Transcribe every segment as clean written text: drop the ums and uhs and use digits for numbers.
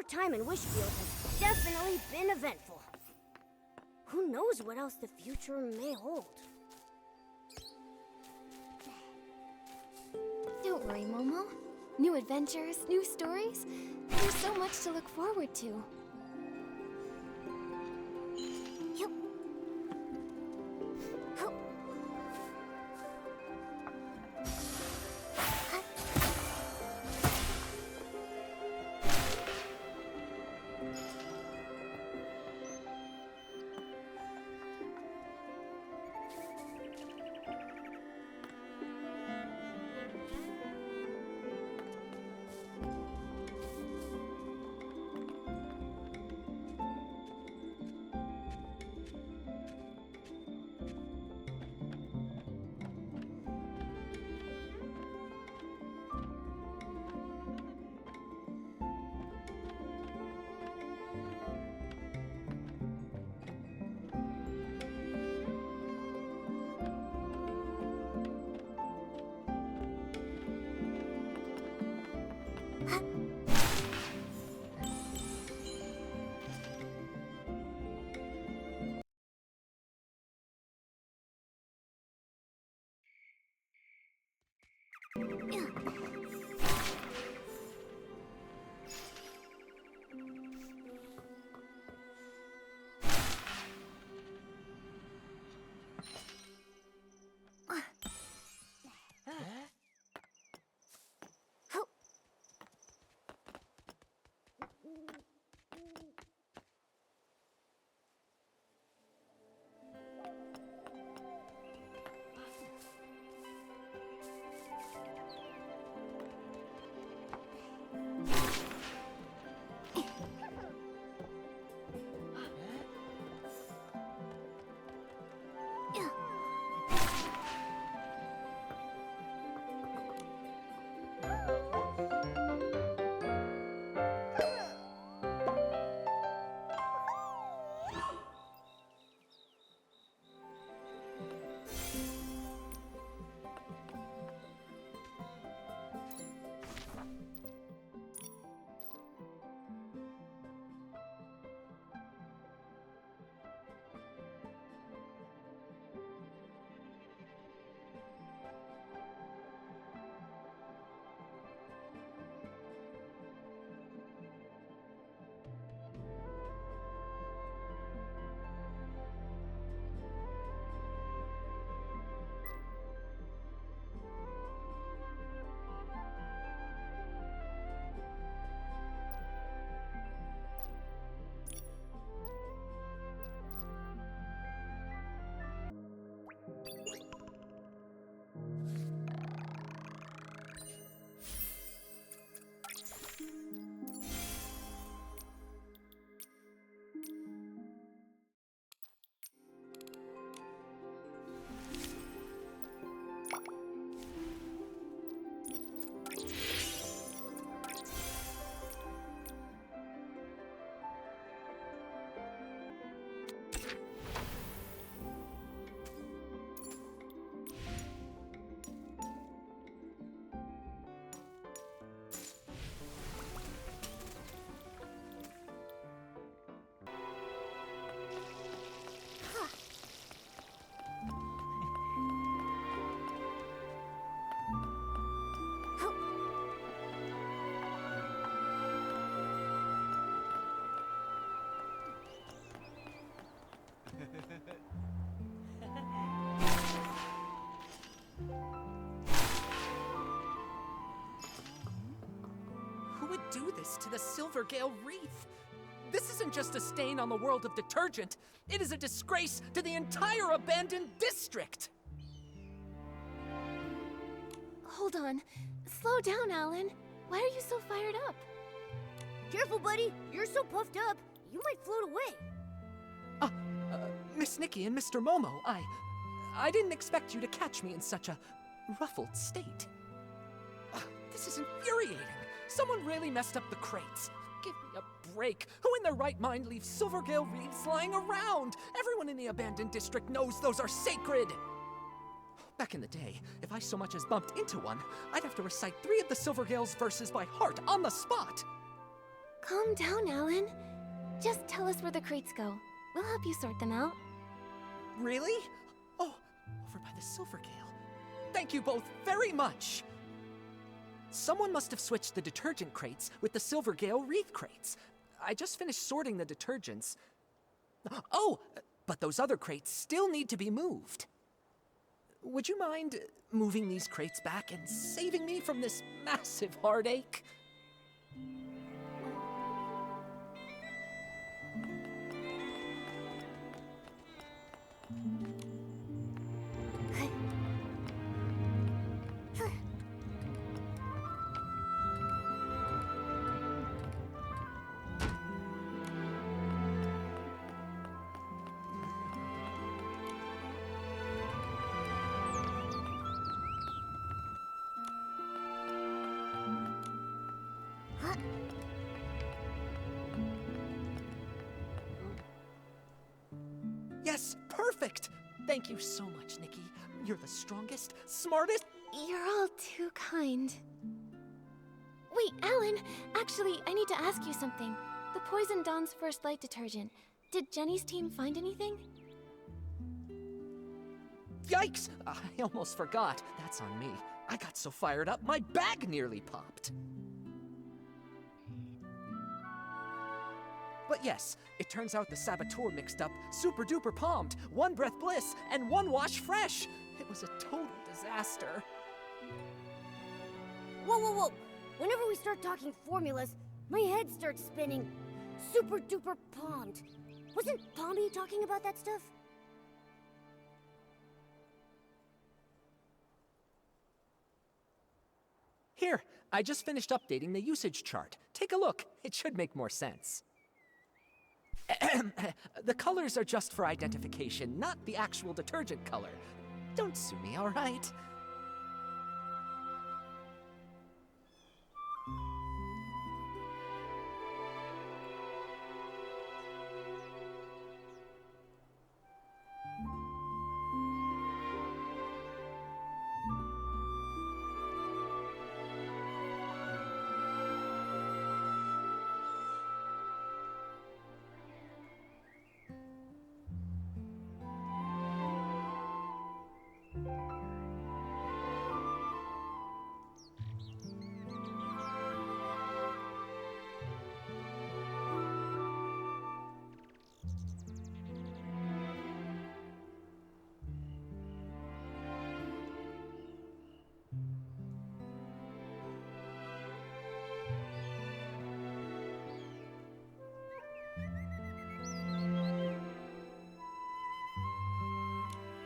time in Wishfield has definitely been eventful. Who knows what else the future may hold? Don't worry, Momo. New adventures, new stories. There's so much to look forward to. Yup. Hup. Who would do this to the Silvergale Wreath? This isn't just a stain on the world of detergent. It is a disgrace to the entire abandoned district! Hold on. Slow down, Alan. Why are you so fired up? Careful, buddy. You're so puffed up, you might float away. Miss Nikki and Mr. Momo, I didn't expect you to catch me in such a ruffled state. This is infuriating. Someone really messed up the crates. Give me a break. Who in their right mind leaves Silvergale wreaths lying around? Everyone in the abandoned district knows those are sacred. Back in the day, if I so much as bumped into one, I'd have to recite 3 of the Silvergale's verses by heart on the spot. Calm down, Alan. Just tell us where the crates go. We'll help you sort them out. Really? Oh, over by the Silver Gale. Thank you both very much. Someone must have switched the detergent crates with the Silver Gale wreath crates. I just finished sorting the detergents. Oh, but those other crates still need to be moved. Would you mind moving these crates back and saving me from this massive heartache? Yes, perfect! Thank you so much, Nikki. You're the strongest, smartest... You're all too kind. Wait, Alan! Actually, I need to ask you something. The Poison Dawn's first light detergent. Did Jenny's team find anything? Yikes! I almost forgot. That's on me. I got so fired up, my bag nearly popped. But yes, it turns out the saboteur mixed up Super Duper Palmed, One Breath Bliss, and One Wash Fresh. It was a total disaster. Whoa, whoa, whoa! Whenever we start talking formulas, my head starts spinning. Super Duper Palmed. Wasn't Pommy talking about that stuff? Here, I just finished updating the usage chart. Take a look. It should make more sense. The colors are just for identification, not the actual detergent color. Don't sue me, all right?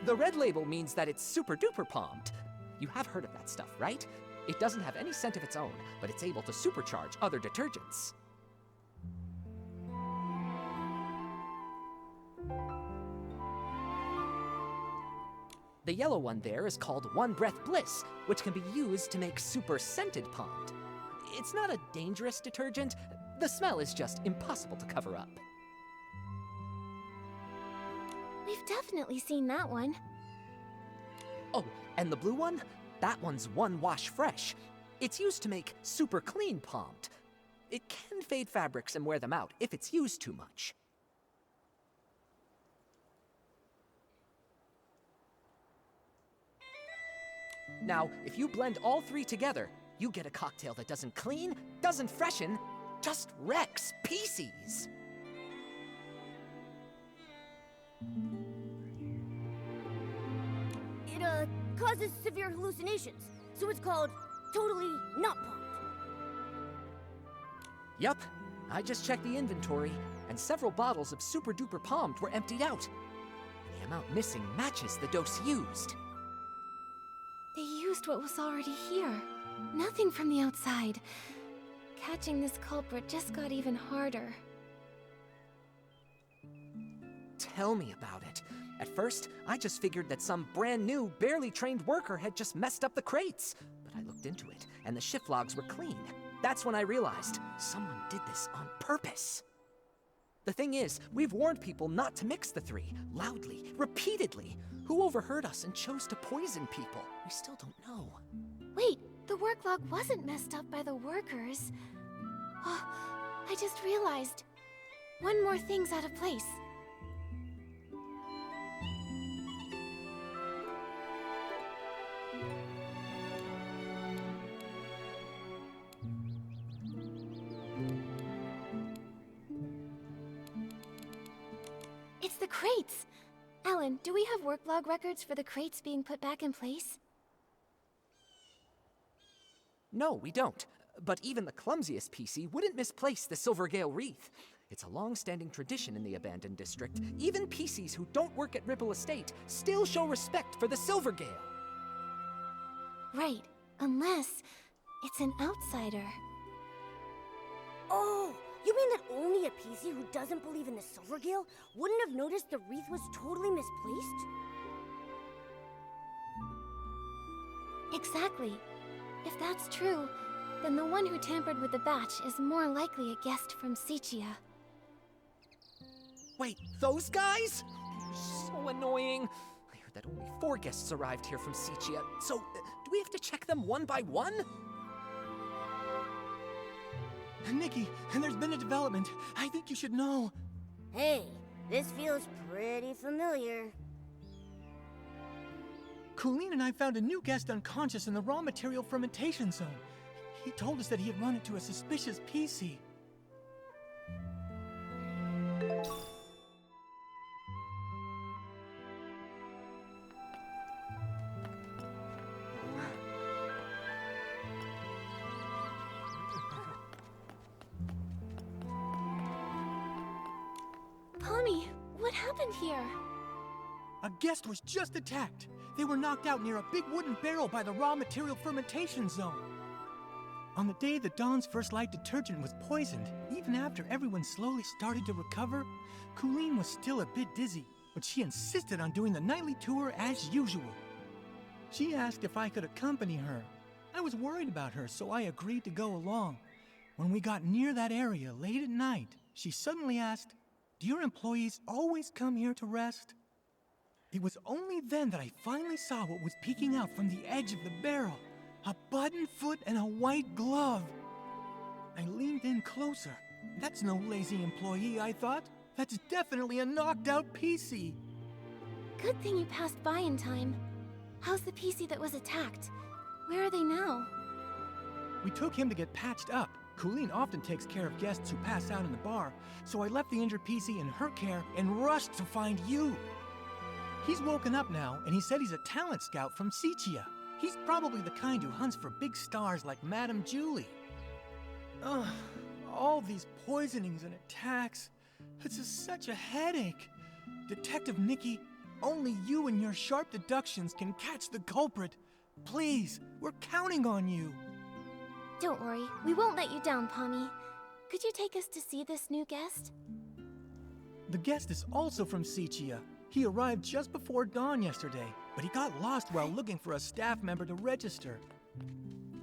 The red label means that it's super duper palmed. You have heard of that stuff, right? It doesn't have any scent of its own, but it's able to supercharge other detergents. The yellow one there is called One Breath Bliss, which can be used to make super scented palmed. It's not a dangerous detergent. The smell is just impossible to cover up. We've definitely seen that one. Oh, and the blue one? That one's One Wash Fresh. It's used to make super clean palmed. It can fade fabrics and wear them out if it's used too much. Now, if you blend all three together, you get a cocktail that doesn't clean, doesn't freshen, just wrecks pieces. It causes severe hallucinations, so it's called totally not palmed. Yup, I just checked the inventory, and several bottles of Super Duper Palmed were emptied out. The amount missing matches the dose used. They used what was already here. Nothing from the outside. Catching this culprit just got even harder. Tell me about it. At first, I just figured that some brand new, barely trained worker had just messed up the crates. But I looked into it, and the shift logs were clean. That's when I realized someone did this on purpose. The thing is, we've warned people not to mix the three, loudly, repeatedly. Who overheard us and chose to poison people? We still don't know. Wait, the work log wasn't messed up by the workers. I just realized. One more thing's out of place. It's the crates! Alan, do we have work log records for the crates being put back in place? No, we don't. But even the clumsiest PC wouldn't misplace the Silvergale wreath. It's a long-standing tradition in the abandoned district. Even PCs who don't work at Ripple Estate still show respect for the Silvergale. Right, unless it's an outsider. Oh, you mean that only a PC who doesn't believe in the Silvergale wouldn't have noticed the wreath was totally misplaced? Exactly. If that's true, then the one who tampered with the batch is more likely a guest from Sichia. Wait, those guys? They're so annoying. I heard that only 4 guests arrived here from Sichia, so do we have to check them one by one? Nikki, there's been a development. I think you should know. Hey, this feels pretty familiar. Colleen and I found a new guest unconscious in the raw material fermentation zone. He told us that he had run into a suspicious PC. Pommy, what happened here? A guest was just attacked. They were knocked out near a big wooden barrel by the raw material fermentation zone. On the day that Dawn's First Light detergent was poisoned, even after everyone slowly started to recover, Colleen was still a bit dizzy, but she insisted on doing the nightly tour as usual. She asked if I could accompany her. I was worried about her, so I agreed to go along. When we got near that area late at night, she suddenly asked, "Do your employees always come here to rest?" It was only then that I finally saw what was peeking out from the edge of the barrel. A button foot and a white glove. I leaned in closer. That's no lazy employee, I thought. That's definitely a knocked out PC. Good thing you passed by in time. How's the PC that was attacked? Where are they now? We took him to get patched up. Colleen often takes care of guests who pass out in the bar, so I left the injured PC in her care and rushed to find you. He's woken up now, and he said he's a talent scout from Sichia. He's probably the kind who hunts for big stars like Madame Julie. Ugh, all these poisonings and attacks. It's just such a headache. Detective Nikki, only you and your sharp deductions can catch the culprit. Please, we're counting on you. Don't worry, we won't let you down, Pommy. Could you take us to see this new guest? The guest is also from Sichia. He arrived just before dawn yesterday, but he got lost while looking for a staff member to register.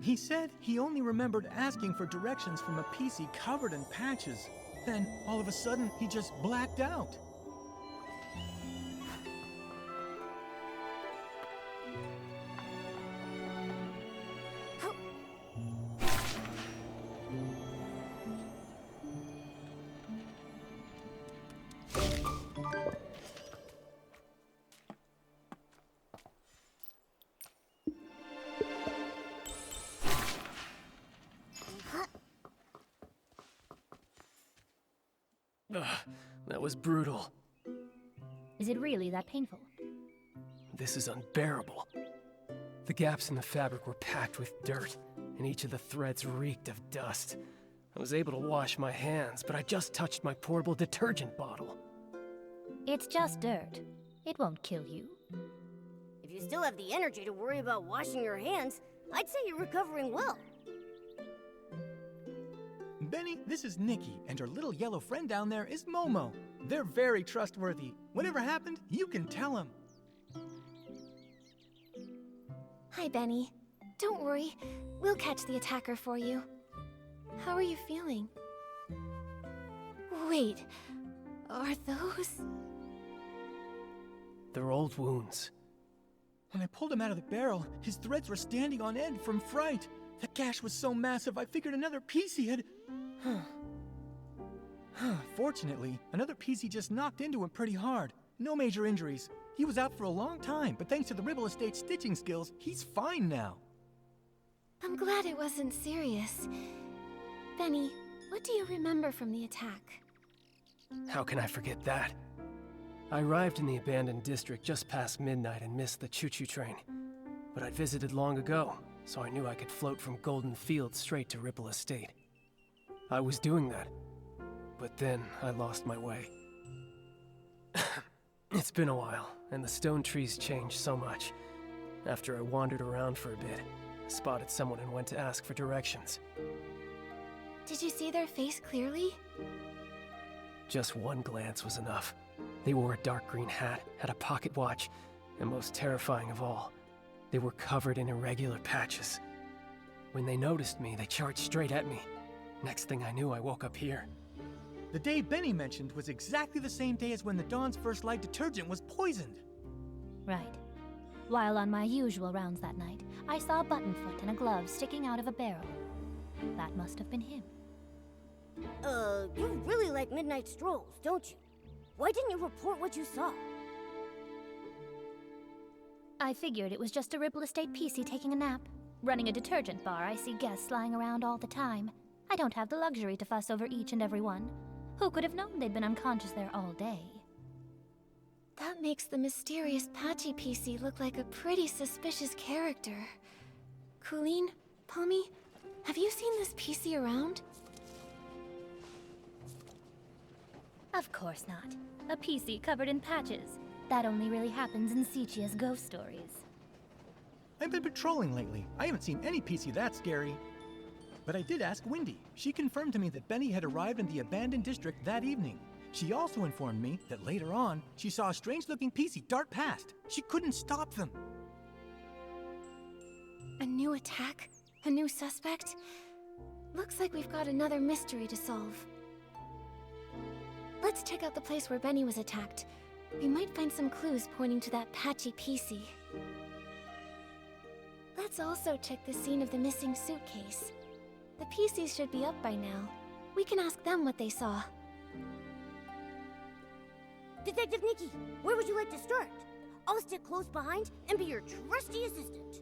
He said he only remembered asking for directions from a PC covered in patches. Then, all of a sudden, he just blacked out. Ugh, that was brutal. Is it really that painful? This is unbearable. The gaps in the fabric were packed with dirt, and each of the threads reeked of dust. I was able to wash my hands, but I just touched my portable detergent bottle. It's just dirt. It won't kill you. If you still have the energy to worry about washing your hands, I'd say you're recovering well. Benny, this is Nikki, and her little yellow friend down there is Momo. They're very trustworthy. Whatever happened, you can tell them. Hi, Benny. Don't worry, we'll catch the attacker for you. How are you feeling? Wait, are those... They're old wounds. When I pulled him out of the barrel, his threads were standing on end from fright. The gash was so massive, I figured another PC had... Fortunately, another PC just knocked into him pretty hard. No major injuries. He was out for a long time, but thanks to the Ribble Estate's stitching skills, he's fine now. I'm glad it wasn't serious. Benny, what do you remember from the attack? How can I forget that? I arrived in the abandoned district just past midnight and missed the choo-choo train. But I'd visited long ago, so I knew I could float from Golden Fields straight to Ripple Estate. I was doing that, but then I lost my way. It's been a while, and the stone trees changed so much. After I wandered around for a bit, I spotted someone and went to ask for directions. Did you see their face clearly? Just one glance was enough. They wore a dark green hat, had a pocket watch, and most terrifying of all, they were covered in irregular patches. When they noticed me, they charged straight at me. Next thing I knew, I woke up here. The day Benny mentioned was exactly the same day as when the Dawn's First Light detergent was poisoned. Right. While on my usual rounds that night, I saw a button foot and a glove sticking out of a barrel. That must have been him. You really like midnight strolls, don't you? Why didn't you report what you saw? I figured it was just a Ripple Estate PC taking a nap. Running a detergent bar, I see guests lying around all the time. I don't have the luxury to fuss over each and every one. Who could have known they'd been unconscious there all day? That makes the mysterious Patchy PC look like a pretty suspicious character. Colleen, Pommy, have you seen this PC around? Of course not. A PC covered in patches. That only really happens in Seichia's ghost stories. I've been patrolling lately. I haven't seen any PC that scary. But I did ask Wendy. She confirmed to me that Benny had arrived in the abandoned district that evening. She also informed me that later on, she saw a strange-looking PC dart past. She couldn't stop them. A new attack? A new suspect? Looks like we've got another mystery to solve. Let's check out the place where Benny was attacked. We might find some clues pointing to that Patchy PC. Let's also check the scene of the missing suitcase. The PCs should be up by now. We can ask them what they saw. Detective Nikki, where would you like to start? I'll stick close behind and be your trusty assistant.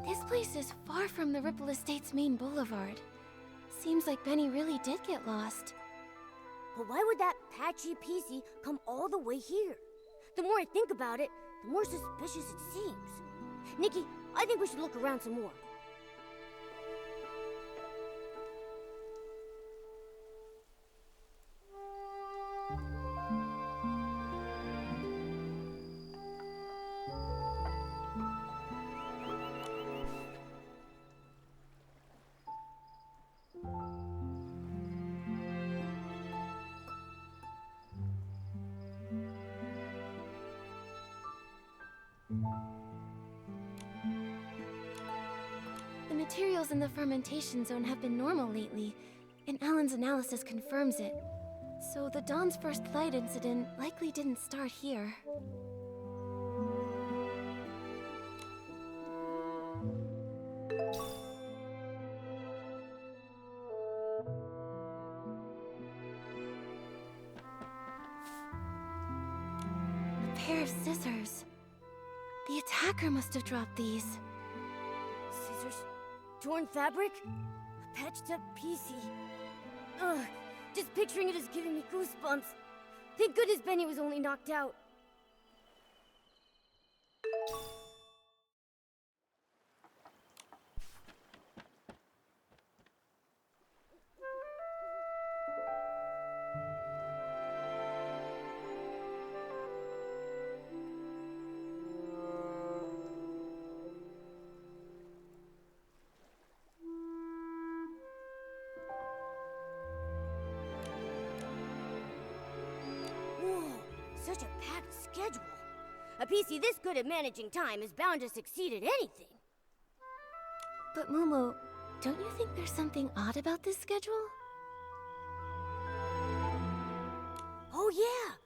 This place is far from the Ripple Estate's main boulevard. Seems like Benny really did get lost. But why would that patchy PC come all the way here? The more I think about it, the more suspicious it seems. Nikki, I think we should look around some more. The materials in the fermentation zone have been normal lately, and Alan's analysis confirms it. So the Dawn's first light incident likely didn't start here. A pair of scissors. The attacker must have dropped these. Scissors? Torn fabric? A patched up PC. Ugh, just picturing it is giving me goosebumps. Thank goodness Benny was only knocked out. Whoa, such a packed schedule. A PC this good at managing time is bound to succeed at anything. But Momo, don't you think there's something odd about this schedule? Oh yeah,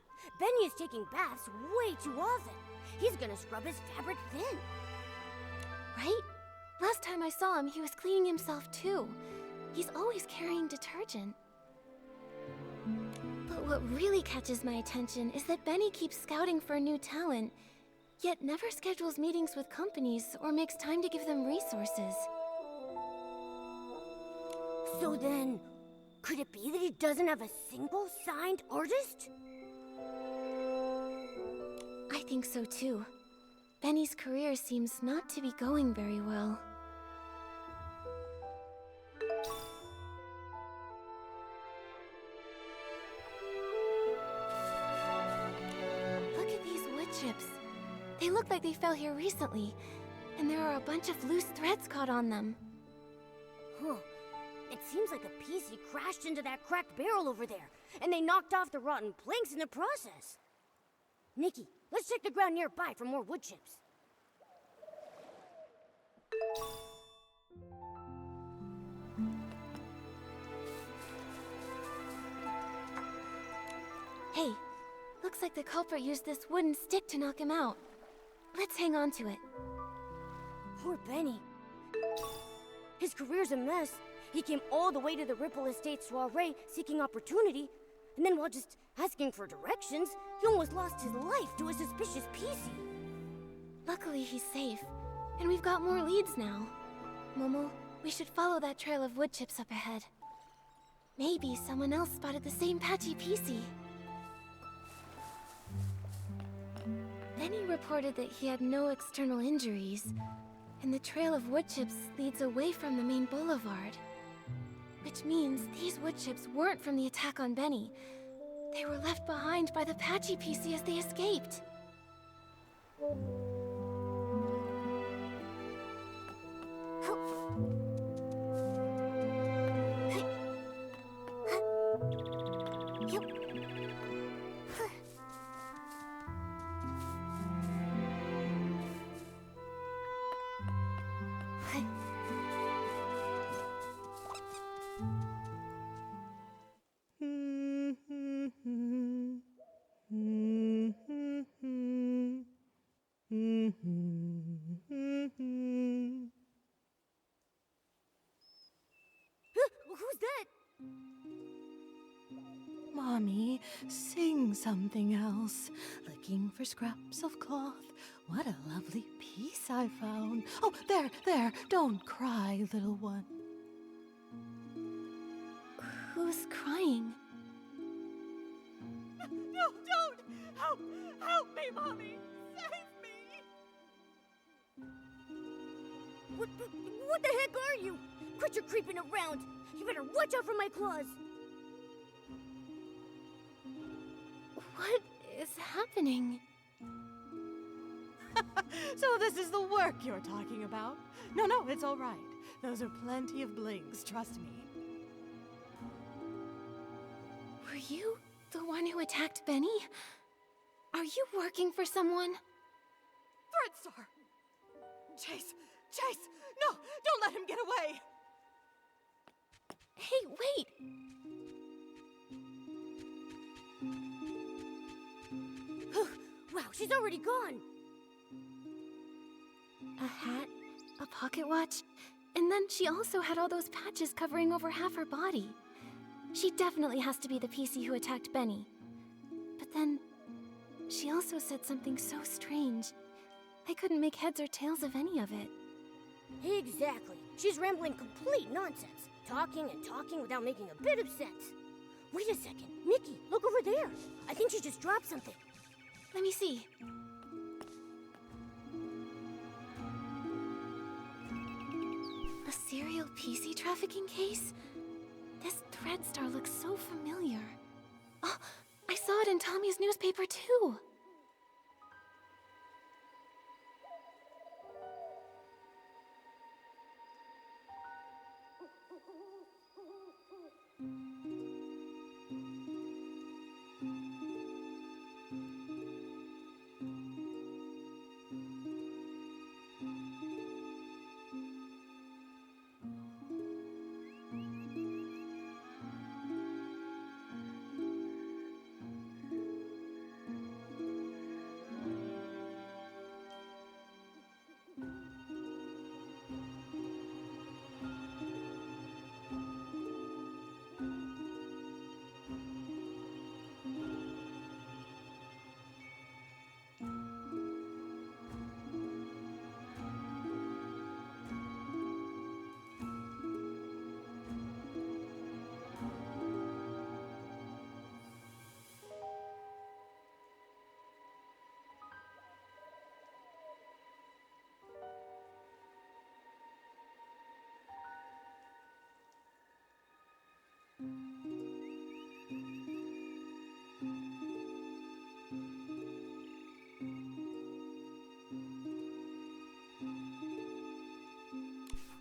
Benny is taking baths way too often. He's gonna scrub his fabric thin. Right? Last time I saw him, he was cleaning himself too. He's always carrying detergent. But what really catches my attention is that Benny keeps scouting for new talent, yet never schedules meetings with companies or makes time to give them resources. So then, could it be that he doesn't have a single signed artist? I think so too. Benny's career seems not to be going very well. Look at these wood chips. They look like they fell here recently, and there are a bunch of loose threads caught on them. Huh. It seems like a PC crashed into that cracked barrel over there, and they knocked off the rotten planks in the process. Nikki, let's check the ground nearby for more wood chips. Hey, looks like the culprit used this wooden stick to knock him out. Let's hang on to it. Poor Benny. His career's a mess. He came all the way to the Ripple Estate soiree seeking opportunity, and then while just asking for directions, he almost lost his life to a suspicious PC. Luckily, he's safe, and we've got more leads now. Momo, we should follow that trail of wood chips up ahead. Maybe someone else spotted the same patchy PC. Benny reported that he had no external injuries, and the trail of wood chips leads away from the main boulevard. Which means these wood chips weren't from the attack on Benny. They were left behind by the patchy PC as they escaped. was that? Mommy, sing something else. Looking for scraps of cloth. What a lovely piece I found. Oh, there. Don't cry, little one. Who's crying? No, don't! Help me, Mommy! Save me! What the heck are you? Quit your creeping around. You better watch out for my claws. What is happening? So this is the work you're talking about? No, it's all right. Those are plenty of blings, trust me. Were you the one who attacked Benny? Are you working for someone? Threadstar! Chase! No, don't let him get away! Hey, wait! Wow, she's already gone. A hat, a pocket watch, and then she also had all those patches covering over half her body. She definitely has to be the PC who attacked Benny. But then, she also said something so strange. I couldn't make heads or tails of any of it. Exactly. She's rambling complete nonsense. Talking and talking without making a bit of sense. Wait a second. Nikki, look over there. I think she just dropped something. Let me see. A serial PC trafficking case? This Threadstar looks so familiar. Oh, I saw it in Tommy's newspaper too.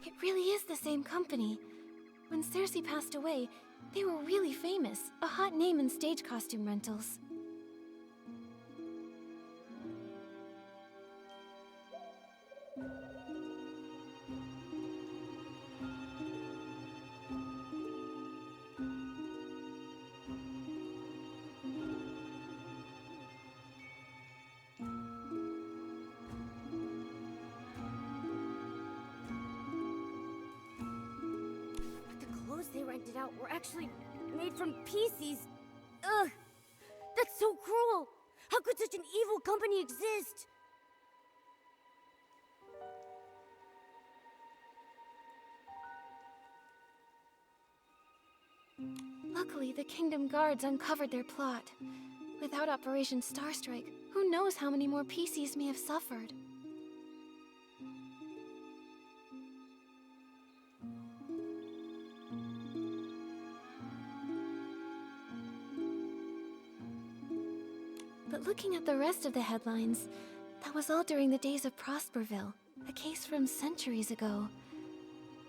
It really is the same company. When Cersei passed away, they were really famous, a hot name in stage costume rentals. They rented out were actually made from PCs. Ugh! That's so cruel! How could such an evil company exist? Luckily, the Kingdom Guards uncovered their plot. Without Operation Starstrike, who knows how many more PCs may have suffered. But looking at the rest of the headlines, that was all during the days of Prosperville, a case from centuries ago.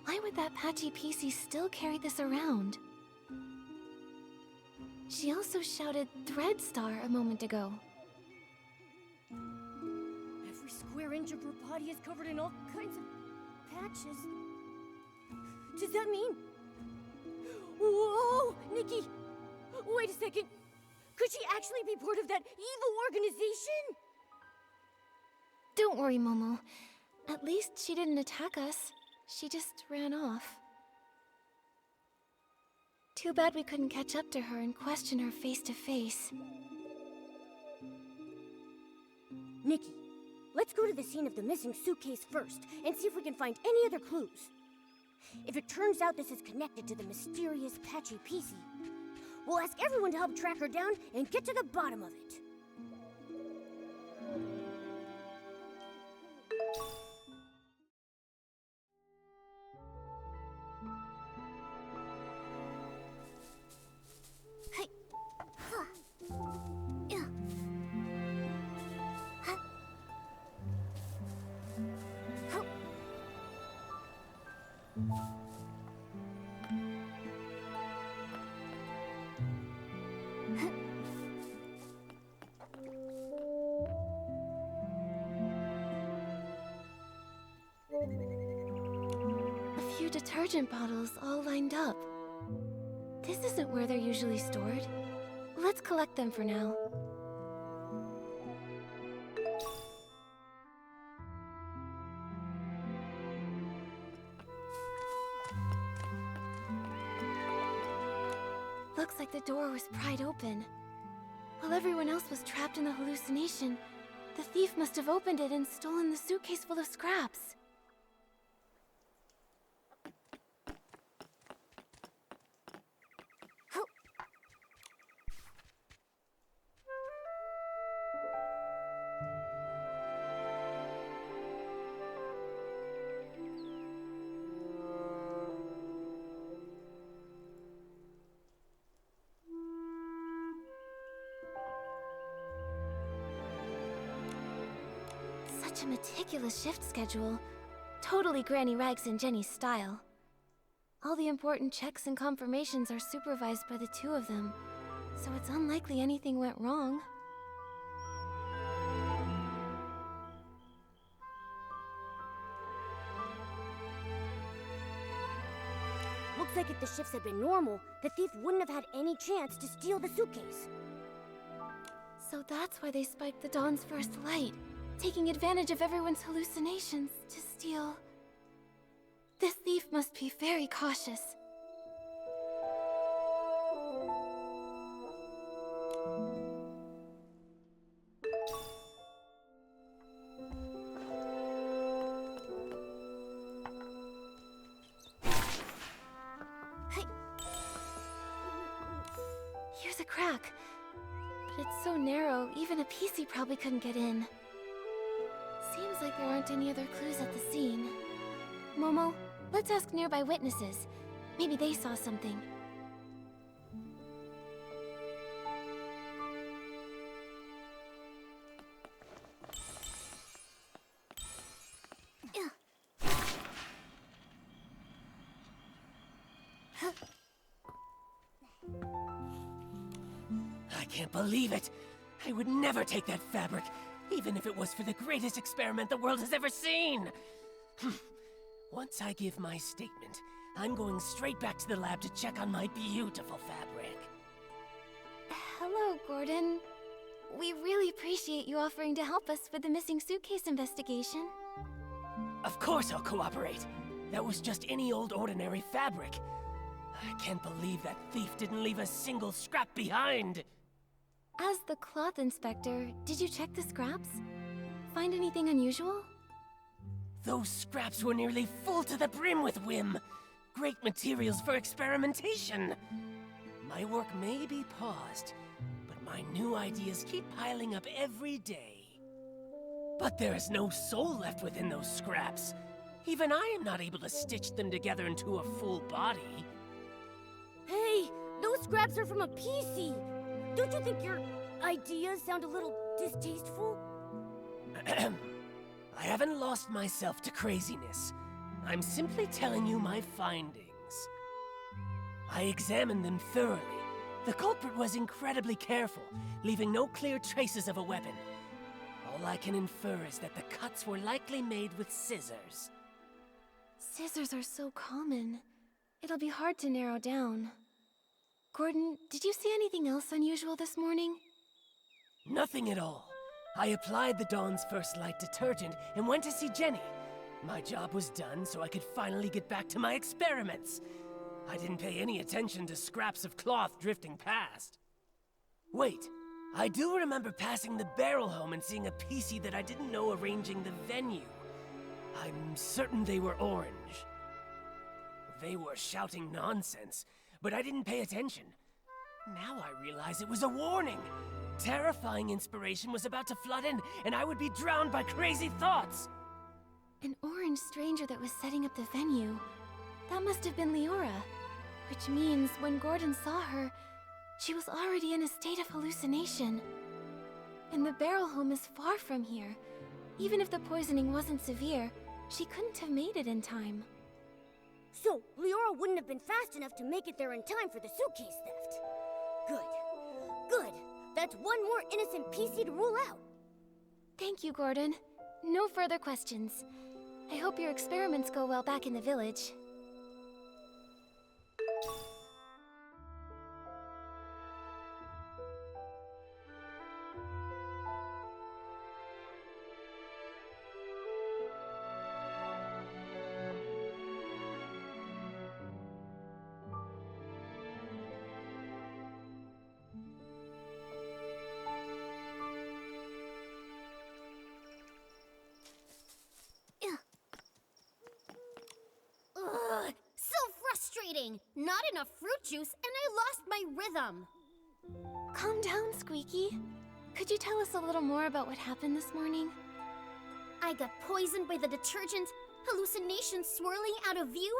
Why would that patchy PC still carry this around? She also shouted Threadstar a moment ago. Every square inch of her body is covered in all kinds of patches. Does that mean... Whoa! Nikki! Wait a second! Could she actually be part of that evil organization? Don't worry, Momo. At least she didn't attack us. She just ran off. Too bad we couldn't catch up to her and question her face to face. Nikki, let's go to the scene of the missing suitcase first and see if we can find any other clues. If it turns out this is connected to the mysterious Patchy PC, we'll ask everyone to help track her down and get to the bottom of it. Hey. Yeah. Huh. Huh. A few detergent bottles all lined up. This isn't where they're usually stored. Let's collect them for now. Looks like the door was pried open. While everyone else was trapped in the hallucination, the thief must have opened it and stolen the suitcase full of scraps. Such a meticulous shift schedule. Totally Granny Rags and Jenny's style. All the important checks and confirmations are supervised by the two of them, so it's unlikely anything went wrong. Looks like if the shifts had been normal, the thief wouldn't have had any chance to steal the suitcase. So that's why they spiked the Dawn's first light, taking advantage of everyone's hallucinations to steal. This thief must be very cautious. Hey. Here's a crack. But it's so narrow, even a PC probably couldn't get in. Seems like there aren't any other clues at the scene. Momo, let's ask nearby witnesses. Maybe they saw something. I can't believe it! I would never take that fabric, even if it was for the greatest experiment the world has ever seen! Once I give my statement, I'm going straight back to the lab to check on my beautiful fabric. Hello, Gordon. We really appreciate you offering to help us with the missing suitcase investigation. Of course I'll cooperate. That was just any old ordinary fabric. I can't believe that thief didn't leave a single scrap behind. As the cloth inspector, did you check the scraps? Find anything unusual? Those scraps were nearly full to the brim with whim. Great materials for experimentation. My work may be paused, but my new ideas keep piling up every day. But there is no soul left within those scraps. Even I am not able to stitch them together into a full body. Hey, those scraps are from a PC. Don't you think your ideas sound a little distasteful? I haven't lost myself to craziness. I'm simply telling you my findings. I examined them thoroughly. The culprit was incredibly careful, leaving no clear traces of a weapon. All I can infer is that the cuts were likely made with scissors. Scissors are so common. It'll be hard to narrow down. Gordon, did you see anything else unusual this morning? Nothing at all. I applied the Dawn's First Light detergent and went to see Jenny. My job was done, so I could finally get back to my experiments. I didn't pay any attention to scraps of cloth drifting past. Wait, I do remember passing the barrel home and seeing a PC that I didn't know arranging the venue. I'm certain they were orange. They were shouting nonsense, but I didn't pay attention. Now I realize it was a warning. Terrifying inspiration was about to flood in, and I would be drowned by crazy thoughts. An orange stranger that was setting up the venue. That must have been Leora. Which means when Gordon saw her, she was already in a state of hallucination. And the barrel home is far from here. Even if the poisoning wasn't severe, she couldn't have made it in time. So, Leora wouldn't have been fast enough to make it there in time for the suitcase theft. Good. Good. That's one more innocent PC to rule out. Thank you, Gordon. No further questions. I hope your experiments go well back in the village. Ugh, so frustrating! Not enough fruit juice, and I lost my rhythm. Calm down, Squeaky. Could you tell us a little more about what happened this morning? I got poisoned by the detergent, hallucinations swirling out of view.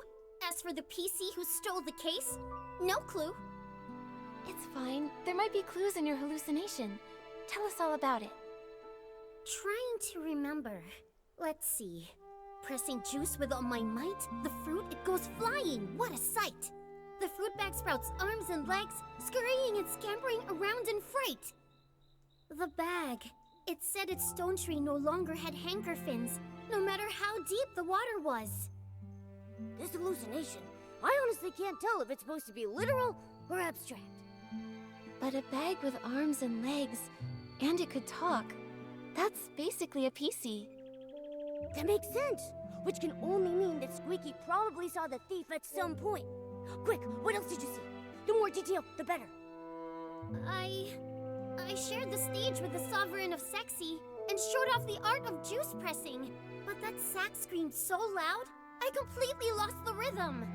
As for the PC who stole the case, no clue. It's fine. There might be clues in your hallucination. Tell us all about it. Trying to remember. Let's see. Pressing juice with all my might, the fruit, it goes flying. What a sight! The fruit bag sprouts arms and legs, scurrying and scampering around in fright. The bag. It said its stone tree no longer had hanker fins, no matter how deep the water was. This hallucination, I honestly can't tell if it's supposed to be literal or abstract. But a bag with arms and legs, and it could talk. That's basically a PC. That makes sense, which can only mean that Squeaky probably saw the thief at some point. Quick, what else did you see? The more detail, the better. I shared the stage with the Sovereign of Sexy and showed off the art of juice pressing. But that sack screamed so loud, I completely lost the rhythm.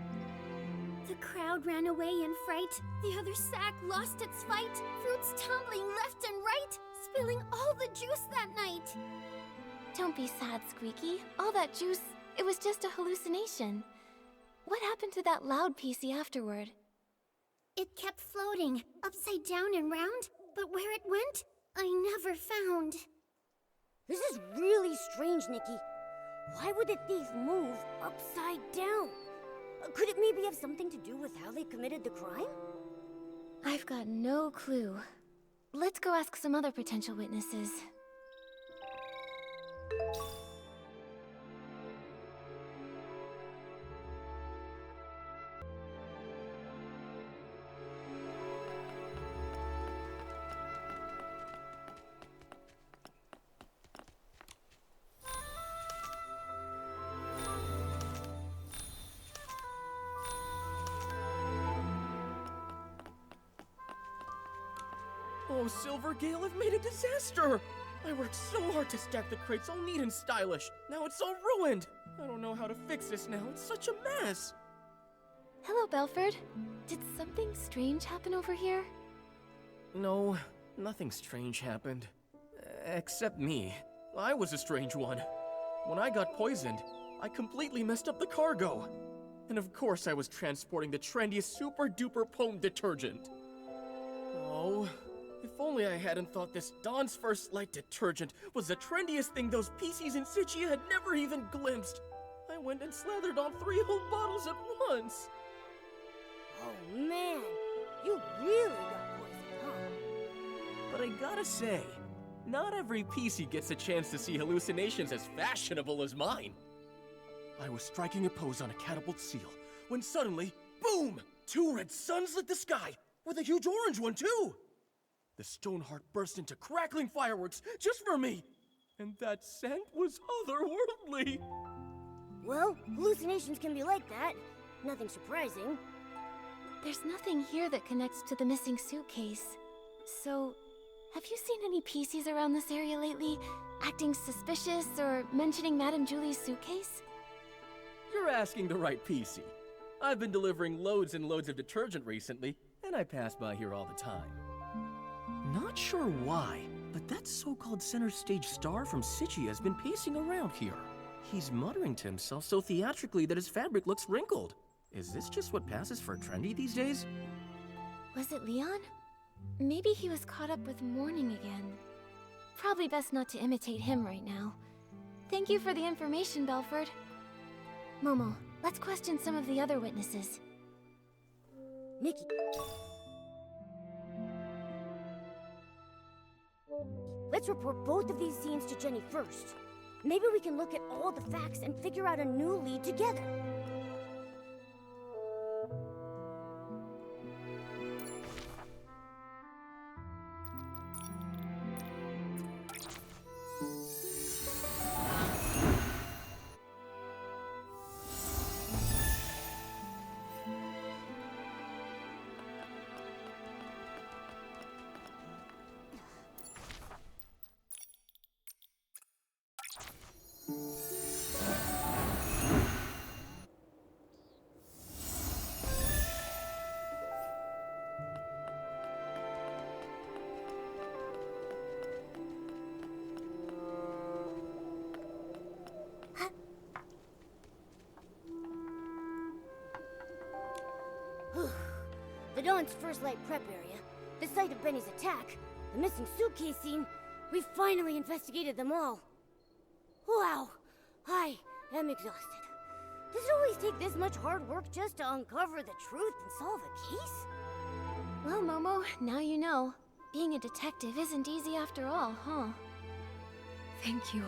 The crowd ran away in fright. The other sack lost its fight. Fruits tumbling left and right, spilling all the juice that night. Don't be sad, Squeaky. All that juice, it was just a hallucination. What happened to that loud PC afterward? It kept floating, upside down and round, but where it went, I never found. This is really strange, Nikki. Why would the thief move upside down? Could it maybe have something to do with how they committed the crime? I've got no clue. Let's go ask some other potential witnesses. Oh, Silvergale, I've made a disaster! I worked so hard to stack the crates all neat and stylish. Now it's all ruined! I don't know how to fix this now. It's such a mess! Hello, Belford. Did something strange happen over here? No, nothing strange happened. Except me. I was a strange one. When I got poisoned, I completely messed up the cargo. And of course I was transporting the trendiest super-duper potent detergent. Oh, if only I hadn't thought this Dawn's First Light detergent was the trendiest thing those PCs in Sichia had never even glimpsed. I went and slathered on 3 whole bottles at once. Oh man, you really got poisoned, huh? But I gotta say, not every PC gets a chance to see hallucinations as fashionable as mine. I was striking a pose on a catapult seal, when suddenly, boom! 2 red suns lit the sky, with a huge orange one too! The Stoneheart burst into crackling fireworks just for me, and that scent was otherworldly. Well, hallucinations can be like that. Nothing surprising. There's nothing here that connects to the missing suitcase. So, have you seen any PCs around this area lately, acting suspicious or mentioning Madame Julie's suitcase? You're asking the right PC. I've been delivering loads and loads of detergent recently, and I pass by here all the time. Not sure why, but that so-called center stage star from Sichia has been pacing around here. He's muttering to himself so theatrically that his fabric looks wrinkled. Is this just what passes for trendy these days? Was it Leon? Maybe he was caught up with mourning again. Probably best not to imitate him right now. Thank you for the information, Belford. Momo, let's question some of the other witnesses. Nikki. Let's report both of these scenes to Jenny first. Maybe we can look at all the facts and figure out a new lead together. The Dawn's first light prep area, the site of Benny's attack, the missing suitcase scene, we finally investigated them all. Wow, I am exhausted. Does it always take this much hard work just to uncover the truth and solve a case? Well, Momo, now you know. Being a detective isn't easy after all, huh? Thank you.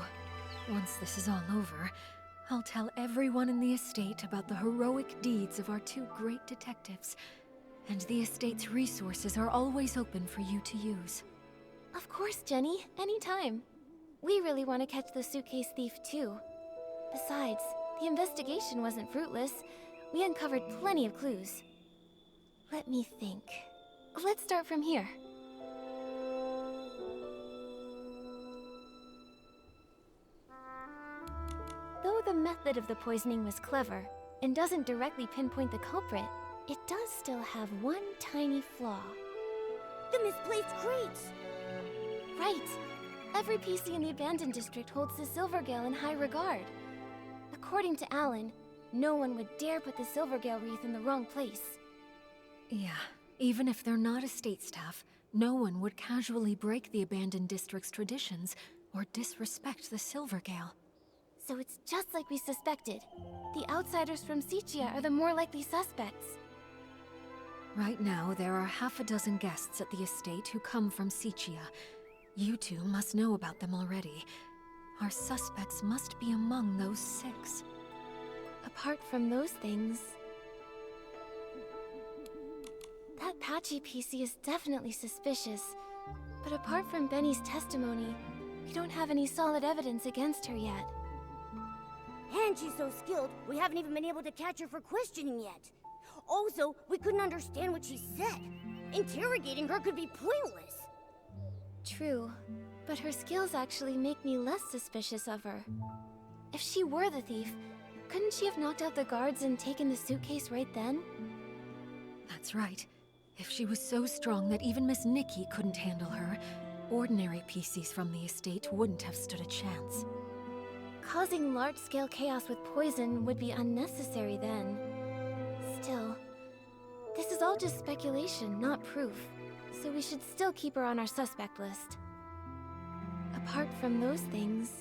Once this is all over, I'll tell everyone in the estate about the heroic deeds of our two great detectives. And the estate's resources are always open for you to use. Of course, Jenny. Anytime. We really want to catch the suitcase thief, too. Besides, the investigation wasn't fruitless. We uncovered plenty of clues. Let me think. Let's start from here. Though the method of the poisoning was clever, and doesn't directly pinpoint the culprit, it does still have one tiny flaw. The misplaced crates! Right. Every PC in the abandoned district holds the Silvergale in high regard. According to Alan, no one would dare put the Silvergale wreath in the wrong place. Yeah, even if they're not estate staff, no one would casually break the abandoned district's traditions or disrespect the Silvergale. So it's just like we suspected. The outsiders from Sichia are the more likely suspects. Right now, there are half a dozen guests at the estate who come from Sichia. You two must know about them already. Our suspects must be among those 6. Apart from those things... That Patchy PC is definitely suspicious. But apart from Benny's testimony, we don't have any solid evidence against her yet. And she's so skilled, we haven't even been able to catch her for questioning yet. Also, we couldn't understand what she said. Interrogating her could be pointless. True, but her skills actually make me less suspicious of her. If she were the thief, couldn't she have knocked out the guards and taken the suitcase right then? That's right. If she was so strong that even Miss Nikki couldn't handle her, ordinary PCs from the estate wouldn't have stood a chance. Causing large-scale chaos with poison would be unnecessary then. Still, this is all just speculation, not proof, so we should still keep her on our suspect list. Apart from those things...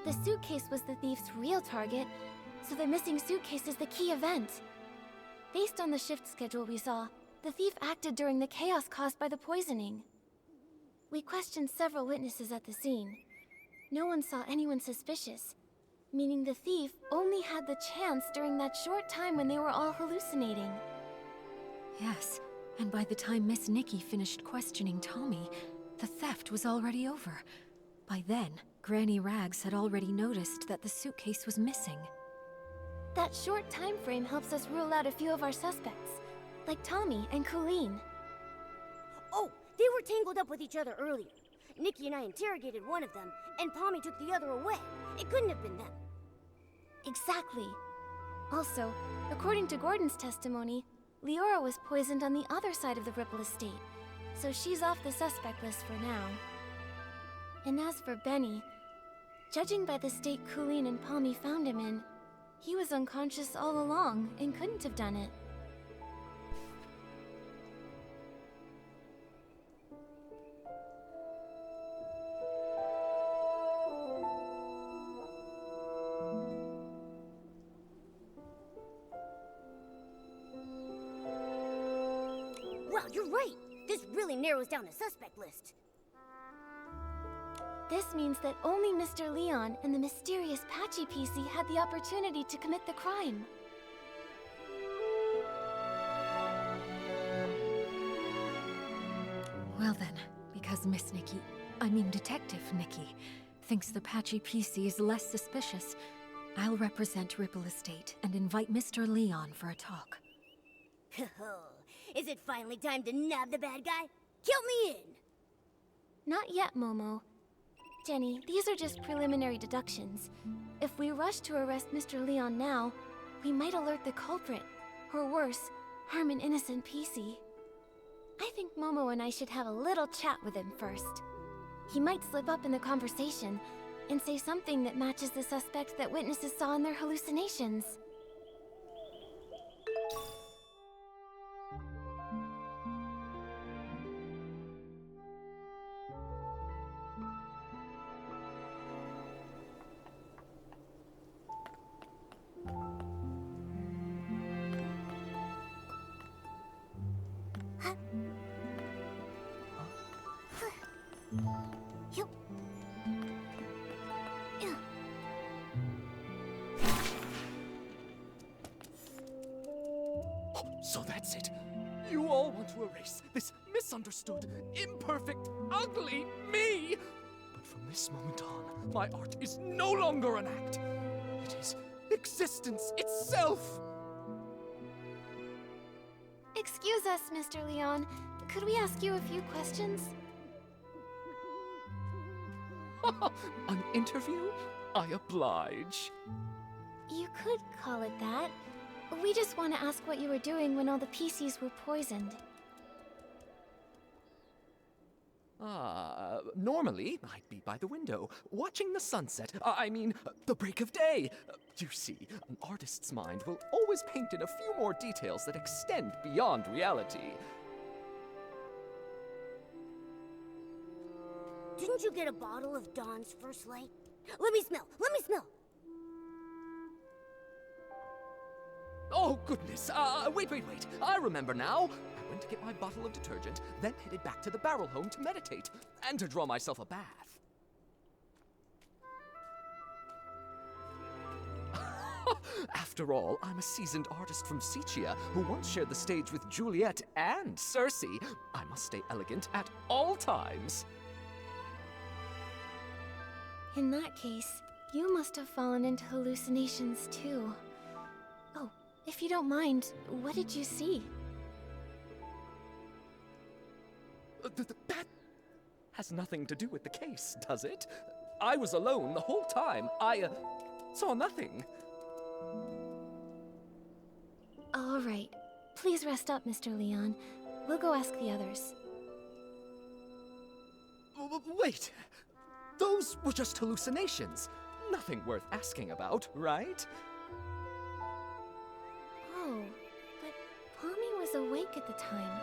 The suitcase was the thief's real target, so the missing suitcase is the key event. Based on the shift schedule we saw, the thief acted during the chaos caused by the poisoning. We questioned several witnesses at the scene. No one saw anyone suspicious, meaning the thief only had the chance during that short time when they were all hallucinating. Yes, and by the time Miss Nikki finished questioning Tommy, the theft was already over. By then, Granny Rags had already noticed that the suitcase was missing. That short time frame helps us rule out a few of our suspects, like Tommy and Colleen. Oh, they were tangled up with each other earlier. Nikki and I interrogated one of them, and Pommy took the other away. It couldn't have been them. Exactly. Also, according to Gordon's testimony, Leora was poisoned on the other side of the Ripple Estate, so she's off the suspect list for now. And as for Benny, judging by the state Colleen and Pommy found him in, he was unconscious all along and couldn't have done it. Wow, you're right. This really narrows down the suspect list. This means that only Mr. Leon and the mysterious Patchy PC had the opportunity to commit the crime. Well then, because Miss Nikki, Detective Nikki, thinks the Patchy PC is less suspicious, I'll represent Ripple Estate and invite Mr. Leon for a talk. Is it finally time to nab the bad guy? Count me in! Not yet, Momo. Jenny, these are just preliminary deductions. If we rush to arrest Mr. Leon now, we might alert the culprit, or worse, harm an innocent PC. I think Momo and I should have a little chat with him first. He might slip up in the conversation and say something that matches the suspect that witnesses saw in their hallucinations. So that's it. You all want to erase this misunderstood, imperfect, ugly me. But from this moment on, my art is no longer an act. It is existence itself. Excuse us, Mr. Leon. Could we ask you a few questions? An interview? I oblige. You could call it that. We just want to ask what you were doing when all the PCs were poisoned. Normally, I'd be by the window, watching the sunset. The break of day. You see, an artist's mind will always paint in a few more details that extend beyond reality. Didn't you get a bottle of Dawn's first light? Let me smell! Let me smell! Oh, goodness. Wait. I remember now. I went to get my bottle of detergent, then headed back to the barrel home to meditate, and to draw myself a bath. After all, I'm a seasoned artist from Sicia who once shared the stage with Juliet and Circe. I must stay elegant at all times. In that case, you must have fallen into hallucinations too. Oh, if you don't mind, what did you see? That has nothing to do with the case, does it? I was alone the whole time. I saw nothing. All right. Please rest up, Mr. Leon. We'll go ask the others. Wait. Those were just hallucinations. Nothing worth asking about, right? Oh, but Pommy was awake at the time.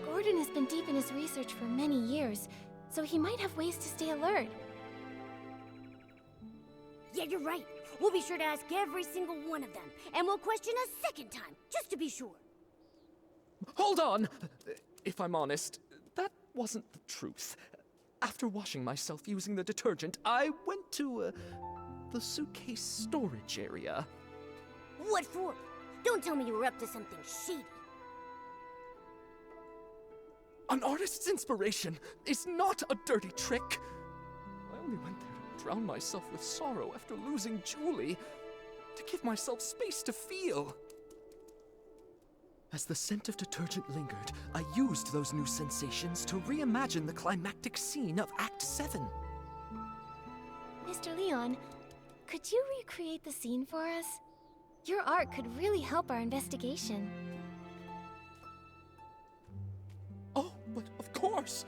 Gordon has been deep in his research for many years, so he might have ways to stay alert. Yeah, you're right. We'll be sure to ask every single one of them, and we'll question a second time, just to be sure. Hold on! If I'm honest, that wasn't the truth. After washing myself using the detergent, I went to, the suitcase storage area. What for? Don't tell me you were up to something shady. An artist's inspiration is not a dirty trick. only went there to drown myself with sorrow after losing Julie, to give myself space to feel. As the scent of detergent lingered, I used those new sensations to reimagine the climactic scene of Act 7. Mr. Leon, could you recreate the scene for us? Your art could really help our investigation. Oh, but of course!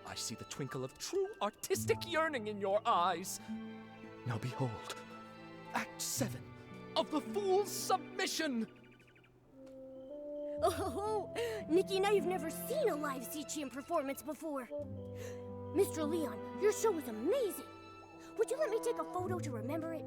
I see the twinkle of true artistic yearning in your eyes. Now behold, Act 7 of the Fool's Submission! Oh, Nikki, now you've never seen a live Sichian performance before. Mr. Leon, your show was amazing. Would you let me take a photo to remember it?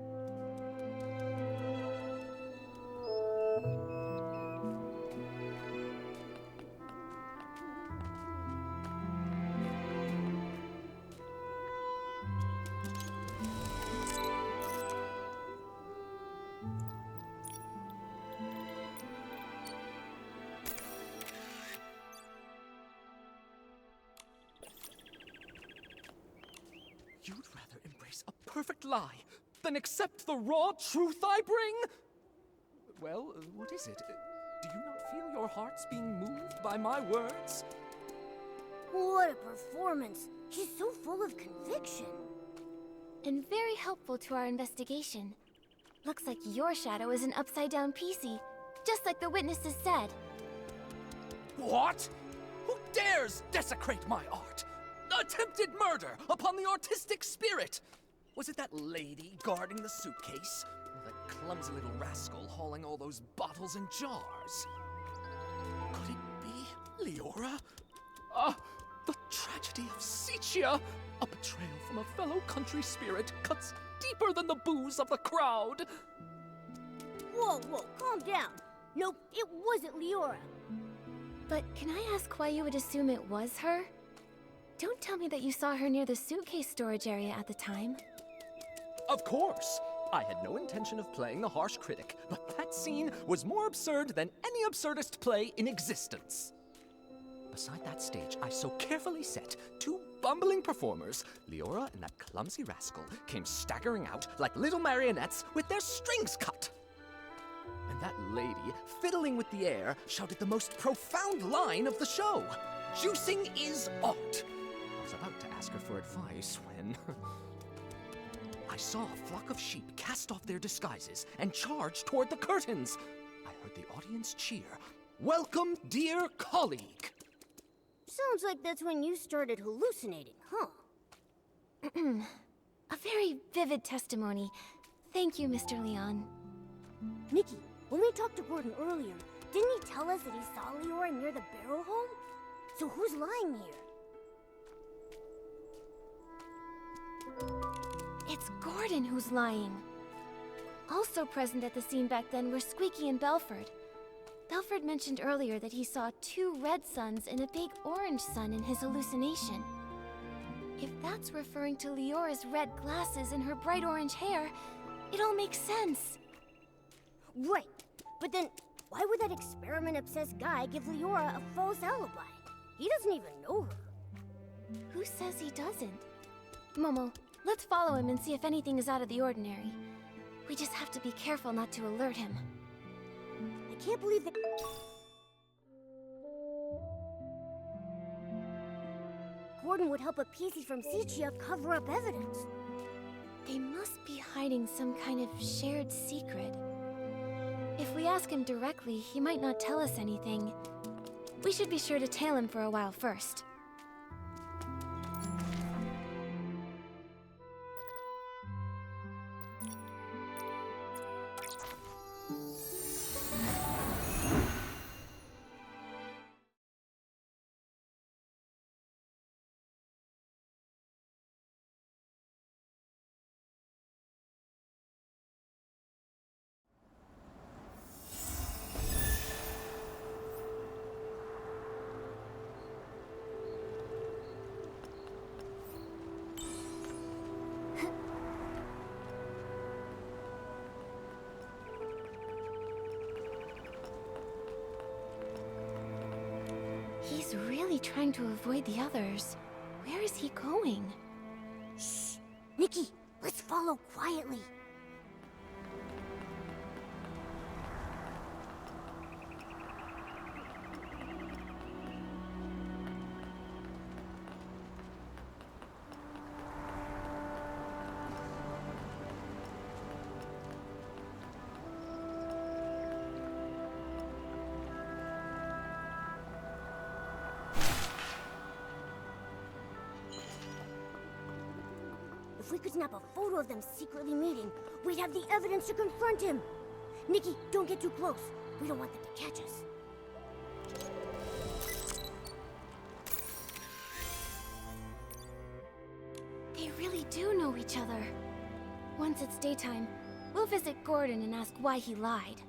You'd rather embrace a perfect lie than accept the raw truth I bring? Well, what is it? Do you not feel your hearts being moved by my words? What a performance. He's so full of conviction. And very helpful to our investigation. Looks like your shadow is an upside-down PC, just like the witnesses said. What? Who dares desecrate my art? Attempted murder upon the artistic spirit! Was it that lady guarding the suitcase? Or that clumsy little rascal hauling all those bottles and jars? Could it be Leora? The tragedy of Sichia! A betrayal from a fellow country spirit cuts deeper than the booze of the crowd! Whoa, calm down. Nope, it wasn't Leora. But can I ask why you would assume it was her? Don't tell me that you saw her near the suitcase storage area at the time. Of course! I had no intention of playing the harsh critic, but that scene was more absurd than any absurdist play in existence. Beside that stage, I so carefully set two bumbling performers, Leora and that clumsy rascal, came staggering out like little marionettes with their strings cut. And that lady, fiddling with the air, shouted the most profound line of the show. Juicing is art. I was about to ask her for advice when I saw a flock of sheep cast off their disguises and charge toward the curtains. I heard the audience cheer, "Welcome, dear colleague." Sounds like that's when you started hallucinating, huh? A very vivid testimony. Thank you, Mr. Leon. Nikki, when we talked to Gordon earlier, didn't he tell us that he saw Leora near the barrel home? So who's lying here? It's Gordon who's lying. Also present at the scene back then were Squeaky and Belford. Belford mentioned earlier that he saw two red suns and a big orange sun in his hallucination. If that's referring to Leora's red glasses and her bright orange hair, it all makes sense. Right, but then why would that experiment-obsessed guy give Leora a false alibi? He doesn't even know her. Who says he doesn't? Momo, let's follow him and see if anything is out of the ordinary. We just have to be careful not to alert him. I can't believe that... Gordon would help a PC from Sichia cover up evidence. They must be hiding some kind of shared secret. If we ask him directly, he might not tell us anything. We should be sure to tail him for a while first. He's really trying to avoid the others. Where is he going? Shh! Nikki, let's follow quietly. If we could snap a photo of them secretly meeting, we'd have the evidence to confront him. Nikki, don't get too close. We don't want them to catch us. They really do know each other. Once it's daytime, we'll visit Gordon and ask why he lied.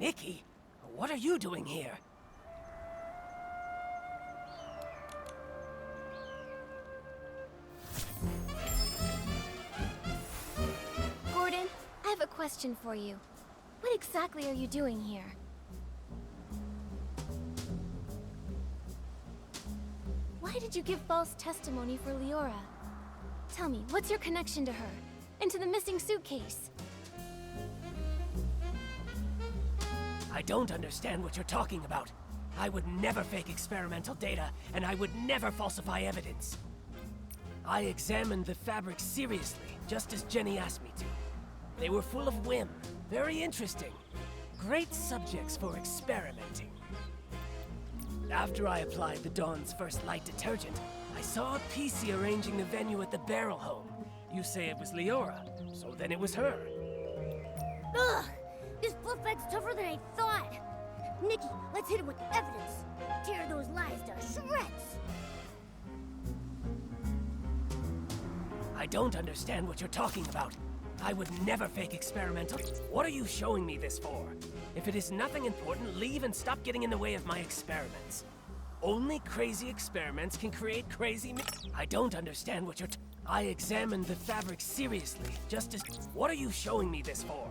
Nikki, what are you doing here? Gordon, I have a question for you. What exactly are you doing here? Why did you give false testimony for Leora? Tell me, what's your connection to her? And to the missing suitcase? I don't understand what you're talking about. I would never fake experimental data, and I would never falsify evidence. I examined the fabrics seriously, just as Jenny asked me to. They were full of whim, very interesting. Great subjects for experimenting. After I applied the Dawn's first light detergent, I saw a PC arranging the venue at the Barrel Home. You say it was Leora, so then it was her. Ugh! This fluff bag's tougher than I thought. Nikki, let's hit him with evidence. Tear those lies to shreds. I don't understand what you're talking about. I would never fake experimental. What are you showing me this for? If it is nothing important, leave and stop getting in the way of my experiments. Only crazy experiments can create crazy I don't understand what you're I examined the fabric seriously, just as What are you showing me this for?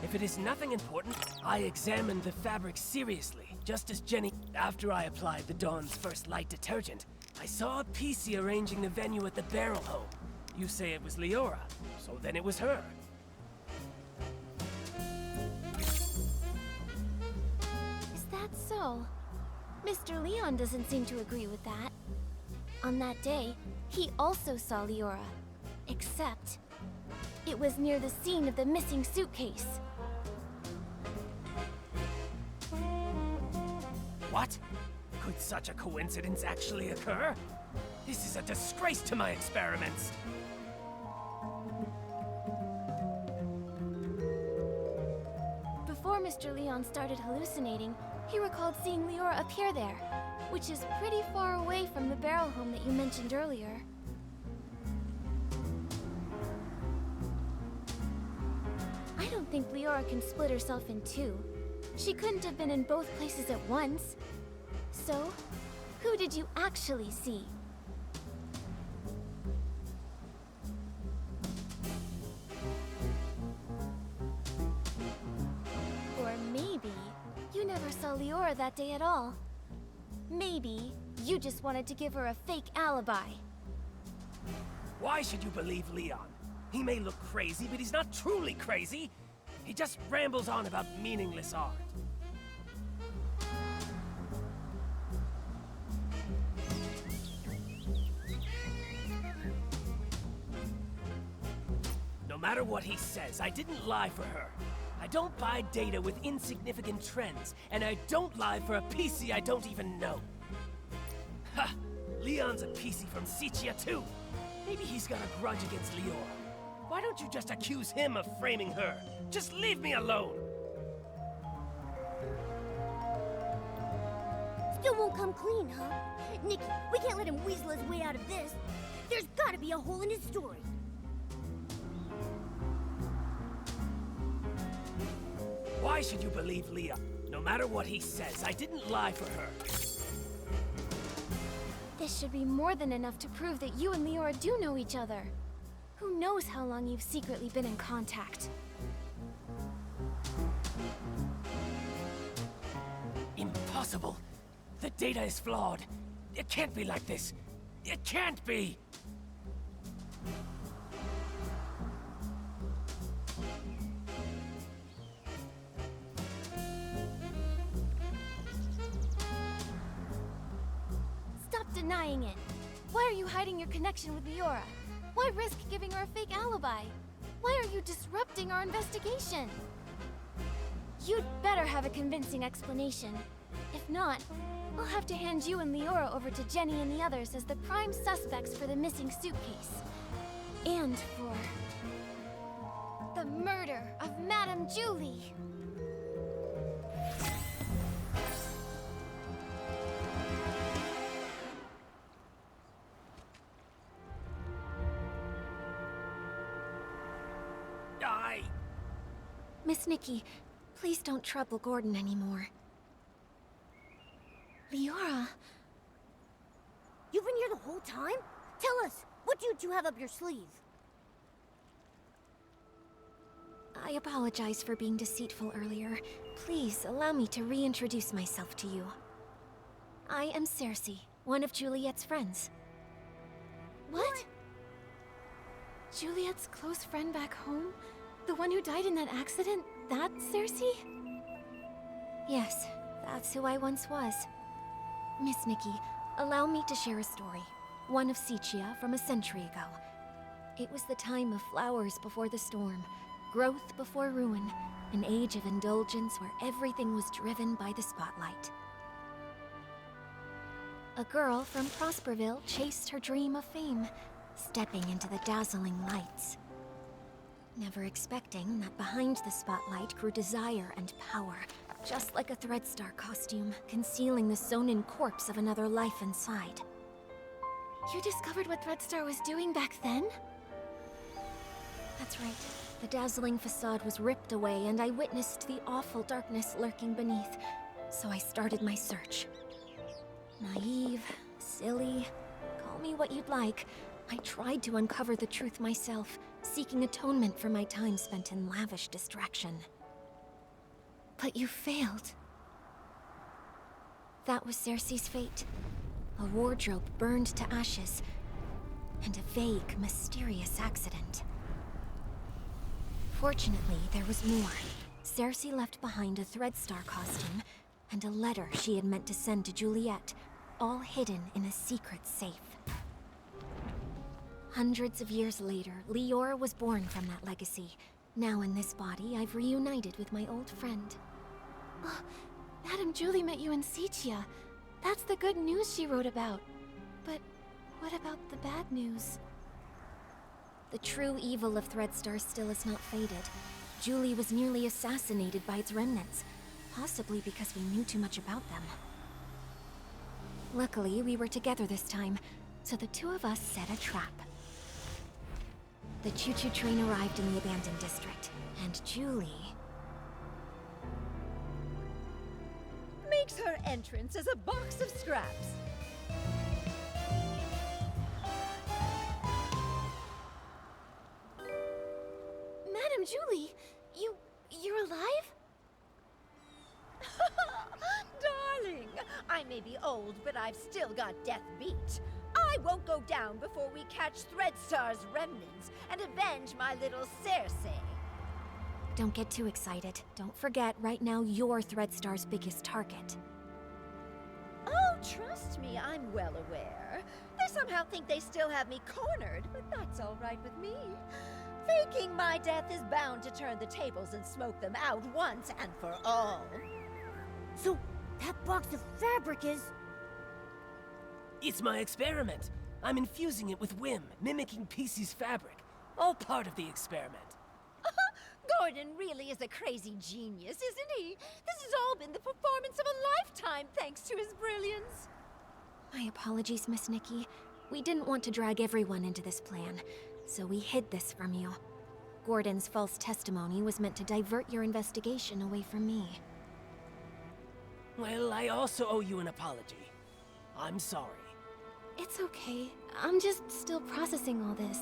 If it is nothing important, I examined the fabric seriously, just as Jenny... After I applied the Dawn's first light detergent, I saw a PC arranging the venue at the Barrel Home. You say it was Leora, so then it was her. Is that so? Mr. Leon doesn't seem to agree with that. On that day, he also saw Leora. Except, it was near the scene of the missing suitcase. What? Could such a coincidence actually occur? This is a disgrace to my experiments. Before Mr. Leon started hallucinating, he recalled seeing Leora appear there, which is pretty far away from the Barrel Home that you mentioned earlier. I don't think Leora can split herself in two. She couldn't have been in both places at once. So, who did you actually see? Or maybe you never saw Leora that day at all. Maybe you just wanted to give her a fake alibi. Why should you believe Leon? He may look crazy, but he's not truly crazy. He just rambles on about meaningless art. No matter what he says, I didn't lie for her. I don't buy data with insignificant trends, and I don't lie for a PC I don't even know. Ha! Leon's a PC from Sichia too. Maybe he's got a grudge against Leora. Why don't you just accuse him of framing her? Just leave me alone! come clean, huh? Nikki, we can't let him weasel his way out of this. There's gotta be a hole in his story. Why should you believe Leah? No matter what he says, I didn't lie for her. This should be more than enough to prove that you and Leora do know each other. Who knows how long you've secretly been in contact? Impossible. The data is flawed. It can't be like this. It can't be! Stop denying it. Why are you hiding your connection with Leora? Why risk giving her a fake alibi? Why are you disrupting our investigation? You'd better have a convincing explanation. If not, I'll have to hand you and Leora over to Jenny and the others as the prime suspects for the missing suitcase. And for the murder of Madame Julie. Miss Nikki, please don't trouble Gordon anymore. Leora. You've been here the whole time? Tell us, what do you two have up your sleeve? I apologize for being deceitful earlier. Please allow me to reintroduce myself to you. I am Cersei, one of Juliet's friends. What? Juliet's close friend back home? The one who died in that accident? That's Cersei? Yes, that's who I once was. Miss Nikki, allow me to share a story. One of Sicia from a century ago. It was the time of flowers before the storm, growth before ruin, an age of indulgence where everything was driven by the spotlight. A girl from Prosperville chased her dream of fame, stepping into the dazzling lights. Never expecting that behind the spotlight grew desire and power, just like a Threadstar costume, concealing the sewn-in corpse of another life inside. You discovered what Threadstar was doing back then? That's right. The dazzling facade was ripped away, and I witnessed the awful darkness lurking beneath, so I started my search. Naive, silly, call me what you'd like. I tried to uncover the truth myself, seeking atonement for my time spent in lavish distraction. But you failed. That was Cersei's fate. A wardrobe burned to ashes, and a vague, mysterious accident. Fortunately, there was more. Cersei left behind a Threadstar costume, and a letter she had meant to send to Juliet, all hidden in a secret safe. Hundreds of years later, Leora was born from that legacy. Now in this body, I've reunited with my old friend. Oh, Madame Julie met you in Sicia. That's the good news she wrote about. But what about the bad news? The true evil of Threadstar still has not faded. Julie was nearly assassinated by its remnants, possibly because we knew too much about them. Luckily, we were together this time, so the two of us set a trap. The choo-choo train arrived in the abandoned district, and Julie... makes her entrance as a box of scraps. Madame Julie, you're alive? Darling, I may be old, but I've still got death beat. I won't go down before we catch Threadstar's remnants and avenge my little Cersei. Don't get too excited. Don't forget, right now you're Threadstar's biggest target. Oh, trust me, I'm well aware. They somehow think they still have me cornered, but that's all right with me. Faking my death is bound to turn the tables and smoke them out once and for all. So, that box of fabric is... It's my experiment. I'm infusing it with whim, mimicking PC's fabric. All part of the experiment. Go Gordon really is a crazy genius, isn't he? This has all been the performance of a lifetime thanks to his brilliance. My apologies, Miss Nikki. We didn't want to drag everyone into this plan, so we hid this from you. Gordon's false testimony was meant to divert your investigation away from me. Well, I also owe you an apology. I'm sorry. It's okay. I'm just still processing all this.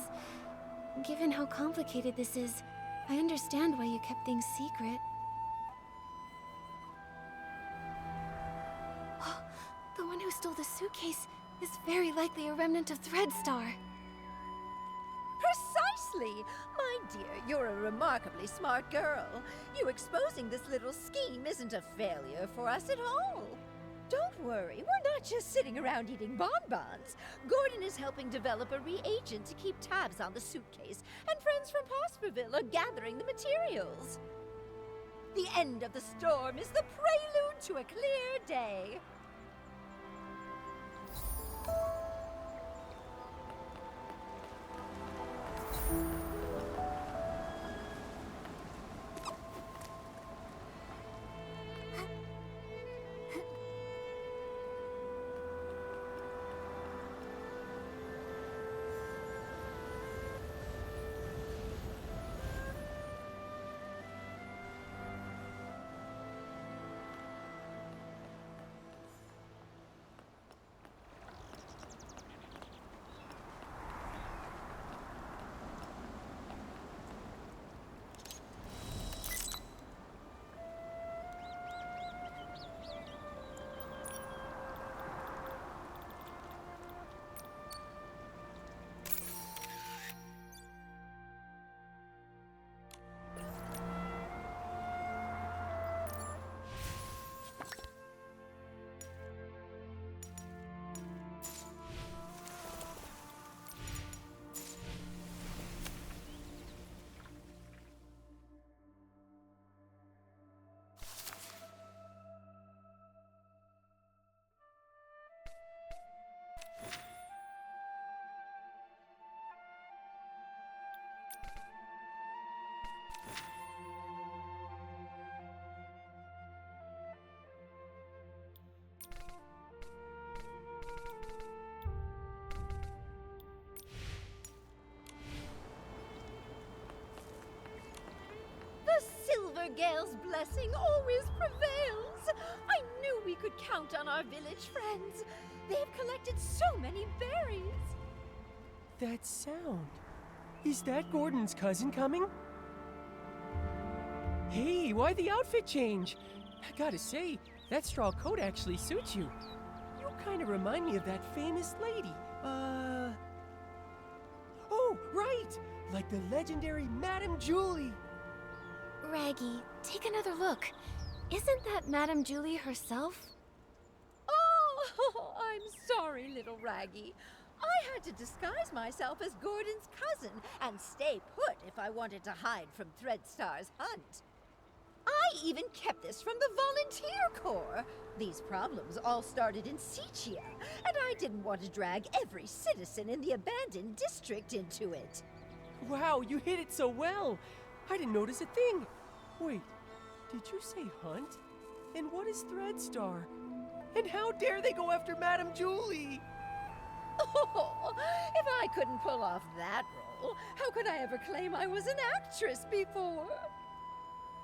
Given how complicated this is, I understand why you kept things secret. The one who stole the suitcase is very likely a remnant of Threadstar. Precisely! My dear, you're a remarkably smart girl. You exposing this little scheme isn't a failure for us at all. Don't worry, we're not just sitting around eating bonbons. Gordon is helping develop a reagent to keep tabs on the suitcase, and friends from Prosperville are gathering the materials. The end of the storm is the prelude to a clear day. Silvergale's blessing always prevails. I knew we could count on our village friends. They've collected so many berries. That sound. Is that Gordon's cousin coming? Hey, why the outfit change? I gotta say, that straw coat actually suits you. You kind of remind me of that famous lady. Oh, right! Like the legendary Madame Julie. Raggy, take another look. Isn't that Madame Julie herself? Oh, I'm sorry, little Raggy. I had to disguise myself as Gordon's cousin and stay put if I wanted to hide from Threadstar's hunt. I even kept this from the volunteer corps. These problems all started in Sichia, and I didn't want to drag every citizen in the abandoned district into it. Wow, you hit it so well. I didn't notice a thing. Wait, did you say hunt? And what is Threadstar? And how dare they go after Madame Julie? Oh, if I couldn't pull off that role, how could I ever claim I was an actress before?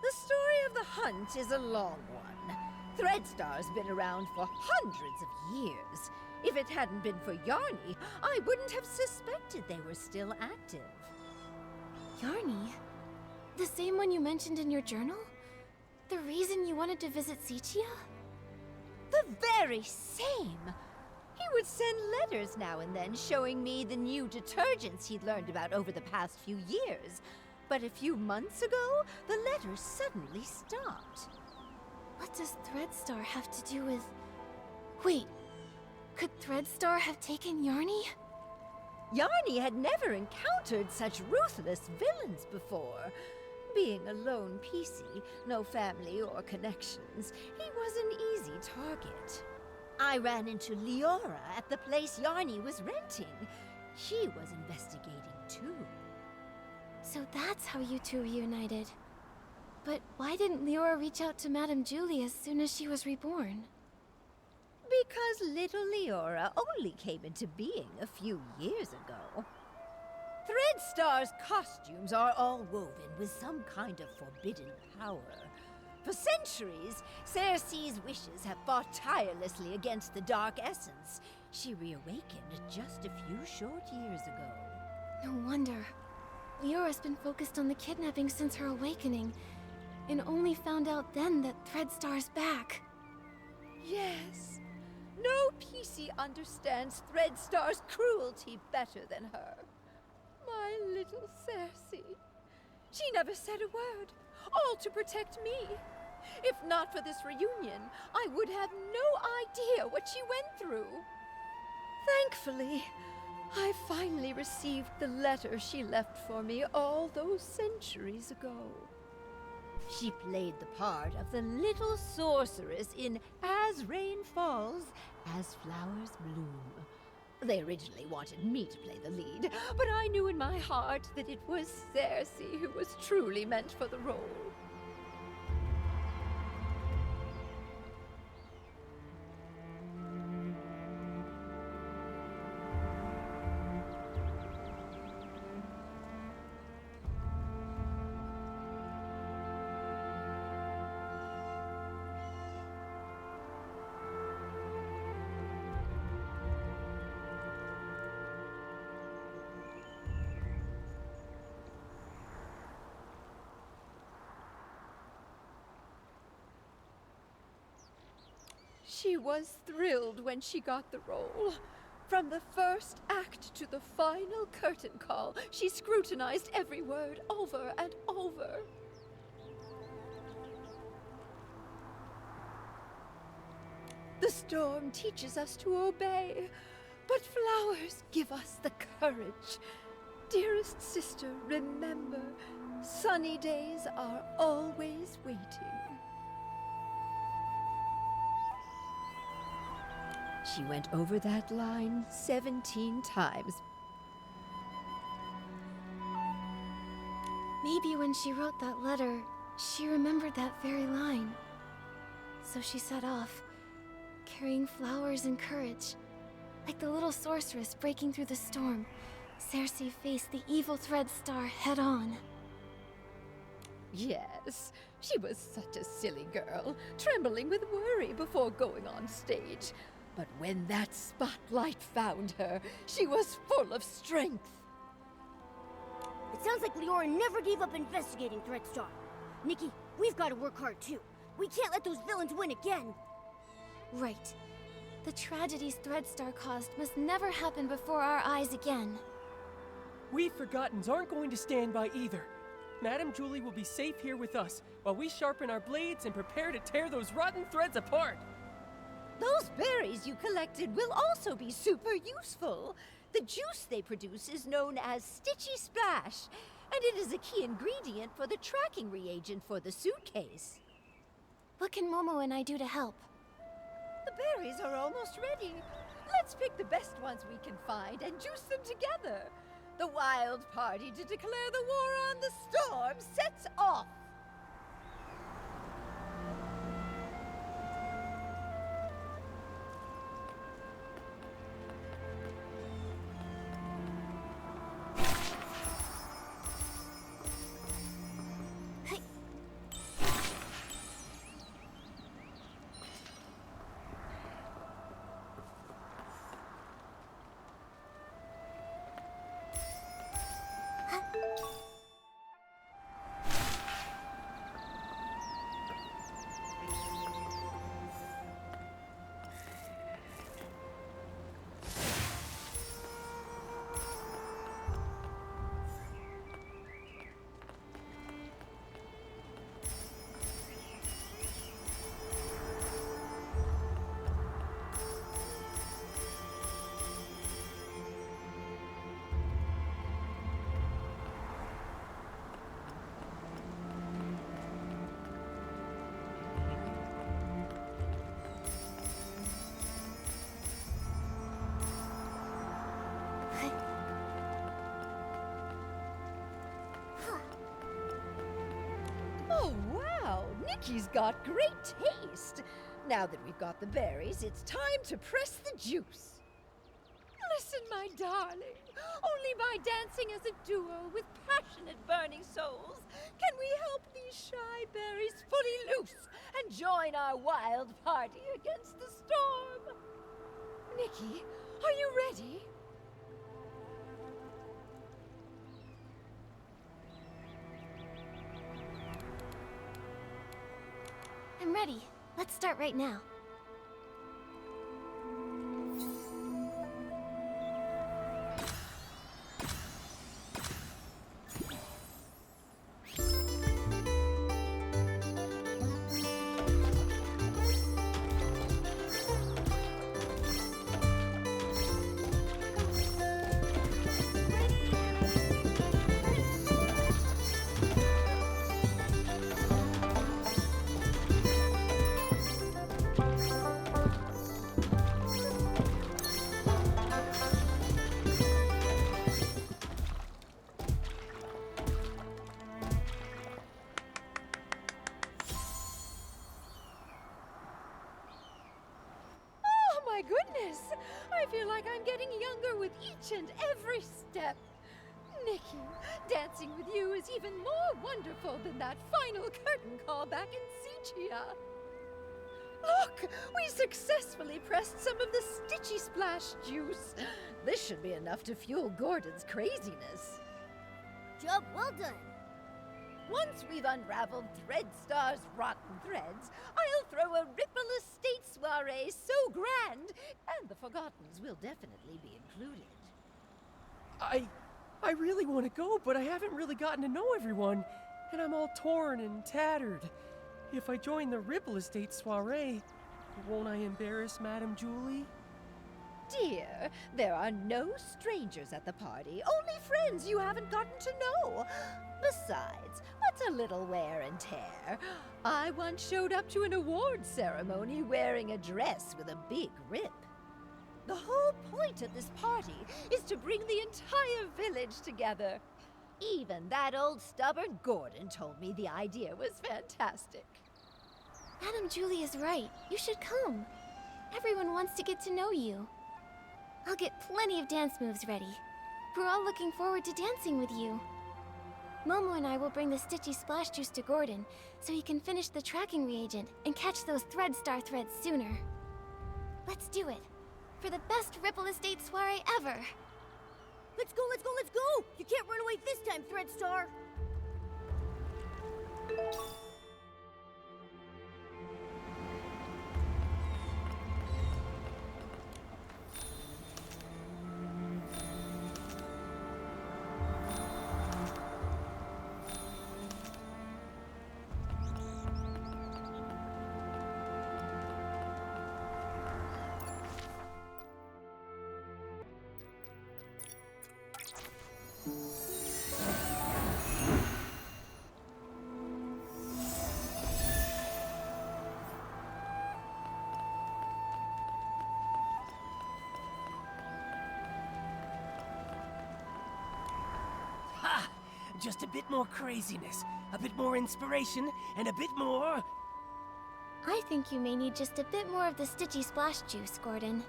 The story of the hunt is a long one. Threadstar's been around for hundreds of years. If it hadn't been for Yarny, I wouldn't have suspected they were still active. Yarny? The same one you mentioned in your journal? The reason you wanted to visit Sichia? The very same! He would send letters now and then showing me the new detergents he'd learned about over the past few years. But a few months ago, the letters suddenly stopped. What does Threadstar have to do with... Wait, could Threadstar have taken Yarny? Yarny had never encountered such ruthless villains before. Being a lone PC, no family or connections, he was an easy target. I ran into Leora at the place Yarny was renting. She was investigating too. So that's how you two reunited. But why didn't Leora reach out to Madame Julie as soon as she was reborn? Because little Leora only came into being a few years ago. Threadstar's costumes are all woven with some kind of forbidden power. For centuries, Cersei's wishes have fought tirelessly against the Dark Essence. She reawakened just a few short years ago. No wonder. Leora's been focused on the kidnapping since her awakening, and only found out then that Threadstar's back. Yes. No PC understands Threadstar's cruelty better than her. My little Cersei. She never said a word, all to protect me. If not for this reunion, I would have no idea what she went through. Thankfully, I finally received the letter she left for me all those centuries ago. She played the part of the little sorceress in As Rain Falls, As Flowers Bloom. They originally wanted me to play the lead, but I knew in my heart that it was Cersei who was truly meant for the role. She was thrilled when she got the role. From the first act to the final curtain call, she scrutinized every word over and over. The storm teaches us to obey, but flowers give us the courage. Dearest sister, remember, sunny days are always waiting. She went over that line 17 times. Maybe when she wrote that letter, she remembered that very line. So she set off, carrying flowers and courage. Like the little sorceress breaking through the storm, Cersei faced the evil Threadstar head-on. Yes, she was such a silly girl, trembling with worry before going on stage. But when that spotlight found her, she was full of strength. It sounds like Leora never gave up investigating Threadstar. Nikki, we've got to work hard too. We can't let those villains win again. Right. The tragedies Threadstar caused must never happen before our eyes again. We Forgottens aren't going to stand by either. Madame Julie will be safe here with us, while we sharpen our blades and prepare to tear those rotten threads apart. Those berries you collected will also be super useful. The juice they produce is known as Stitchy Splash, and it is a key ingredient for the tracking reagent for the suitcase. What can Momo and I do to help? The berries are almost ready. Let's pick the best ones we can find and juice them together. The wild party to declare the war on the storm sets off. Nikki's got great taste. Now that we've got the berries, it's time to press the juice. Listen, my darling. Only by dancing as a duo with passionate burning souls can we help these shy berries fully loose and join our wild party against the storm. Nikki, are you ready? I'm ready. Let's start right now. My goodness! I feel like I'm getting younger with each and every step. Nikki, dancing with you is even more wonderful than that final curtain call back in Sichia. Look! We successfully pressed some of the Stitchy Splash juice. This should be enough to fuel Gordon's craziness. Job well done. Once we've unraveled Threadstar's rotten threads, I'll throw a Ripple Estate soiree so grand, and the Forgottens will definitely be included. I really want to go, but I haven't really gotten to know everyone, and I'm all torn and tattered. If I join the Ripple Estate soiree, won't I embarrass Madame Julie? Dear, there are no strangers at the party, only friends you haven't gotten to know. Besides, what's a little wear and tear? I once showed up to an awards ceremony wearing a dress with a big rip. The whole point of this party is to bring the entire village together. Even that old stubborn Gordon told me the idea was fantastic. Madame Julie is right. You should come. Everyone wants to get to know you. I'll get plenty of dance moves ready. We're all looking forward to dancing with you. Momo and I will bring the Stitchy Splash Juice to Gordon, so he can finish the tracking reagent and catch those Threadstar threads sooner. Let's do it. For the best Ripple Estate soiree ever! Let's go, let's go, let's go! You can't run away this time, Threadstar! Ha! Just a bit more craziness, a bit more inspiration, and a bit more... I think you may need just a bit more of the Stitchy Splash Juice, Gordon.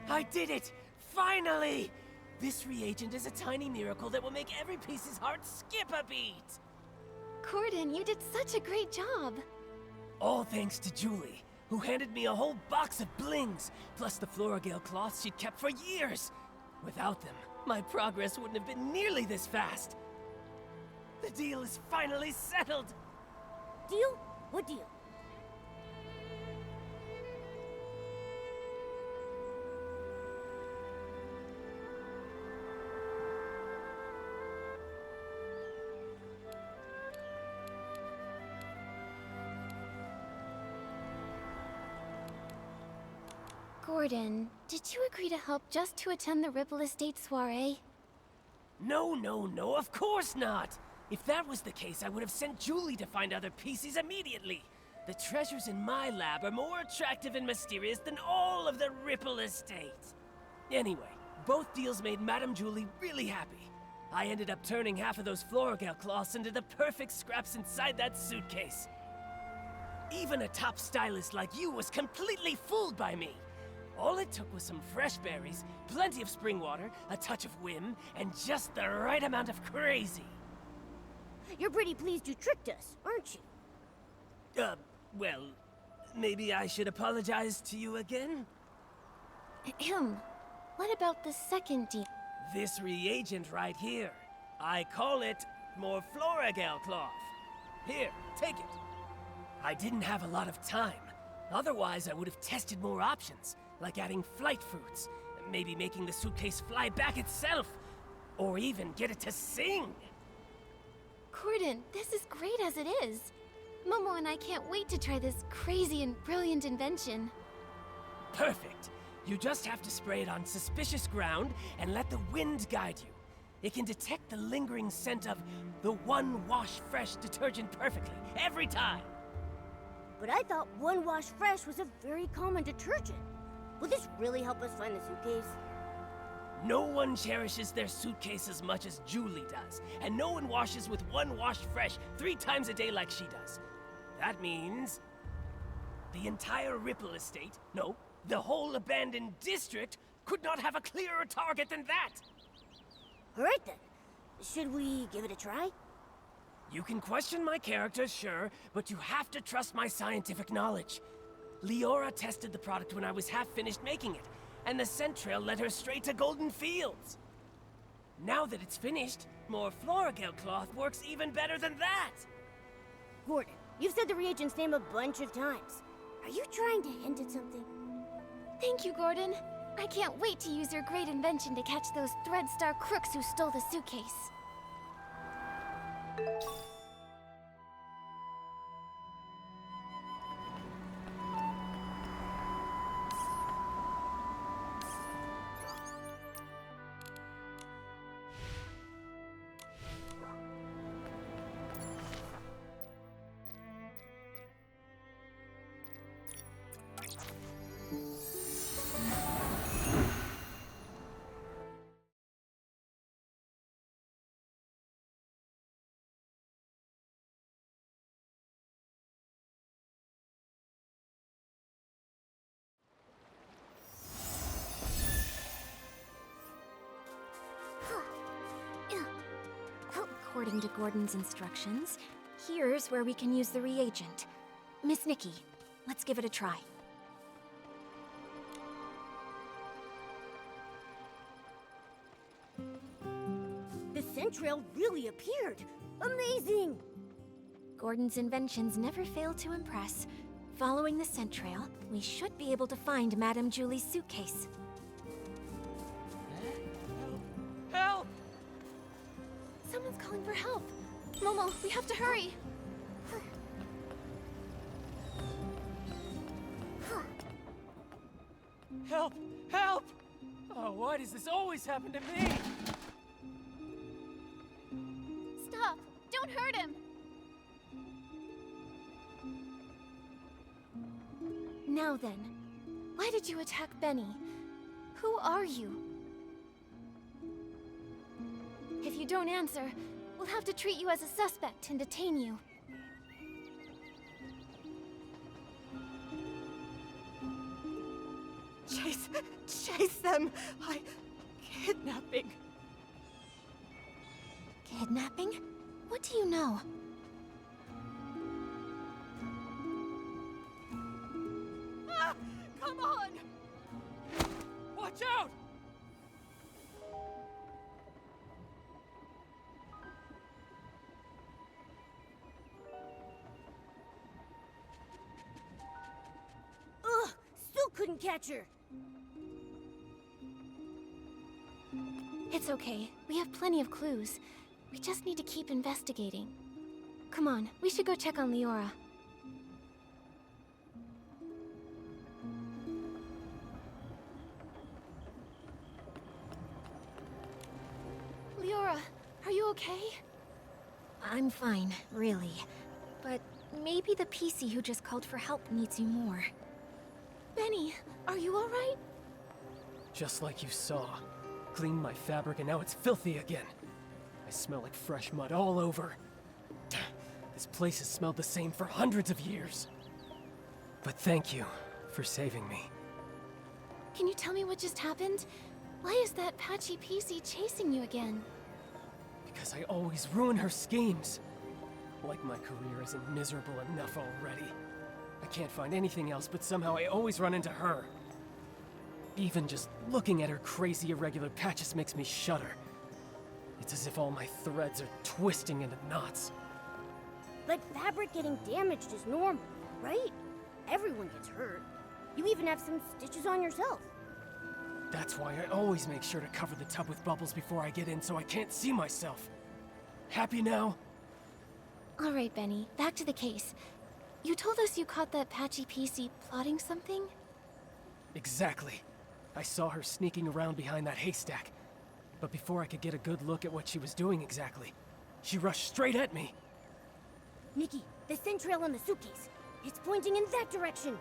I did it! Finally! This reagent is a tiny miracle that will make every piece's heart skip a beat! Gordon, you did such a great job! All thanks to Julie, who handed me a whole box of blings, plus the Floragale cloths she'd kept for years. Without them, my progress wouldn't have been nearly this fast. The deal is finally settled! Deal? What deal? Gordon, did you agree to help just to attend the Ripple Estate soiree? No, of course not! If that was the case, I would have sent Julie to find other pieces immediately. The treasures in my lab are more attractive and mysterious than all of the Ripple Estate. Anyway, both deals made Madame Julie really happy. I ended up turning half of those Floragale cloths into the perfect scraps inside that suitcase. Even a top stylist like you was completely fooled by me. All it took was some fresh berries, plenty of spring water, a touch of whim, and just the right amount of crazy. You're pretty pleased you tricked us, aren't you? Well, maybe I should apologize to you again? Ahem. What about the second deal? This reagent right here. I call it more Floragale cloth. Here, take it. I didn't have a lot of time. Otherwise, I would have tested more options, like adding flight fruits, maybe making the suitcase fly back itself, or even get it to sing. Gordon, this is great as it is. Momo and I can't wait to try this crazy and brilliant invention. Perfect. You just have to spray it on suspicious ground and let the wind guide you. It can detect the lingering scent of the One Wash Fresh detergent perfectly, every time. But I thought One Wash Fresh was a very common detergent. Will this really help us find the suitcase? No one cherishes their suitcase as much as Julie does, and no one washes with One Wash Fresh 3 times a day like she does. That means the entire Ripple estate, no, the whole abandoned district, could not have a clearer target than that. All right then. Should we give it a try? You can question my character, sure, but you have to trust my scientific knowledge. Leora tested the product when I was half finished making it, and the scent trail led her straight to Golden Fields. Now that it's finished, more Floragale cloth works even better than that. Gordon, you've said the reagent's name a bunch of times. Are you trying to hint at something? Thank you, Gordon. I can't wait to use your great invention to catch those Threadstar crooks who stole the suitcase. According to Gordon's instructions, here's where we can use the reagent. Miss Nikki, let's give it a try. The scent trail really appeared. Amazing! Gordon's inventions never fail to impress. Following the scent trail, we should be able to find Madame Julie's suitcase. Help! Someone's calling for help. Momo, we have to hurry. Help! Help! Oh, why does this always happen to me? Stop! Don't hurt him! Now then, why did you attack Benny? Who are you? If you don't answer, we'll have to treat you as a suspect and detain you. Chase them! Kidnapping. Kidnapping? What do you know? Ah! Come on! Watch out! Ugh! Still couldn't catch her! It's okay. We have plenty of clues. We just need to keep investigating. Come on, we should go check on Leora. Leora, are you okay? I'm fine, really. But maybe the PC who just called for help needs you more. Benny, are you alright? Just like you saw. Cleaned my fabric and now it's filthy again. I smell like fresh mud all over. This place has smelled the same for hundreds of years. But thank you for saving me. Can you tell me what just happened? Why is that patchy PC chasing you again? Because I always ruin her schemes. Like my career isn't miserable enough already. I can't find anything else, but somehow I always run into her. Even just looking at her crazy irregular patches makes me shudder. It's as if all my threads are twisting into knots. But fabric getting damaged is normal, right? Everyone gets hurt. You even have some stitches on yourself. That's why I always make sure to cover the tub with bubbles before I get in so I can't see myself. Happy now? All right, Benny, back to the case. You told us you caught that patchy PC plotting something? Exactly. I saw her sneaking around behind that haystack. But before I could get a good look at what she was doing exactly, she rushed straight at me. Nikki, the scent trail on the suitcase. It's pointing in that direction.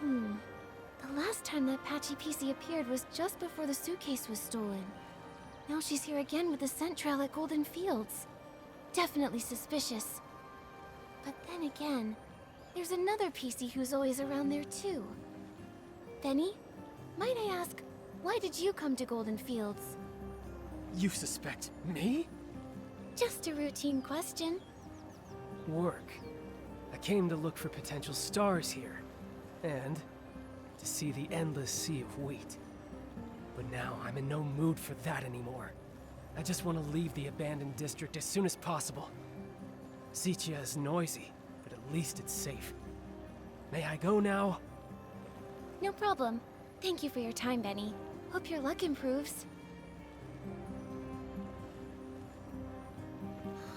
The last time that patchy PC appeared was just before the suitcase was stolen. Now she's here again with the scent trail at Golden Fields. Definitely suspicious. But then again, there's another PC who's always around there too. Benny, might I ask, why did you come to Golden Fields? You suspect me? Just a routine question. Work. I came to look for potential stars here. And to see the endless sea of wheat. But now I'm in no mood for that anymore. I just want to leave the abandoned district as soon as possible. Sitia is noisy, but at least it's safe. May I go now? No problem. Thank you for your time, Benny. Hope your luck improves.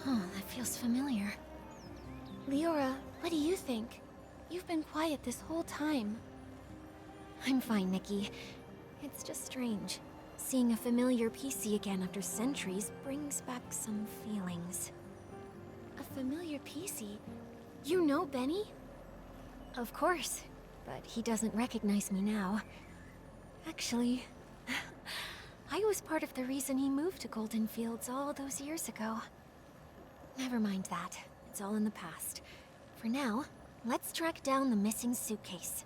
Oh, that feels familiar. Leora, what do you think? You've been quiet this whole time. I'm fine, Nikki. It's just strange. Seeing a familiar PC again after centuries brings back some feelings. A familiar PC? You know Benny? Of course, but he doesn't recognize me now. Actually, I was part of the reason he moved to Golden Fields all those years ago. Never mind that. It's all in the past. For now, let's track down the missing suitcase.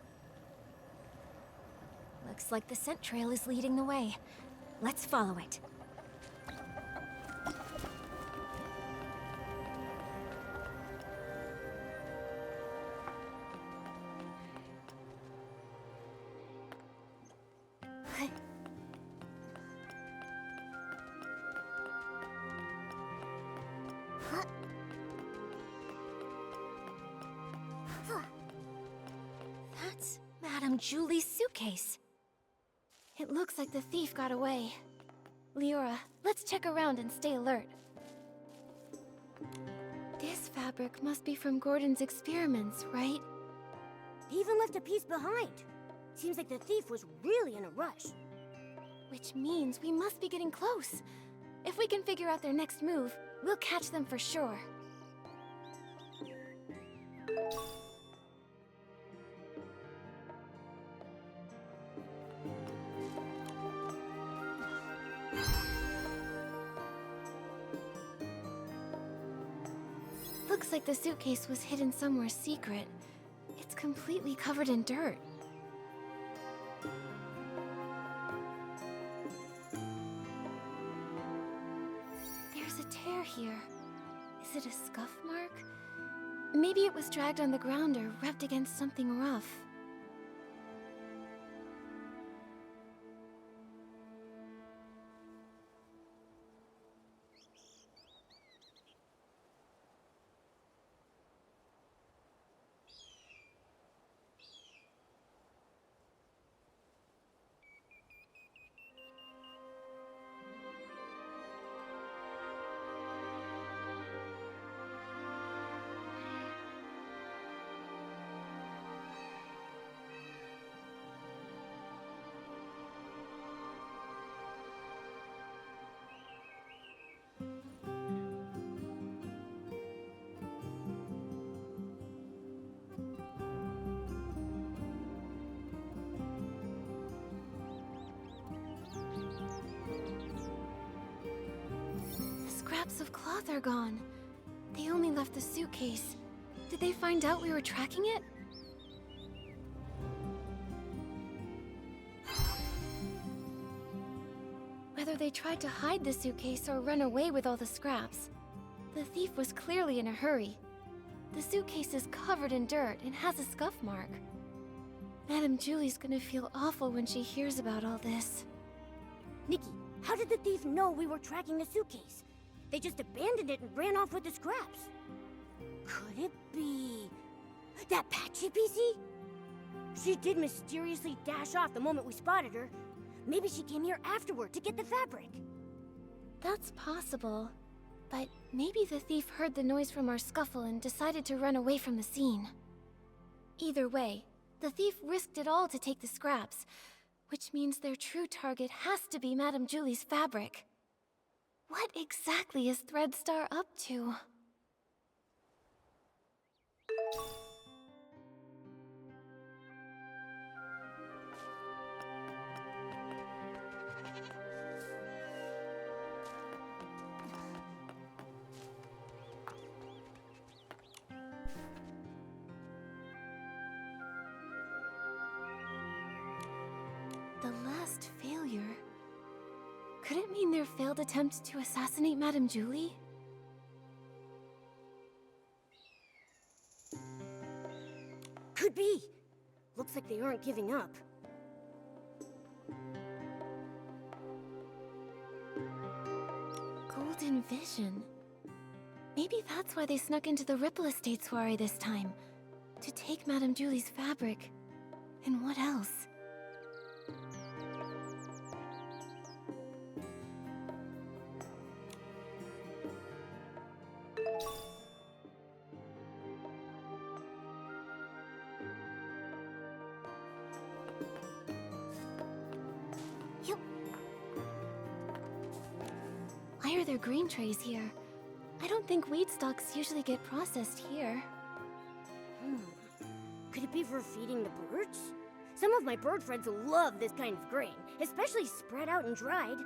Looks like the scent trail is leading the way. Let's follow it. That's Madame Julie's suitcase. It looks like the thief got away. Leora, let's check around and stay alert. This fabric must be from Gordon's experiments, right? He even left a piece behind. Seems like the thief was really in a rush. Which means we must be getting close. If we can figure out their next move, we'll catch them for sure. Looks like the suitcase was hidden somewhere secret. It's completely covered in dirt. There's a tear here. Is it a scuff mark? Maybe it was dragged on the ground or rubbed against something rough. scraps of cloth are gone. They only left the suitcase. Did they find out we were tracking it? Whether they tried to hide the suitcase or run away with all the scraps, the thief was clearly in a hurry. The suitcase is covered in dirt and has a scuff mark. Madame Julie's gonna feel awful when she hears about all this. Nikki, how did the thief know we were tracking the suitcase? They just abandoned it and ran off with the scraps. Could it be that Patchy PC? She did mysteriously dash off the moment we spotted her. Maybe she came here afterward to get the fabric. That's possible, but maybe the thief heard the noise from our scuffle and decided to run away from the scene. Either way, the thief risked it all to take the scraps, which means their true target has to be Madame Julie's fabric. What exactly is Threadstar up to? The last failure? Could it mean their failed attempt to assassinate Madame Julie? Could be. Looks like they aren't giving up. Golden Vision. Maybe that's why they snuck into the Ripple Estate soiree this time. To take Madame Julie's fabric. And what else? Why are there green trays here? I don't think weed stalks usually get processed here. Could it be for feeding the birds? Some of my bird friends love this kind of grain, especially spread out and dried.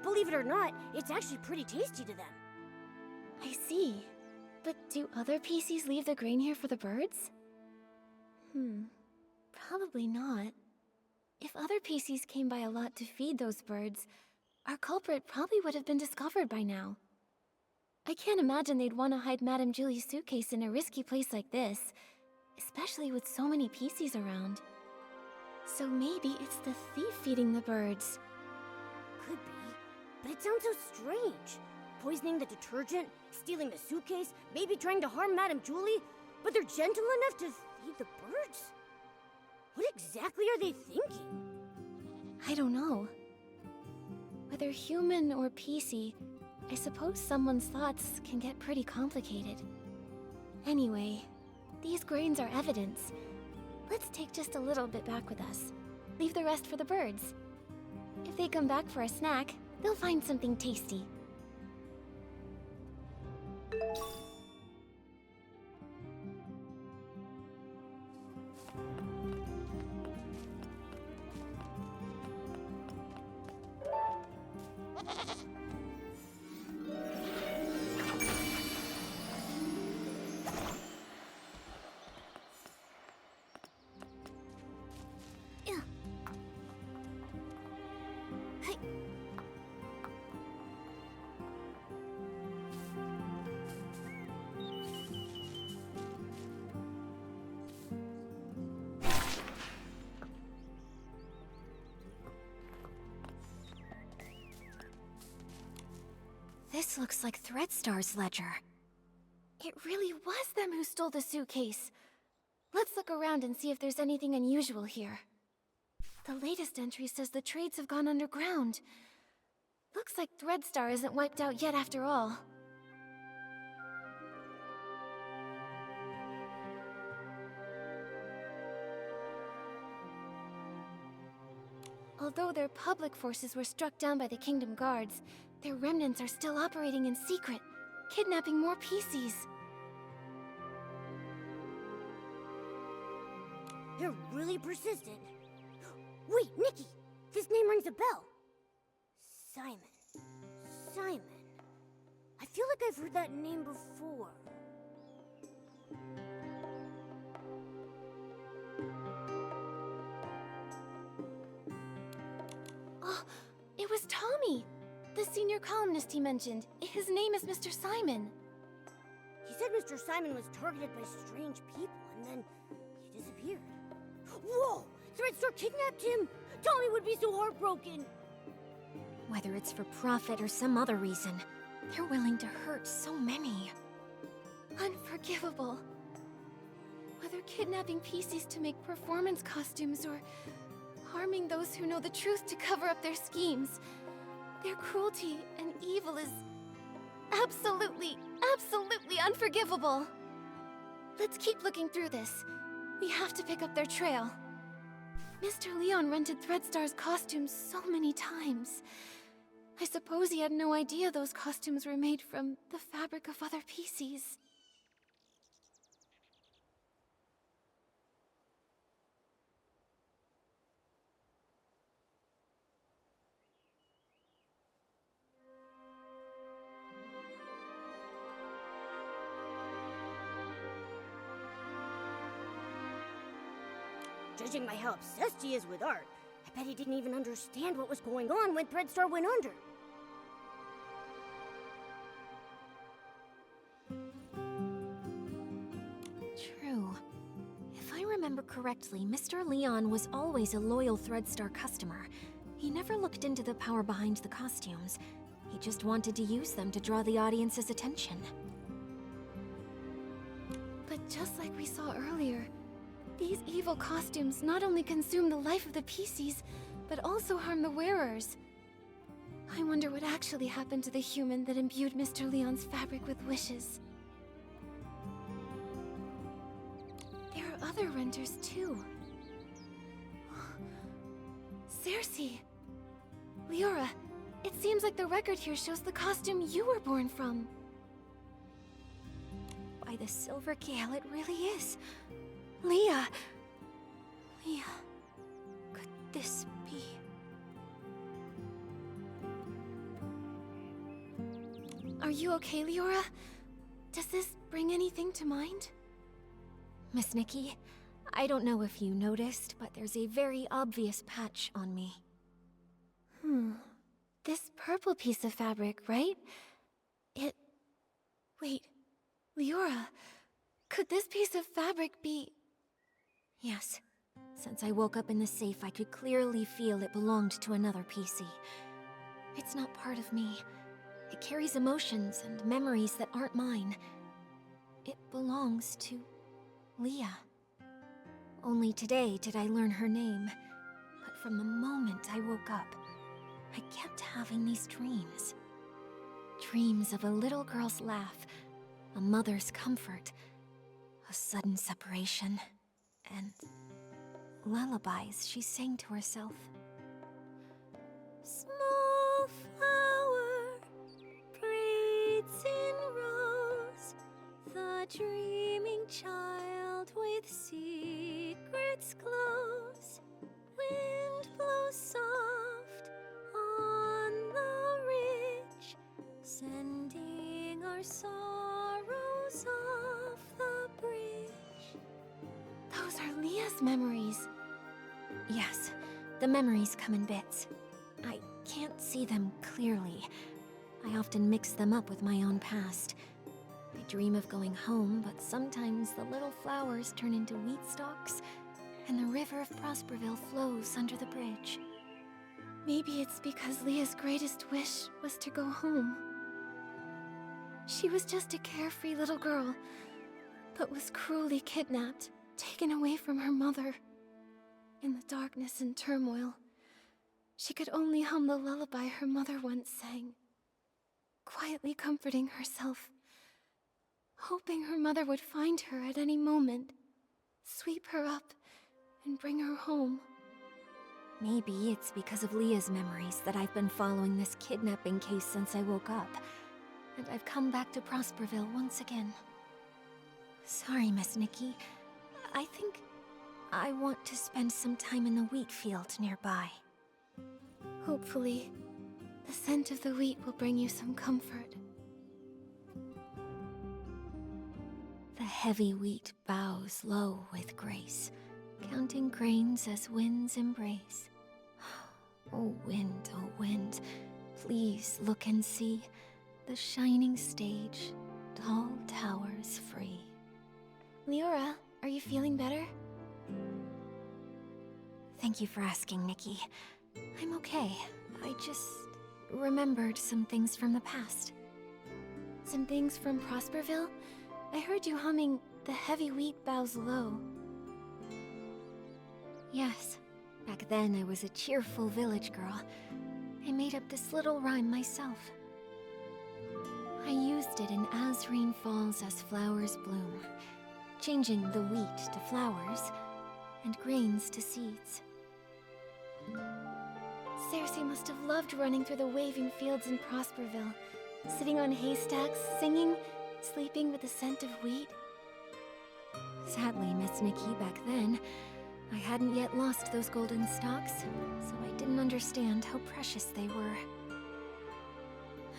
Believe it or not, it's actually pretty tasty to them. I see. But do other PCs leave the grain here for the birds? Probably not. If other PCs came by a lot to feed those birds, our culprit probably would have been discovered by now. I can't imagine they'd want to hide Madame Julie's suitcase in a risky place like this, especially with so many PCs around. So maybe it's the thief feeding the birds. Could be, but it sounds so strange. Poisoning the detergent, stealing the suitcase, maybe trying to harm Madame Julie, but they're gentle enough to feed the birds? What exactly are they thinking? I don't know. Whether human or PC, I suppose someone's thoughts can get pretty complicated. Anyway, these grains are evidence. Let's take just a little bit back with us. Leave the rest for the birds. If they come back for a snack, they'll find something tasty. This looks like Threadstar's ledger. It really was them who stole the suitcase. Let's look around and see if there's anything unusual here. The latest entry says the trades have gone underground. Looks like Threadstar isn't wiped out yet after all. Although their public forces were struck down by the Kingdom Guards, their remnants are still operating in secret, kidnapping more PCs. They're really persistent. Wait, Nikki! This name rings a bell. Simon. feel like I've heard that name before. Oh, it was Tommy! The senior columnist he mentioned. His name is Mr. Simon. He said Mr. Simon was targeted by strange people, and then he disappeared. Whoa! Threadstar kidnapped him! Tommy would be so heartbroken! Whether it's for profit or some other reason, they're willing to hurt so many. Unforgivable. Whether kidnapping PCs to make performance costumes or harming those who know the truth to cover up their schemes, their cruelty and evil is absolutely unforgivable. Let's keep looking through this. We have to pick up their trail. Mr. Leon rented Threadstar's costumes so many times. I suppose he had no idea those costumes were made from the fabric of other PCs. Judging by how obsessed he is with art, I bet he didn't even understand what was going on when Threadstar went under. True. If I remember correctly, Mr. Leon was always a loyal Threadstar customer. He never looked into the power behind the costumes. He just wanted to use them to draw the audience's attention. But just like we saw earlier, these evil costumes not only consume the life of the PCs, but also harm the wearers. I wonder what actually happened to the human that imbued Mr. Leon's fabric with wishes. There are other renters too. Cersei! Leora, it seems like the record here shows the costume you were born from. By the Silver Gale, it really is. Leah! Leah, could this be? Are you okay, Leora? Does this bring anything to mind? Miss Nikki, I don't know if you noticed, but there's a very obvious patch on me. This purple piece of fabric, right? Wait, Leora, could this piece of fabric be... Yes. Since I woke up in the safe, I could clearly feel it belonged to another PC. It's not part of me. It carries emotions and memories that aren't mine. It belongs to Leah. Only today did I learn her name. But from the moment I woke up, I kept having these dreams. Dreams of a little girl's laugh, a mother's comfort, a sudden separation, and lullabies she sang to herself. Small flower breathes in rose, the dreaming child with secrets close. Wind blows soft on the ridge, sending our sorrows off the bridge. Those are Leah's memories. Yes, the memories come in bits. I can't see them clearly. I often mix them up with my own past. I dream of going home, but sometimes the little flowers turn into wheat stalks, and the river of Prosperville flows under the bridge. Maybe it's because Leah's greatest wish was to go home. She was just a carefree little girl, but was cruelly kidnapped, taken away from her mother. In the darkness and turmoil, she could only hum the lullaby her mother once sang, quietly comforting herself, hoping her mother would find her at any moment, sweep her up, and bring her home. Maybe it's because of Leah's memories that I've been following this kidnapping case since I woke up, and I've come back to Prosperville once again. Sorry, Miss Nikki. I think I want to spend some time in the wheat field nearby. Hopefully, the scent of the wheat will bring you some comfort. The heavy wheat bows low with grace, counting grains as winds embrace. Oh wind, please look and see the shining stage, tall towers free. Leora, are you feeling better? Thank you for asking, Nikki. I'm okay. I just remembered some things from the past. Some things from Prosperville? I heard you humming "The heavy wheat bows low." Yes. Back then, I was a cheerful village girl. I made up this little rhyme myself. I used it in As Rain Falls, As Flowers Bloom, changing the wheat to flowers and grains to seeds. Cersei must have loved running through the waving fields in Prosperville, sitting on haystacks, singing, sleeping with the scent of wheat. Sadly, Miss Nikki, back then, I hadn't yet lost those golden stalks, so I didn't understand how precious they were.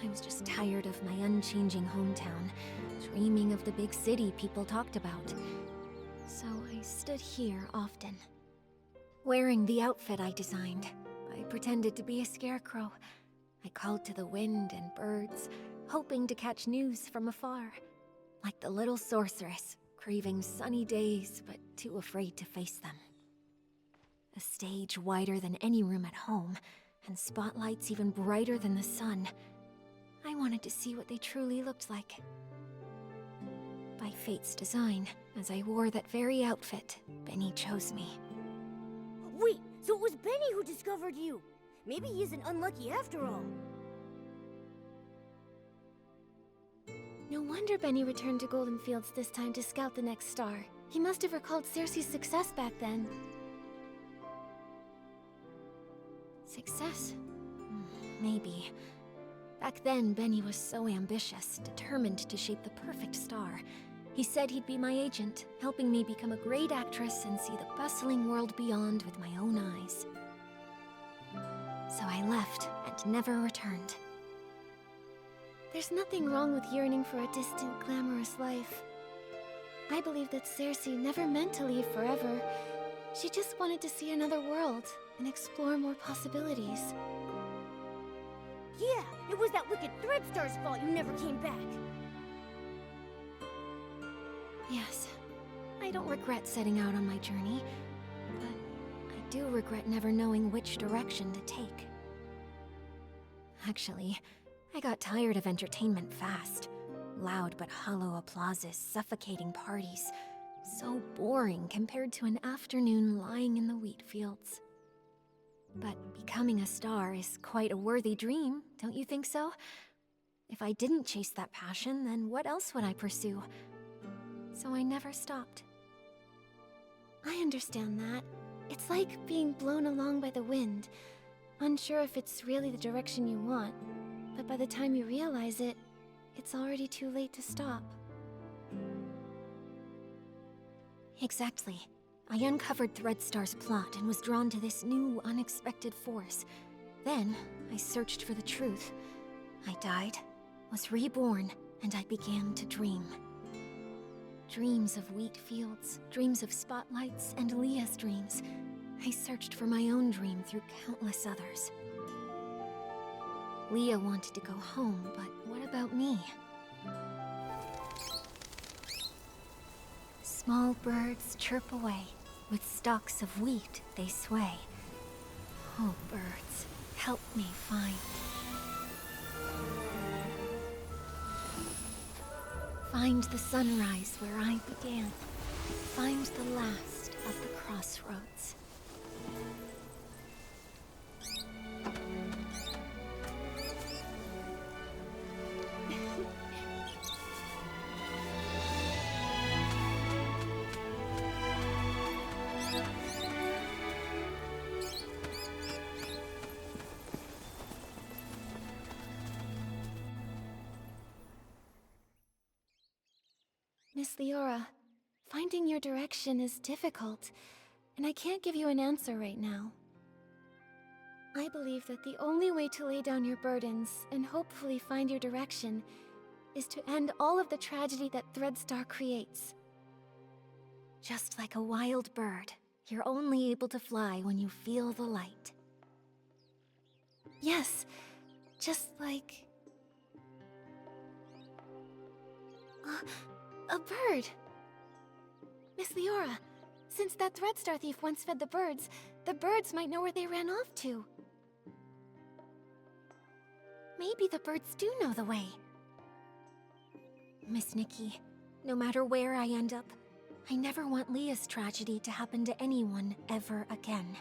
I was just tired of my unchanging hometown, dreaming of the big city people talked about. So I stood here often. Wearing the outfit I designed, I pretended to be a scarecrow. I called to the wind and birds, hoping to catch news from afar. Like the little sorceress, craving sunny days, but too afraid to face them. A stage wider than any room at home, and spotlights even brighter than the sun. I wanted to see what they truly looked like. By fate's design, as I wore that very outfit, Benny chose me. Wait, so it was Benny who discovered you! Maybe he isn't unlucky after all. No wonder Benny returned to Golden Fields this time to scout the next star. He must have recalled Cersei's success back then. Success? Maybe. Back then, Benny was so ambitious, determined to shape the perfect star. He said he'd be my agent, helping me become a great actress and see the bustling world beyond with my own eyes. So I left and never returned. There's nothing wrong with yearning for a distant, glamorous life. I believe that Cersei never meant to leave forever. She just wanted to see another world and explore more possibilities. Yeah, it was that wicked Threadstar's fault you never came back. Yes, I don't regret setting out on my journey, but I do regret never knowing which direction to take. Actually, I got tired of entertainment fast. Loud but hollow applauses, suffocating parties. So boring compared to an afternoon lying in the wheat fields. But becoming a star is quite a worthy dream, don't you think so? If I didn't chase that passion, then what else would I pursue? So I never stopped. I understand that. It's like being blown along by the wind, unsure if it's really the direction you want, but by the time you realize it, it's already too late to stop. Exactly. I uncovered Threadstar's plot and was drawn to this new, unexpected force. Then, I searched for the truth. I died, was reborn, and I began to dream. Dreams of wheat fields, dreams of spotlights, and Leah's dreams. I searched for my own dream through countless others. Leah wanted to go home, but what about me? Small birds chirp away. With stalks of wheat they sway. Oh, birds, help me find. Find the sunrise where I began. Find the last of the crossroads. Miss Leora, finding your direction is difficult, and I can't give you an answer right now. I believe that the only way to lay down your burdens and hopefully find your direction is to end all of the tragedy that Threadstar creates. Just like a wild bird, you're only able to fly when you feel the light. Yes, just like... a bird. Miss Leora, since that Threadstar thief once fed the birds might know where they ran off to. Maybe the birds do know the way. Miss Nikki, no matter where I end up, I never want Leah's tragedy to happen to anyone ever again.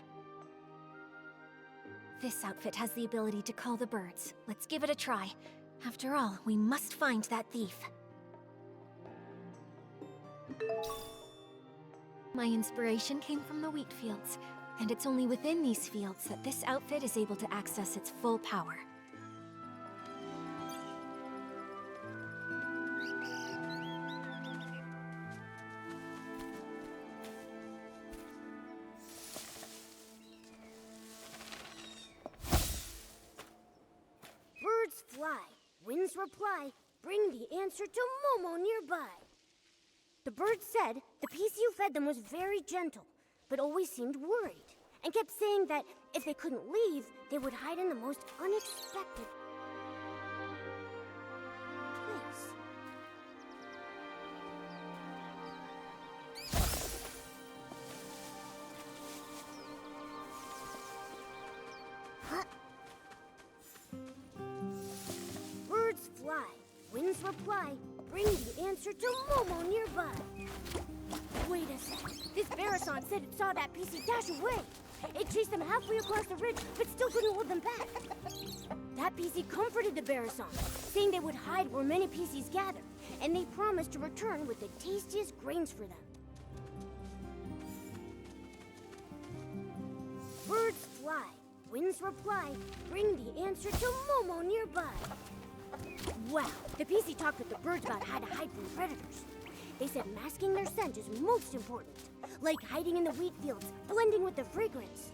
This outfit has the ability to call the birds. Let's give it a try. After all, we must find that thief. My inspiration came from the wheat fields, and it's only within these fields that this outfit is able to access its full power. Birds fly, winds reply, bring the answer to Momo nearby. The bird said the PC who fed them was very gentle, but always seemed worried, and kept saying that if they couldn't leave, they would hide in the most unexpected place. Birds fly, winds reply, bring the answer to Momo nearby. Wait a sec. This Barasan said it saw that PC dash away. It chased them halfway across the ridge, but still couldn't hold them back. That PC comforted the Barasan, saying they would hide where many PCs gather, and they promised to return with the tastiest grains for them. Birds fly, winds reply, bring the answer to Momo nearby. Wow, the PC talked with the birds about how to hide from predators. They said masking their scent is most important, like hiding in the wheat fields, blending with the fragrance.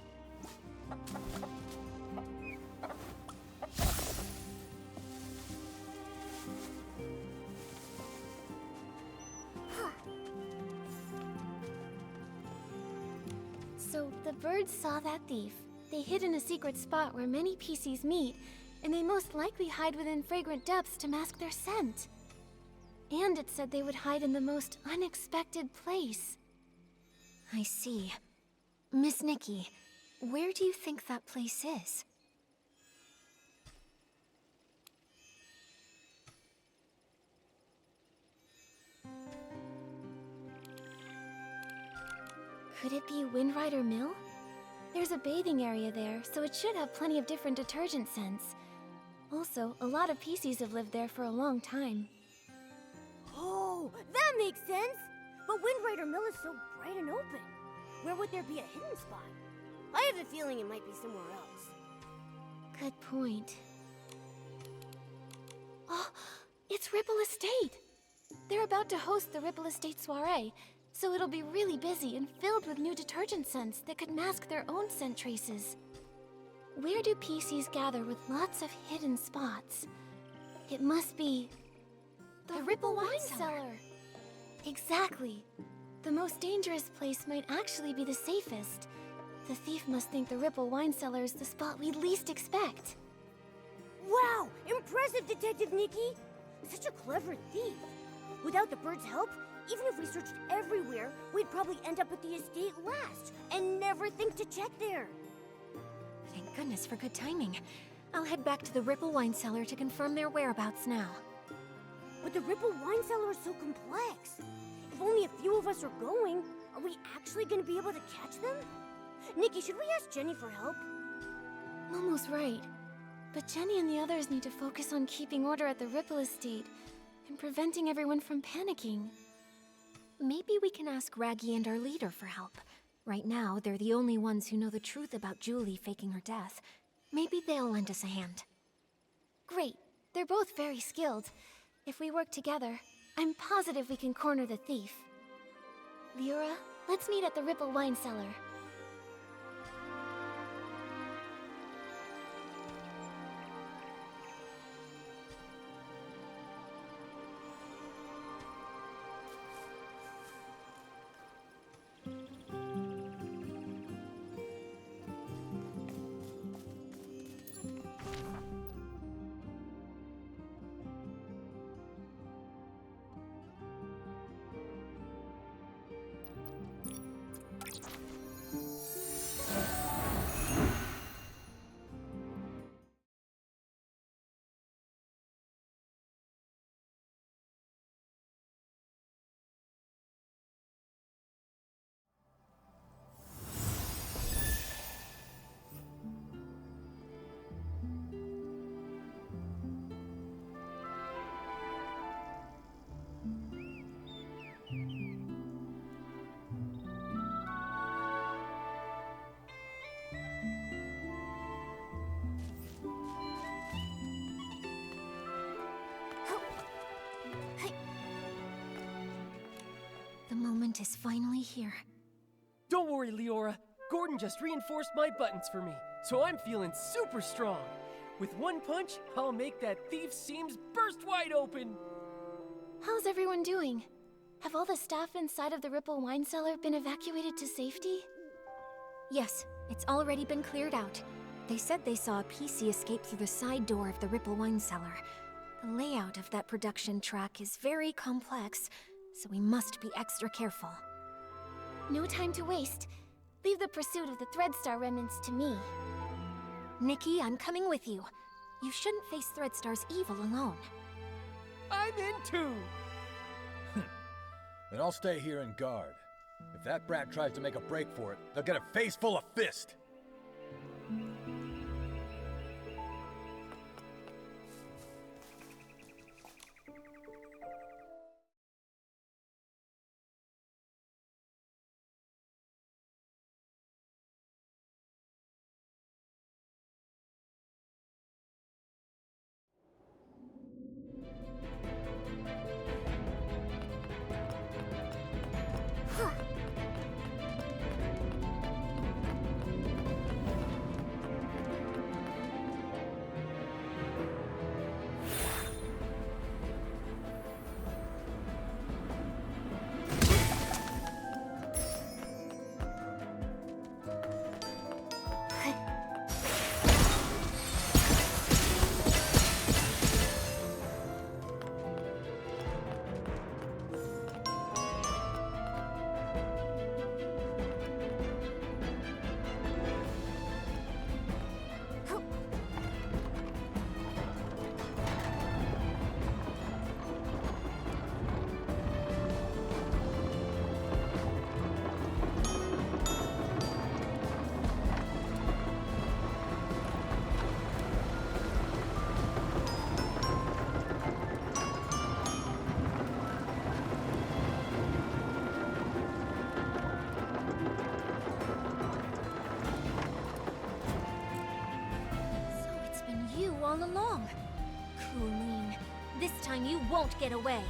So the birds saw that thief. They hid in a secret spot where many PCs meet, and they most likely hide within fragrant depths to mask their scent. And it said they would hide in the most unexpected place. I see. Miss Nikki, where do you think that place is? Could it be Windrider Mill? There's a bathing area there, so it should have plenty of different detergent scents. Also, a lot of PCs have lived there for a long time. Oh, that makes sense! But Windrider Mill is so bright and open. Where would there be a hidden spot? I have a feeling it might be somewhere else. Good point. Oh, it's Ripple Estate! They're about to host the Ripple Estate soiree, so it'll be really busy and filled with new detergent scents that could mask their own scent traces. Where do PCs gather with lots of hidden spots? It must be... the Ripple Wine Cellar! Exactly. The most dangerous place might actually be the safest. The thief must think the Ripple Wine Cellar is the spot we'd least expect. Wow! Impressive, Detective Nikki! Such a clever thief. Without the bird's help, even if we searched everywhere, we'd probably end up at the estate last and never think to check there. Thank goodness for good timing. I'll head back to the Ripple Wine Cellar to confirm their whereabouts now. But the Ripple Wine Cellar is so complex. If only a few of us are going, are we actually going to be able to catch them? Nikki, should we ask Jenny for help? Momo's right. But Jenny and the others need to focus on keeping order at the Ripple Estate and preventing everyone from panicking. Maybe we can ask Raggy and our leader for help. Right now, they're the only ones who know the truth about Julie faking her death. Maybe they'll lend us a hand. Great. They're both very skilled. If we work together, I'm positive we can corner the thief. Leora, let's meet at the Ripple Wine Cellar. moment is finally here. Don't worry, Leora. Gordon just reinforced my buttons for me, so I'm feeling super strong. With one punch, I'll make that thief's seams burst wide open! How's everyone doing? Have all the staff inside of the Ripple wine cellar been evacuated to safety? Yes, it's already been cleared out. They said they saw a PC escape through the side door of the Ripple wine cellar. The layout of that production track is very complex, so we must be extra careful. No time to waste. Leave the pursuit of the Threadstar remnants to me. Nikki, I'm coming with you. You shouldn't face Threadstar's evil alone. I'm in too! Then I'll stay here and guard. If that brat tries to make a break for it, they'll get a face full of fist! All along. Coolene, this time you won't get away.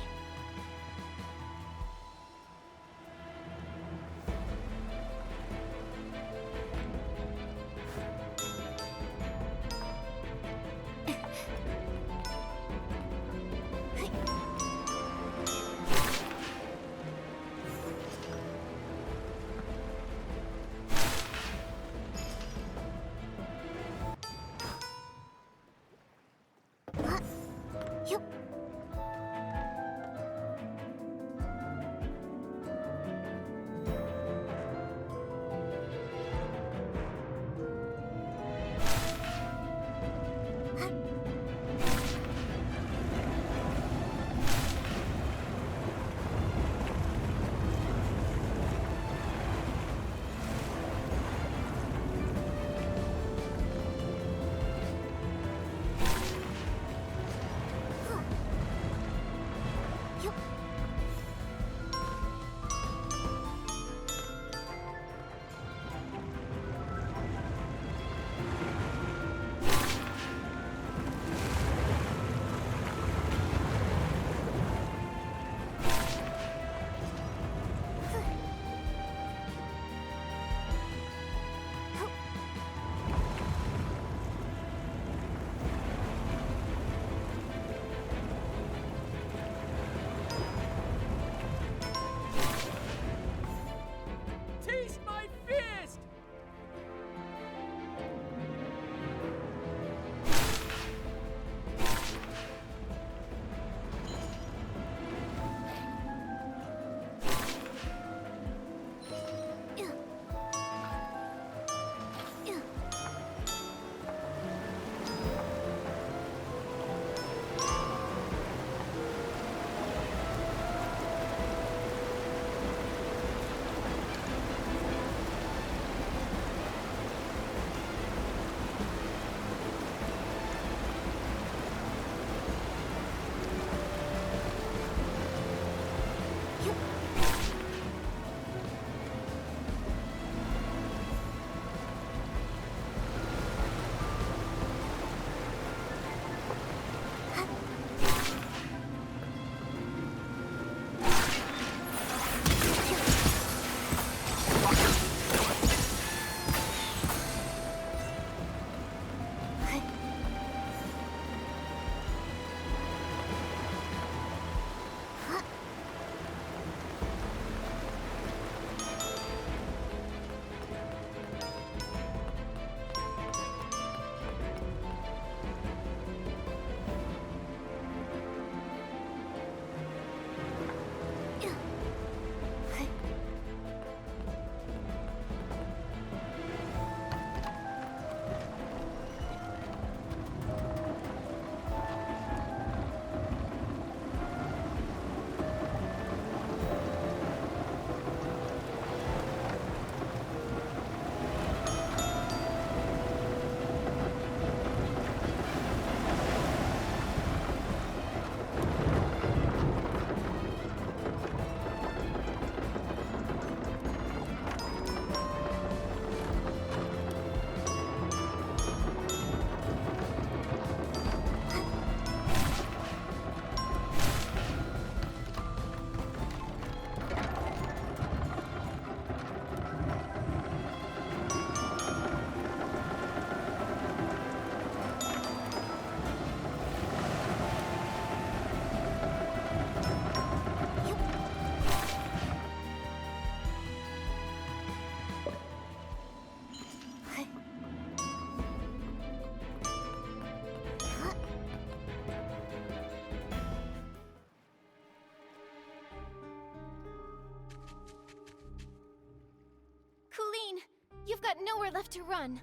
nowhere left to run.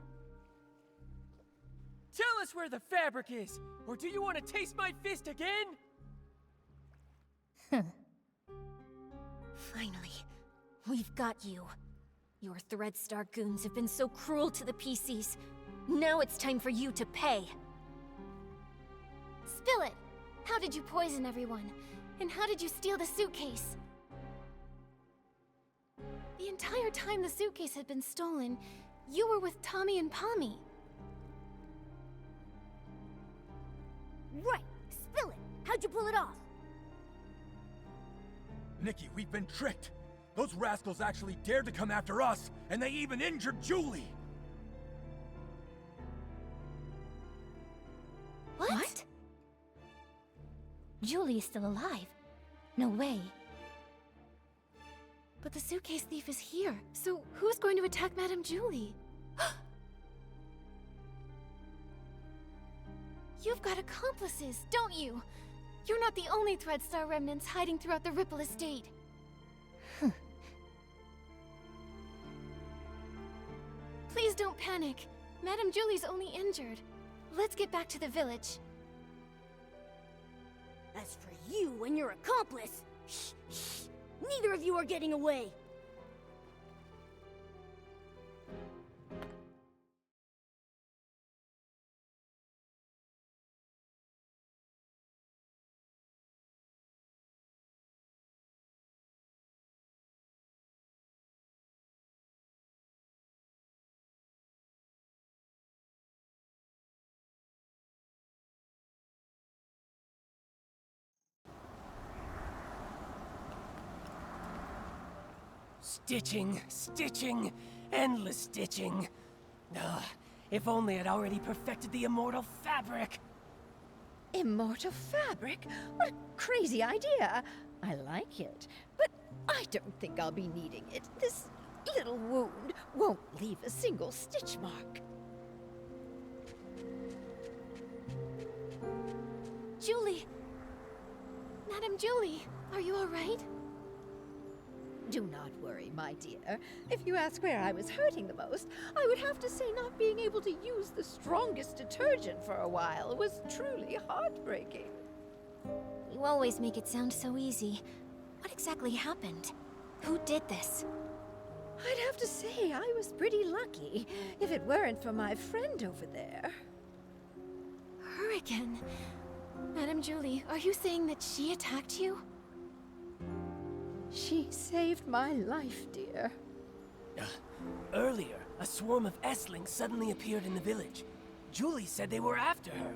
Tell us where the fabric is, or do you want to taste my fist again? Finally, we've got you. Your Threadstar goons have been so cruel to the PCs. Now it's time for you to pay. Spill it! How did you poison everyone? And how did you steal the suitcase? The entire time the suitcase had been stolen, you were with Tommy and Pommy. Right! Spill it! How'd you pull it off? Nikki, we've been tricked. Those rascals actually dared to come after us, and they even injured Julie. What? Julie is still alive. No way. But the suitcase thief is here, so who's going to attack Madame Julie? You've got accomplices, don't you? You're not the only Threadstar remnants hiding throughout the Ripple Estate. Please don't panic. Madame Julie's only injured. Let's get back to the village. As for you and your accomplice, shh, shh, neither of you are getting away. Stitching, stitching, endless stitching. Ugh, if only I'd already perfected the immortal fabric. Immortal fabric? What a crazy idea. I like it, but I don't think I'll be needing it. This little wound won't leave a single stitch mark. Julie! Madame Julie, are you all right? Do not worry, my dear. If you ask where I was hurting the most, I would have to say not being able to use the strongest detergent for a while was truly heartbreaking. You always make it sound so easy. What exactly happened? Who did this? I'd have to say I was pretty lucky, if it weren't for my friend over there. Her again. Madame Julie, are you saying that she attacked you? She saved my life, dear. Earlier, a swarm of S-lings suddenly appeared in the village. Julie said they were after her.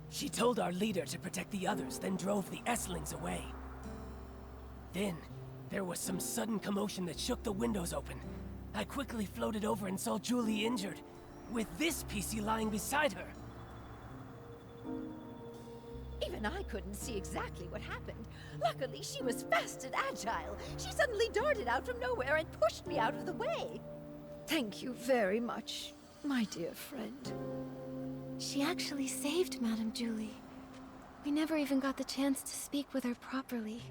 She told our leader to protect the others, then drove the S-lings away. Then, there was some sudden commotion that shook the windows open. I quickly floated over and saw Julie injured, with this PC lying beside her. Even I couldn't see exactly what happened. Luckily, she was fast and agile. She suddenly darted out from nowhere and pushed me out of the way. Thank you very much, my dear friend. She actually saved Madame Julie. We never even got the chance to speak with her properly.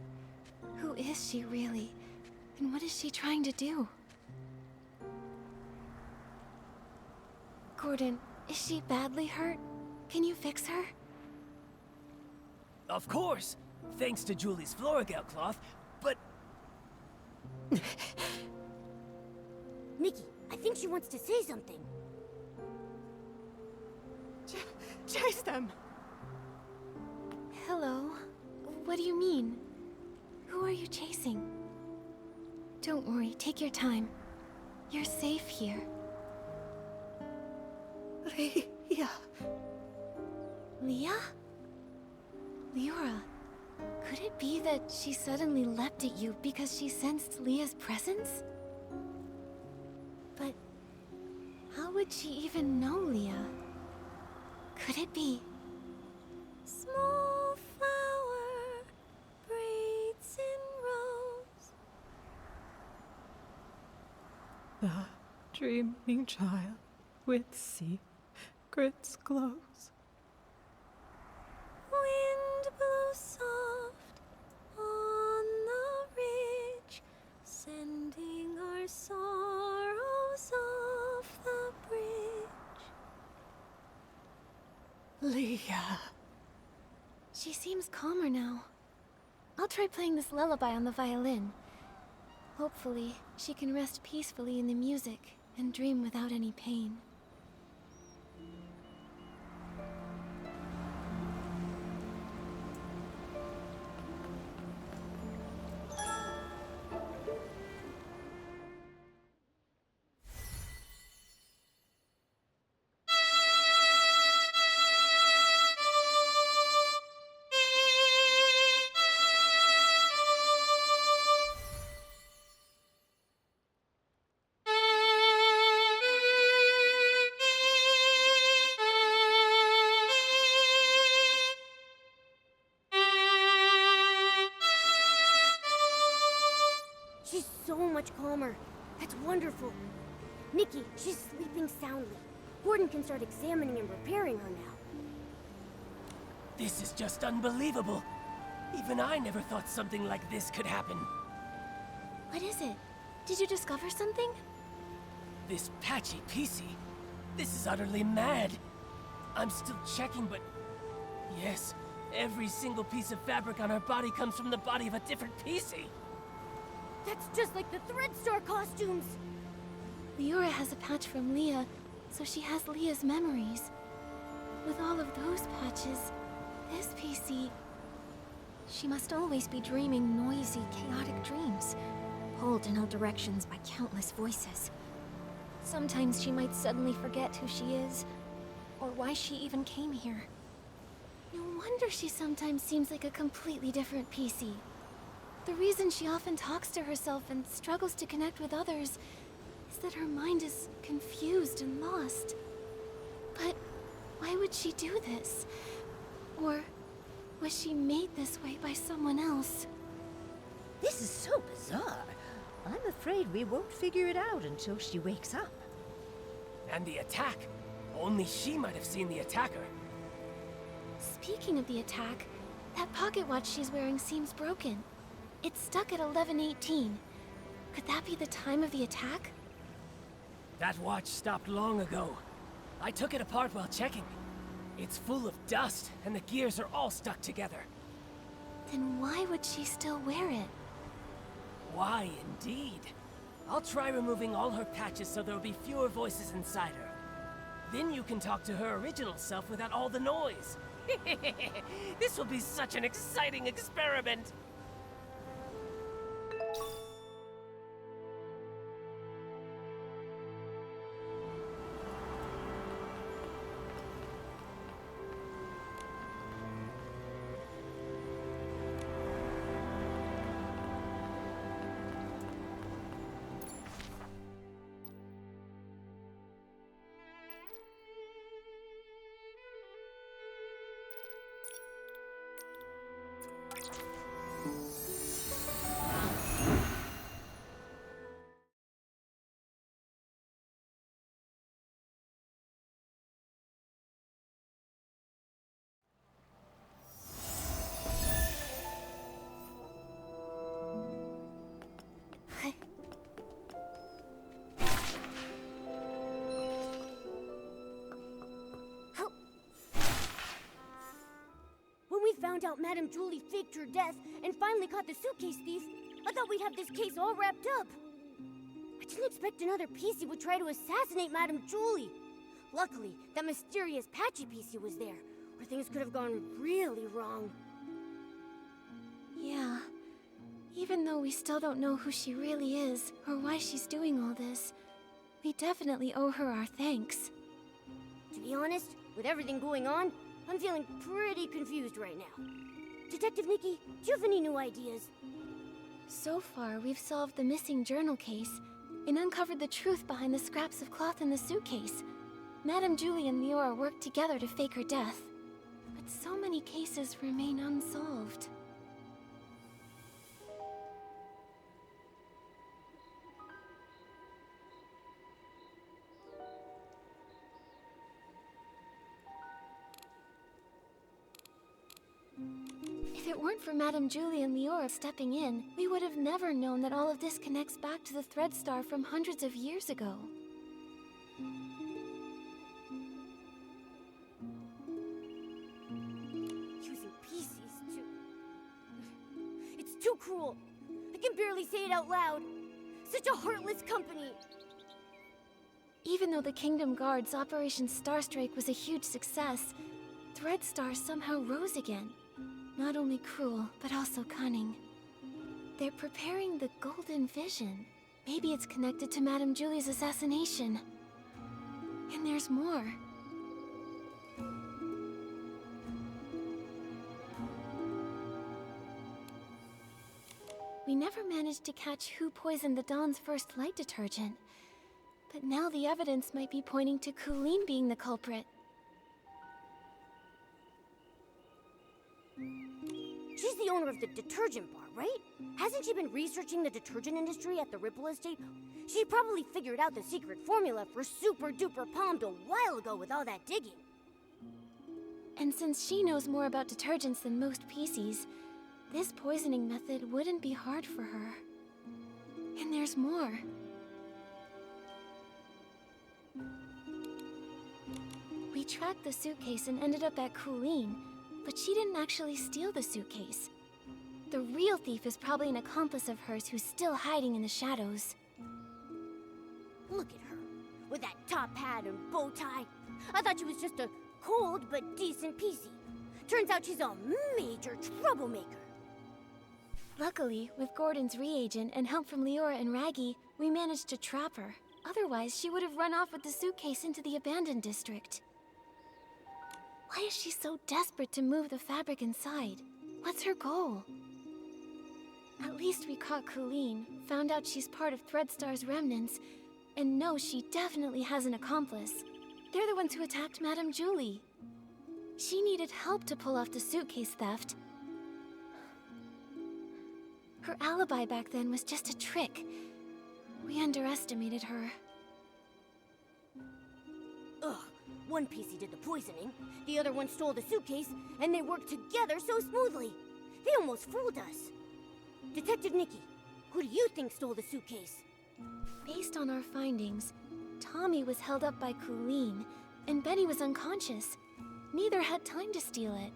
Who is she really? And what is she trying to do? Gordon, is she badly hurt? Can you fix her? Of course! Thanks to Julie's Floragale cloth, but... Nikki, I think she wants to say something. Chase them! Hello? What do you mean? Who are you chasing? Don't worry, take your time. You're safe here. Leah. Leah? Leora, could it be that she suddenly leapt at you because she sensed Leah's presence? But how would she even know Leah? Could it be? Small flower breathes in rose. The dreaming child with secrets glows. Wind blows soft on the ridge, sending our song falls off the bridge. Leah. She seems calmer now. I'll try playing this lullaby on the violin. Hopefully, she can rest peacefully in the music and dream without any pain. She's so much calmer. That's wonderful. Nikki, she's sleeping soundly. Gordon can start examining and repairing her now. This is just unbelievable. Even I never thought something like this could happen. What is it? Did you discover something? This patchy PC. This is utterly mad. I'm still checking, but... Yes, every single piece of fabric on her body comes from the body of a different PC. That's just like the Thread Star costumes! Leora has a patch from Leah, so she has Leah's memories. With all of those patches, this PC... She must always be dreaming noisy, chaotic dreams, pulled in all directions by countless voices. Sometimes she might suddenly forget who she is, or why she even came here. No wonder she sometimes seems like a completely different PC. The reason she often talks to herself and struggles to connect with others is that her mind is confused and lost. But why would she do this? Or was she made this way by someone else? This is so bizarre. I'm afraid we won't figure it out until she wakes up. And the attack. Only she might have seen the attacker. Speaking of the attack, that pocket watch she's wearing seems broken. It's stuck at 11:18. Could that be the time of the attack? That watch stopped long ago. I took it apart while checking. It's full of dust, and the gears are all stuck together. Then why would she still wear it? Why, indeed. I'll try removing all her patches so there'll be fewer voices inside her. Then you can talk to her original self without all the noise. This will be such an exciting experiment! Found out Madame Julie faked her death and finally caught the suitcase thief, I thought we'd have this case all wrapped up. I didn't expect another PC would try to assassinate Madame Julie. Luckily, that mysterious patchy PC was there, or things could have gone really wrong. Yeah. Even though we still don't know who she really is, or why she's doing all this, we definitely owe her our thanks. To be honest, with everything going on, I'm feeling pretty confused right now. Detective Nikki, do you have any new ideas? So far, we've solved the missing journal case and uncovered the truth behind the scraps of cloth in the suitcase. Madame Julie and Leora worked together to fake her death. But so many cases remain unsolved. If it weren't for Madame Julie and Leora stepping in, we would have never known that all of this connects back to the Thread Star from hundreds of years ago. cruel. I can barely say it out loud. Such a heartless company. Even though the Kingdom Guard's Operation Starstrike was a huge success, Threadstar somehow rose again. Not only cruel, but also cunning. They're preparing the Golden Vision. Maybe it's connected to Madame Julie's assassination. And there's more. We never managed to catch who poisoned the Dawn's first light detergent. But now the evidence might be pointing to Colleen being the culprit. She's the owner of the detergent bar, right? Hasn't she been researching the detergent industry at the Ripple Estate? She probably figured out the secret formula for Super Duper Palmed a while ago with all that digging. And since she knows more about detergents than most PCs, this poisoning method wouldn't be hard for her. And there's more. We tracked the suitcase and ended up at Colleen, but she didn't actually steal the suitcase. The real thief is probably an accomplice of hers who's still hiding in the shadows. Look at her, with that top hat and bow tie. I thought she was just a cold but decent PC. Turns out she's a major troublemaker. Luckily, with Gordon's reagent and help from Leora and Raggy, we managed to trap her. Otherwise, she would have run off with the suitcase into the abandoned district. Why is she so desperate to move the fabric inside? What's her goal? At least we caught Colleen, found out she's part of Threadstar's remnants, and know she definitely has an accomplice. They're the ones who attacked Madame Julie. She needed help to pull off the suitcase theft. Her alibi back then was just a trick. We underestimated her. Ugh, one PC did the poisoning, the other one stole the suitcase, and they worked together so smoothly. They almost fooled us. Detective Nikki, who do you think stole the suitcase? Based on our findings, Tommy was held up by Colleen, and Benny was unconscious. Neither had time to steal it.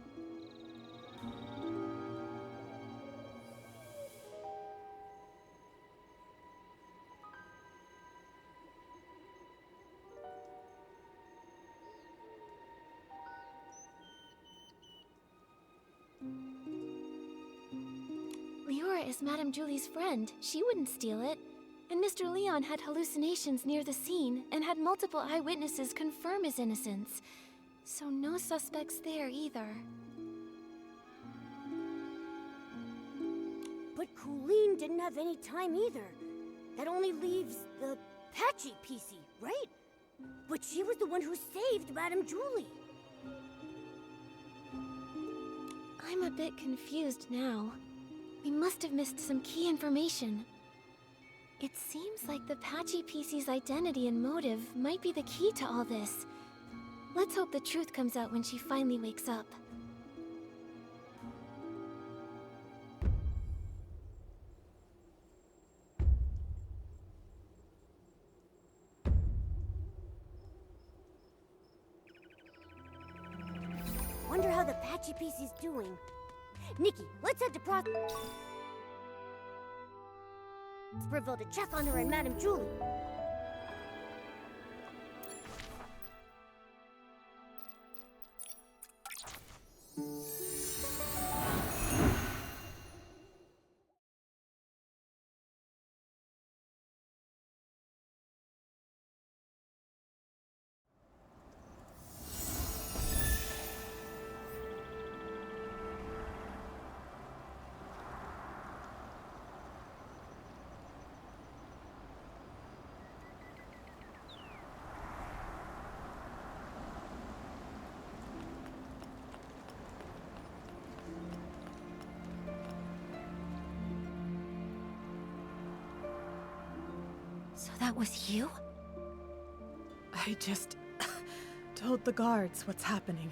Leora is Madame Julie's friend. She wouldn't steal it. And Mr. Leon had hallucinations near the scene and had multiple eyewitnesses confirm his innocence. So no suspects there either. But Colleen didn't have any time either. That only leaves the Patchy PC, right? But she was the one who saved Madame Julie. I'm a bit confused now. We must have missed some key information. It seems like the Patchy PC's identity and motive might be the key to all this. Let's hope the truth comes out when she finally wakes up. Wonder how the Patchy PC's doing. Nikki, let's head to Prosperville to check on her and Madame Julie. So that was you? I just told the guards what's happening.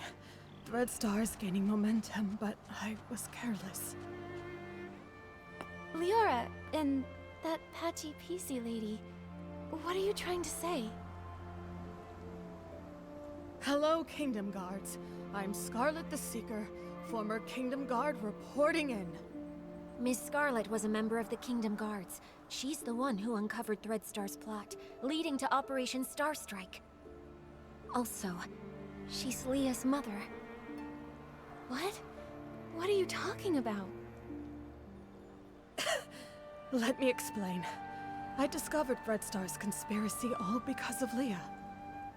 Threadstar's gaining momentum, but I was careless. Leora, and that Patchy PC lady, what are you trying to say? Hello, Kingdom Guards. I'm Scarlet the Seeker, former Kingdom Guard reporting in. Miss Scarlet was a member of the Kingdom Guards. She's the one who uncovered Threadstar's plot, leading to Operation Starstrike. Also, she's Leah's mother. What? What are you talking about? Let me explain. I discovered Threadstar's conspiracy all because of Leah.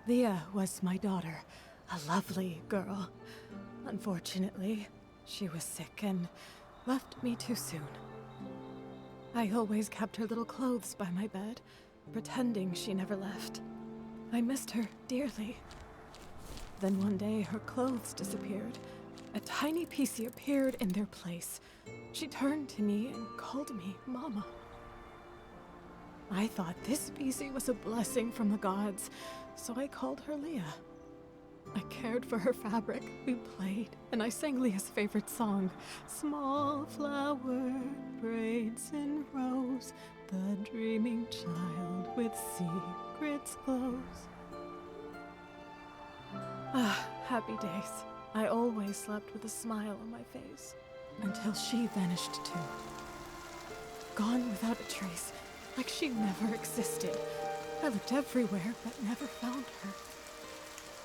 Leah was my daughter, a lovely girl. Unfortunately, she was sick and left me too soon. I always kept her little clothes by my bed, pretending she never left. I missed her dearly. Then one day, her clothes disappeared. A tiny PC appeared in their place. She turned to me and called me Mama. I thought this PC was a blessing from the gods, so I called her Leah. I cared for her fabric, we played, and I sang Leah's favorite song, Small flower braids in rows, the dreaming child with secrets glows. Ah, happy days. I always slept with a smile on my face, until she vanished too. Gone without a trace, like she never existed. I looked everywhere, but never found her.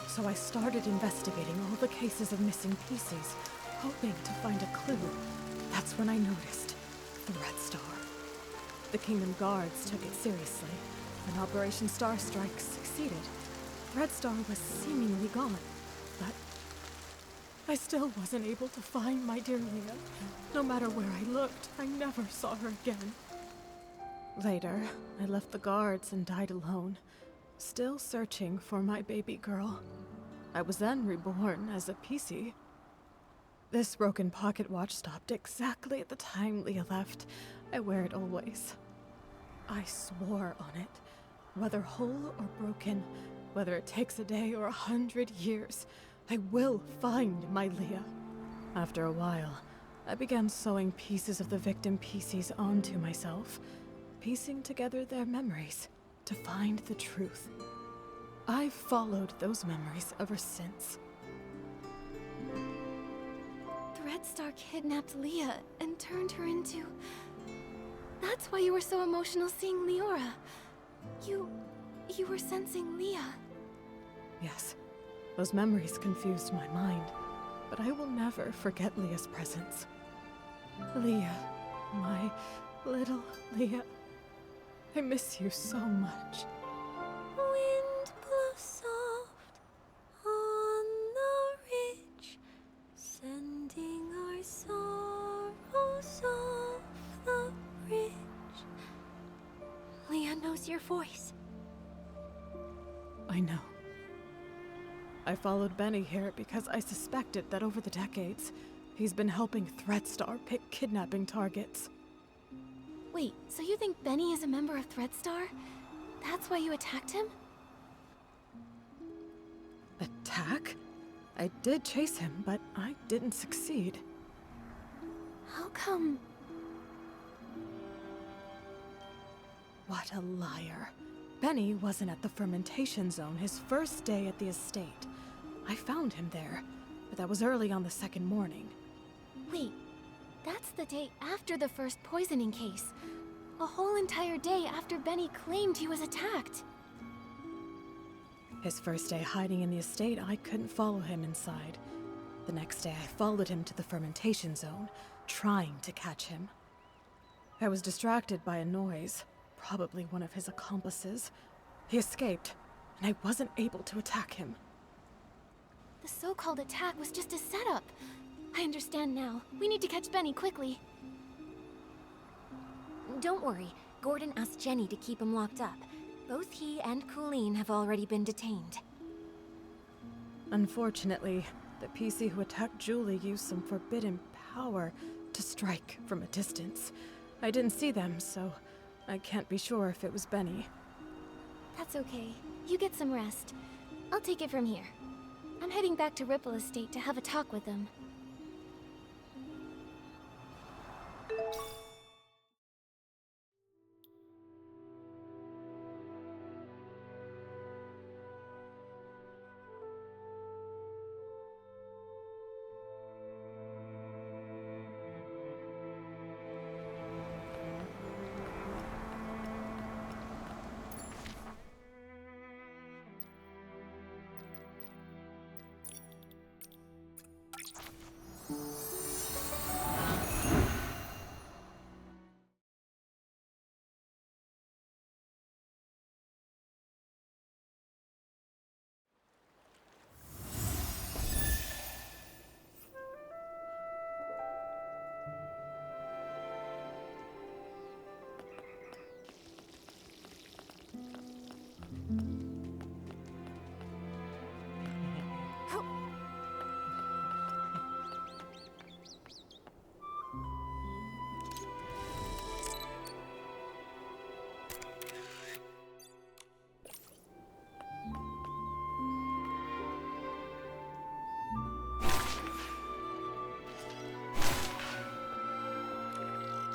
So I started investigating all the cases of missing PCs, hoping to find a clue. That's when I noticed Threadstar. The Kingdom Guards took it seriously, and Operation Starstrike succeeded. Threadstar was seemingly gone, but I still wasn't able to find my dear Leah. No matter where I looked, I never saw her again. Later, I left the guards and died alone, still searching for my baby girl. I was then reborn as a PC. This broken pocket watch stopped exactly at the time Leah left. I wear it always. I swore on it. Whether whole or broken, whether it takes a day or 100 years, I will find my Leah. After a while, I began sewing pieces of the victim PCs onto myself, piecing together their memories to find the truth. I've followed those memories ever since. Threadstar kidnapped Leah and turned her into... That's why you were so emotional seeing Leora. You were sensing Leah. Yes, those memories confused my mind, but I will never forget Leah's presence. Leah, my little Leah, I miss you so much. Wind blows soft on the ridge, sending our sorrows off the bridge. Leah knows your voice. I know. I followed Benny here because I suspected that over the decades, he's been helping Threadstar pick kidnapping targets. Wait, so you think Benny is a member of Threadstar? That's why you attacked him? Attack? I did chase him, but I didn't succeed. How come? What a liar. Benny wasn't at the fermentation zone his first day at the estate. I found him there, but that was early on the second morning. Wait, that's the day after the first poisoning case. A whole entire day after Benny claimed he was attacked. His first day hiding in the estate, I couldn't follow him inside. The next day, I followed him to the fermentation zone, trying to catch him. I was distracted by a noise, probably one of his accomplices. He escaped, and I wasn't able to attack him. The so-called attack was just a setup. I understand now. We need to catch Benny quickly. Don't worry, Gordon asked Jenny to keep him locked up. Both he and Colleen have already been detained. Unfortunately, the PC who attacked Julie used some forbidden power to strike from a distance. I didn't see them, so I can't be sure if it was Benny. That's okay. You get some rest. I'll take it from here. I'm heading back to Ripple Estate to have a talk with them.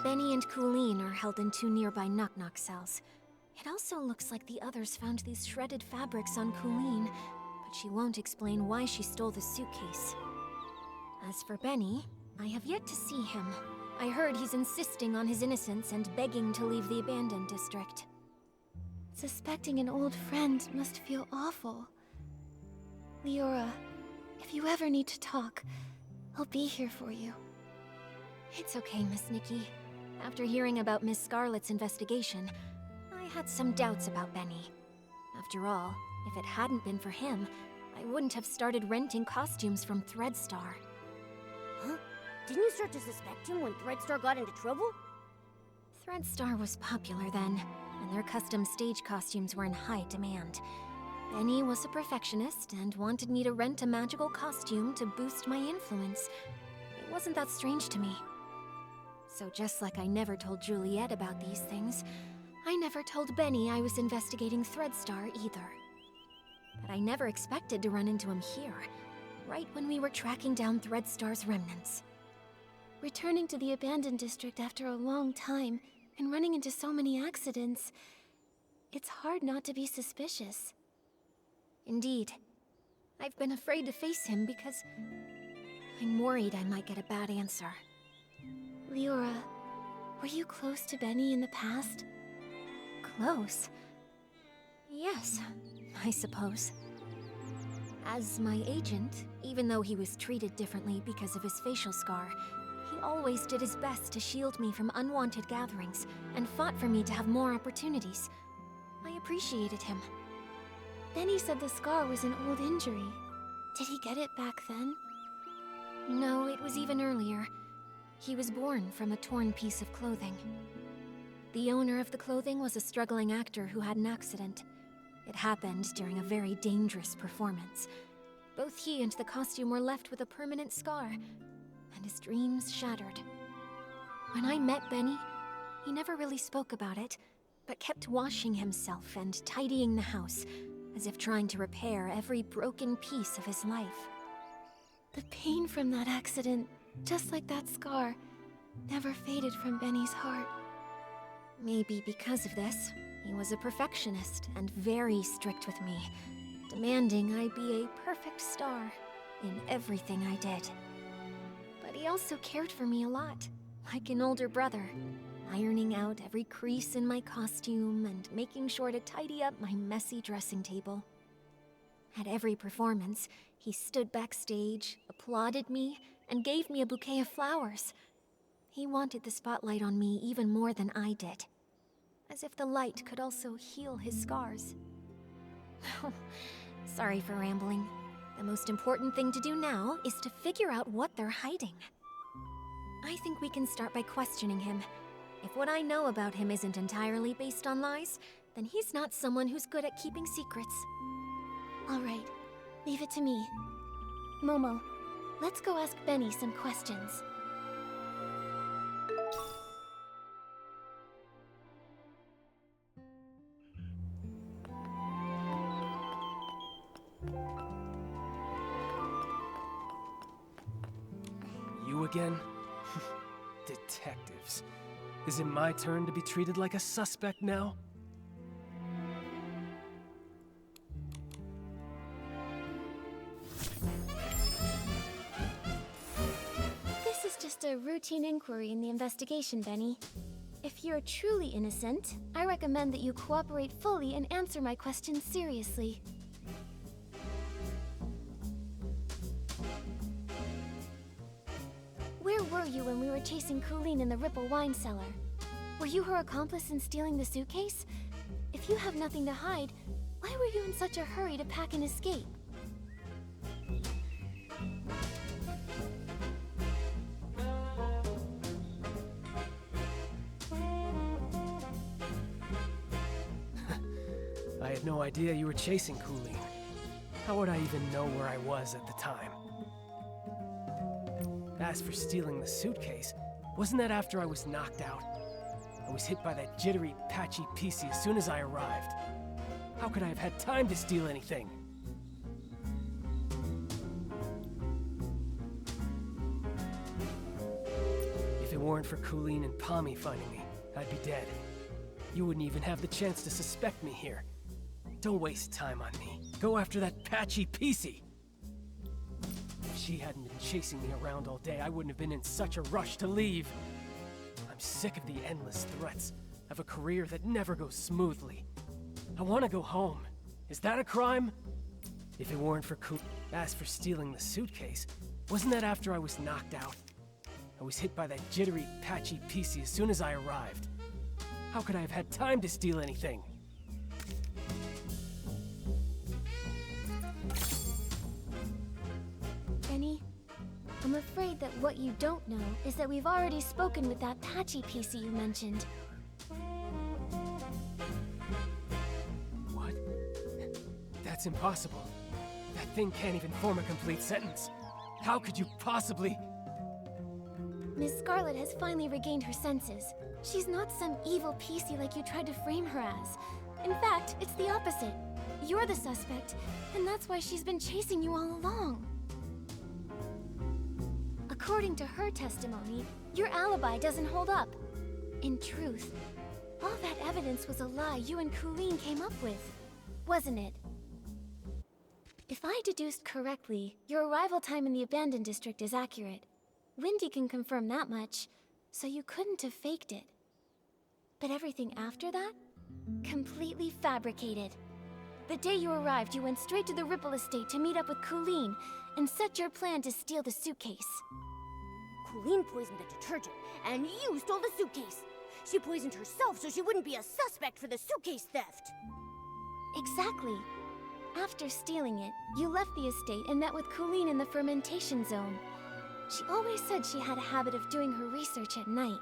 Benny and Colleen are held in 2 nearby knock-knock cells. It also looks like the others found these shredded fabrics on Colleen, but she won't explain why she stole the suitcase. As for Benny, I have yet to see him. I heard he's insisting on his innocence and begging to leave the abandoned district. Suspecting an old friend must feel awful. Leora, if you ever need to talk, I'll be here for you. It's okay, Miss Nikki. After hearing about Miss Scarlet's investigation, I had some doubts about Benny. After all, if it hadn't been for him, I wouldn't have started renting costumes from Threadstar. Huh? Didn't you start to suspect him when Threadstar got into trouble? Threadstar was popular then, and their custom stage costumes were in high demand. Benny was a perfectionist and wanted me to rent a magical costume to boost my influence. It wasn't that strange to me. So just like I never told Juliet about these things, I never told Benny I was investigating Threadstar either. But I never expected to run into him here, right when we were tracking down Threadstar's remnants. Returning to the abandoned district after a long time and running into so many accidents, it's hard not to be suspicious. Indeed. I've been afraid to face him because I'm worried I might get a bad answer. Leora, were you close to Benny in the past? Close? Yes, I suppose. As my agent, even though he was treated differently because of his facial scar, he always did his best to shield me from unwanted gatherings and fought for me to have more opportunities. I appreciated him. Benny said the scar was an old injury. Did he get it back then? No, it was even earlier. He was born from a torn piece of clothing. The owner of the clothing was a struggling actor who had an accident. It happened during a very dangerous performance. Both he and the costume were left with a permanent scar, and his dreams shattered. When I met Benny, he never really spoke about it, but kept washing himself and tidying the house, as if trying to repair every broken piece of his life. The pain from that accident, just like that scar, never faded from Benny's heart. Maybe because of this, he was a perfectionist and very strict with me, demanding I be a perfect star in everything I did. But he also cared for me a lot, like an older brother, ironing out every crease in my costume and making sure to tidy up my messy dressing table. At every performance, he stood backstage, applauded me, and gave me a bouquet of flowers. He wanted the spotlight on me even more than I did, as if the light could also heal his scars. Sorry for rambling. The most important thing to do now is to figure out what they're hiding. I think we can start by questioning him. If what I know about him isn't entirely based on lies, then he's not someone who's good at keeping secrets. All right, leave it to me. Momo, let's go ask Benny some questions. You again? Detectives. Is it my turn to be treated like a suspect now? This is just a routine inquiry in the investigation, Benny. If you're truly innocent, I recommend that you cooperate fully and answer my questions seriously. Where were you when we were chasing Colleen in the Ripple wine cellar? Were you her accomplice in stealing the suitcase? If you have nothing to hide, why were you in such a hurry to pack and escape? I had no idea you were chasing Colleen. How would I even know where I was at the time? As for stealing the suitcase, wasn't that after I was knocked out? I was hit by that jittery, patchy PC as soon as I arrived. How could I have had time to steal anything? If it weren't for Colleen and Pommy finding me, I'd be dead. You wouldn't even have the chance to suspect me here. Don't waste time on me. Go after that patchy PC! If she hadn't been chasing me around all day, I wouldn't have been in such a rush to leave. I'm sick of the endless threats, of a career that never goes smoothly. I want to go home. Is that a crime? If it weren't for As for stealing the suitcase, wasn't that after I was knocked out? I was hit by that jittery, patchy PC as soon as I arrived. How could I have had time to steal anything? Benny, I'm afraid that what you don't know is that we've already spoken with that patchy PC you mentioned. What? That's impossible. That thing can't even form a complete sentence. How could you possibly... Miss Scarlet has finally regained her senses. She's not some evil PC like you tried to frame her as. In fact, it's the opposite. You're the suspect, and that's why she's been chasing you all along. According to her testimony, your alibi doesn't hold up. In truth, all that evidence was a lie you and Colleen came up with, wasn't it? If I deduced correctly, your arrival time in the abandoned district is accurate. Windy can confirm that much, so you couldn't have faked it. But everything after that? Completely fabricated. The day you arrived, you went straight to the Ripple Estate to meet up with Colleen and set your plan to steal the suitcase. Colleen poisoned the detergent, and you stole the suitcase. She poisoned herself so she wouldn't be a suspect for the suitcase theft. Exactly. After stealing it, you left the estate and met with Colleen in the fermentation zone. She always said she had a habit of doing her research at night.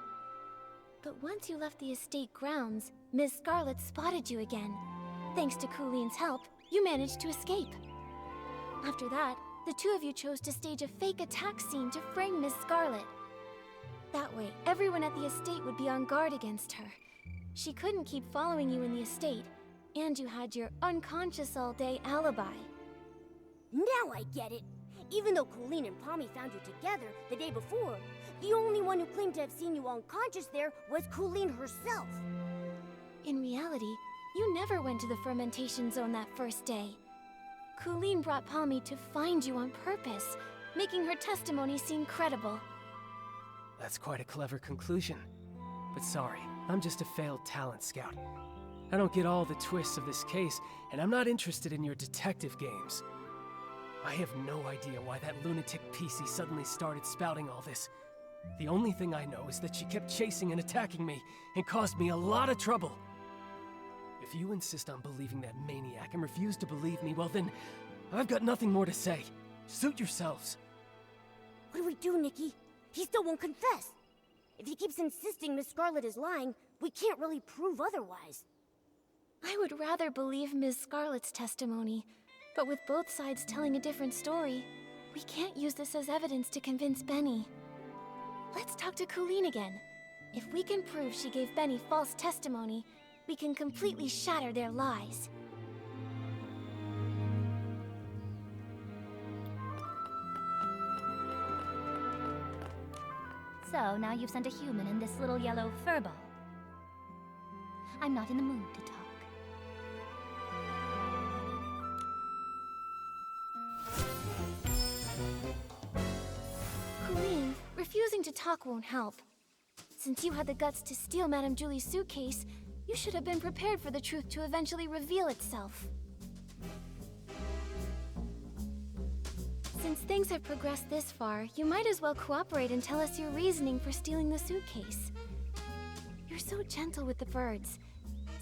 But once you left the estate grounds, Ms. Scarlet spotted you again. Thanks to Colleen's help, you managed to escape. After that, the two of you chose to stage a fake attack scene to frame Ms. Scarlet. That way, everyone at the estate would be on guard against her. She couldn't keep following you in the estate, and you had your unconscious all-day alibi. Now I get it. Even though Colleen and Pommy found you together the day before, the only one who claimed to have seen you unconscious there was Colleen herself. In reality, you never went to the fermentation zone that first day. Colleen brought Pommy to find you on purpose, making her testimony seem credible. That's quite a clever conclusion. But sorry, I'm just a failed talent scout. I don't get all the twists of this case, and I'm not interested in your detective games. I have no idea why that lunatic PC suddenly started spouting all this. The only thing I know is that she kept chasing and attacking me, and caused me a lot of trouble. If you insist on believing that maniac and refuse to believe me, well then, I've got nothing more to say. Suit yourselves. What do we do, Nikki? He still won't confess. If he keeps insisting Miss Scarlet is lying, we can't really prove otherwise. I would rather believe Ms. Scarlet's testimony, but with both sides telling a different story, we can't use this as evidence to convince Benny. Let's talk to Colleen again. If we can prove she gave Benny false testimony, we can completely shatter their lies. So, now you've sent a human in this little yellow furball. I'm not in the mood to talk. Colleen, refusing to talk won't help. Since you had the guts to steal Madame Julie's suitcase, you should have been prepared for the truth to eventually reveal itself. Since things have progressed this far, you might as well cooperate and tell us your reasoning for stealing the suitcase. You're so gentle with the birds,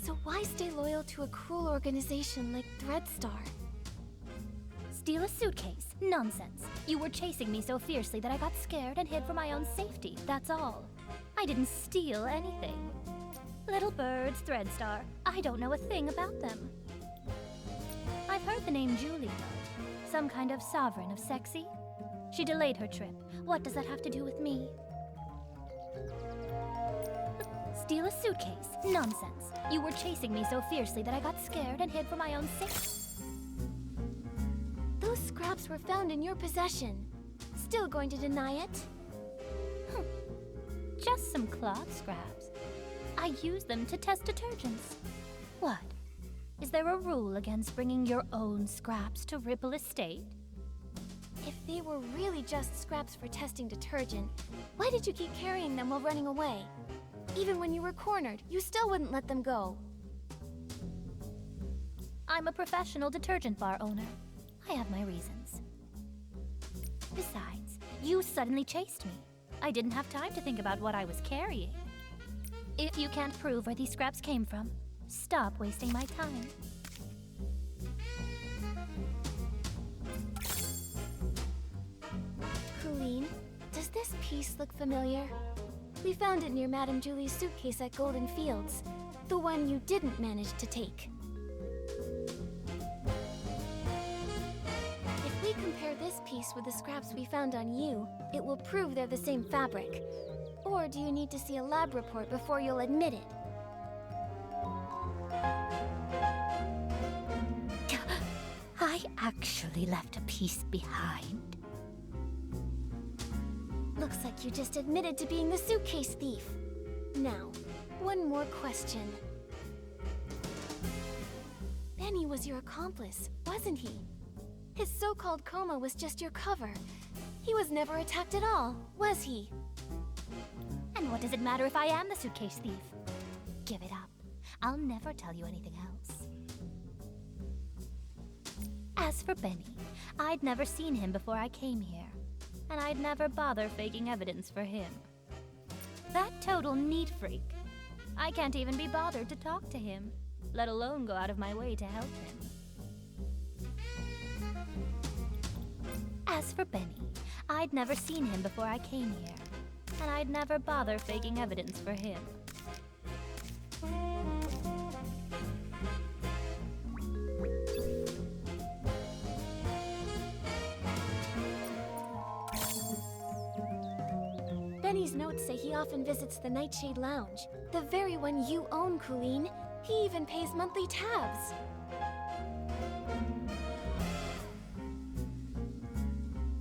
so why stay loyal to a cruel organization like Threadstar? Steal a suitcase? Nonsense. You were chasing me so fiercely that I got scared and hid for my own safety, that's all. I didn't steal anything. Little birds, Threadstar, I don't know a thing about them. I've heard the name Julie, though. Some kind of sovereign of Sexy? She delayed her trip. What does that have to do with me? Steal a suitcase? Nonsense. You were chasing me so fiercely that I got scared and hid for my own safety. Those scraps were found in your possession. Still going to deny it? Just some cloth scraps. I use them to test detergents. What? Is there a rule against bringing your own scraps to Ripple Estate? If they were really just scraps for testing detergent, why did you keep carrying them while running away? Even when you were cornered, you still wouldn't let them go. I'm a professional detergent bar owner. I have my reasons. Besides, you suddenly chased me. I didn't have time to think about what I was carrying. If you can't prove where these scraps came from, stop wasting my time. Colleen, does this piece look familiar? We found it near Madame Julie's suitcase at Golden Fields, the one you didn't manage to take. If we compare this piece with the scraps we found on you, it will prove they're the same fabric. Or do you need to see a lab report before you'll admit it? I actually left a piece behind. Looks like you just admitted to being the suitcase thief. Now, one more question. Benny was your accomplice, wasn't he? His so-called coma was just your cover. He was never attacked at all, was he? And what does it matter if I am the suitcase thief? Give it up. I'll never tell you anything else. As for Benny, I'd never seen him before I came here, and I'd never bother faking evidence for him. That total neat freak. I can't even be bothered to talk to him, let alone go out of my way to help him. As for Benny, I'd never seen him before I came here, and I'd never bother faking evidence for him. Benny's notes say he often visits the Nightshade Lounge, the very one you own, Colleen. He even pays monthly tabs.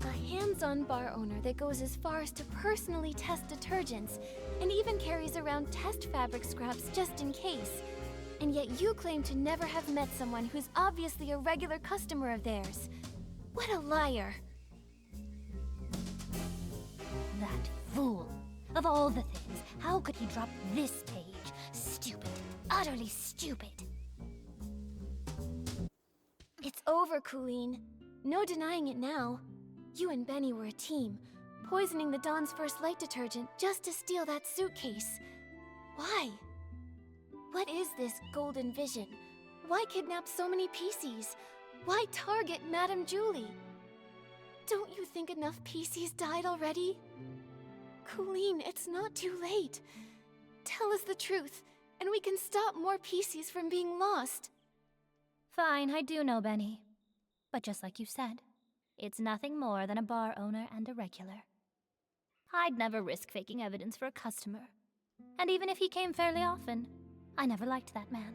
A hands-on bar owner that goes as far as to personally test detergents, and even carries around test fabric scraps just in case. And yet you claim to never have met someone who's obviously a regular customer of theirs. What a liar! That fool! Of all the things, how could he drop this page? Stupid. Utterly stupid. It's over, Colleen. No denying it now. You and Benny were a team, poisoning the Dawn's First Light detergent just to steal that suitcase. Why? What is this golden vision? Why kidnap so many PCs? Why target Madame Julie? Don't you think enough PCs died already? Colleen, it's not too late. Tell us the truth, and we can stop more PCs from being lost. Fine, I do know Benny. But just like you said, it's nothing more than a bar owner and a regular. I'd never risk faking evidence for a customer. And even if he came fairly often, I never liked that man.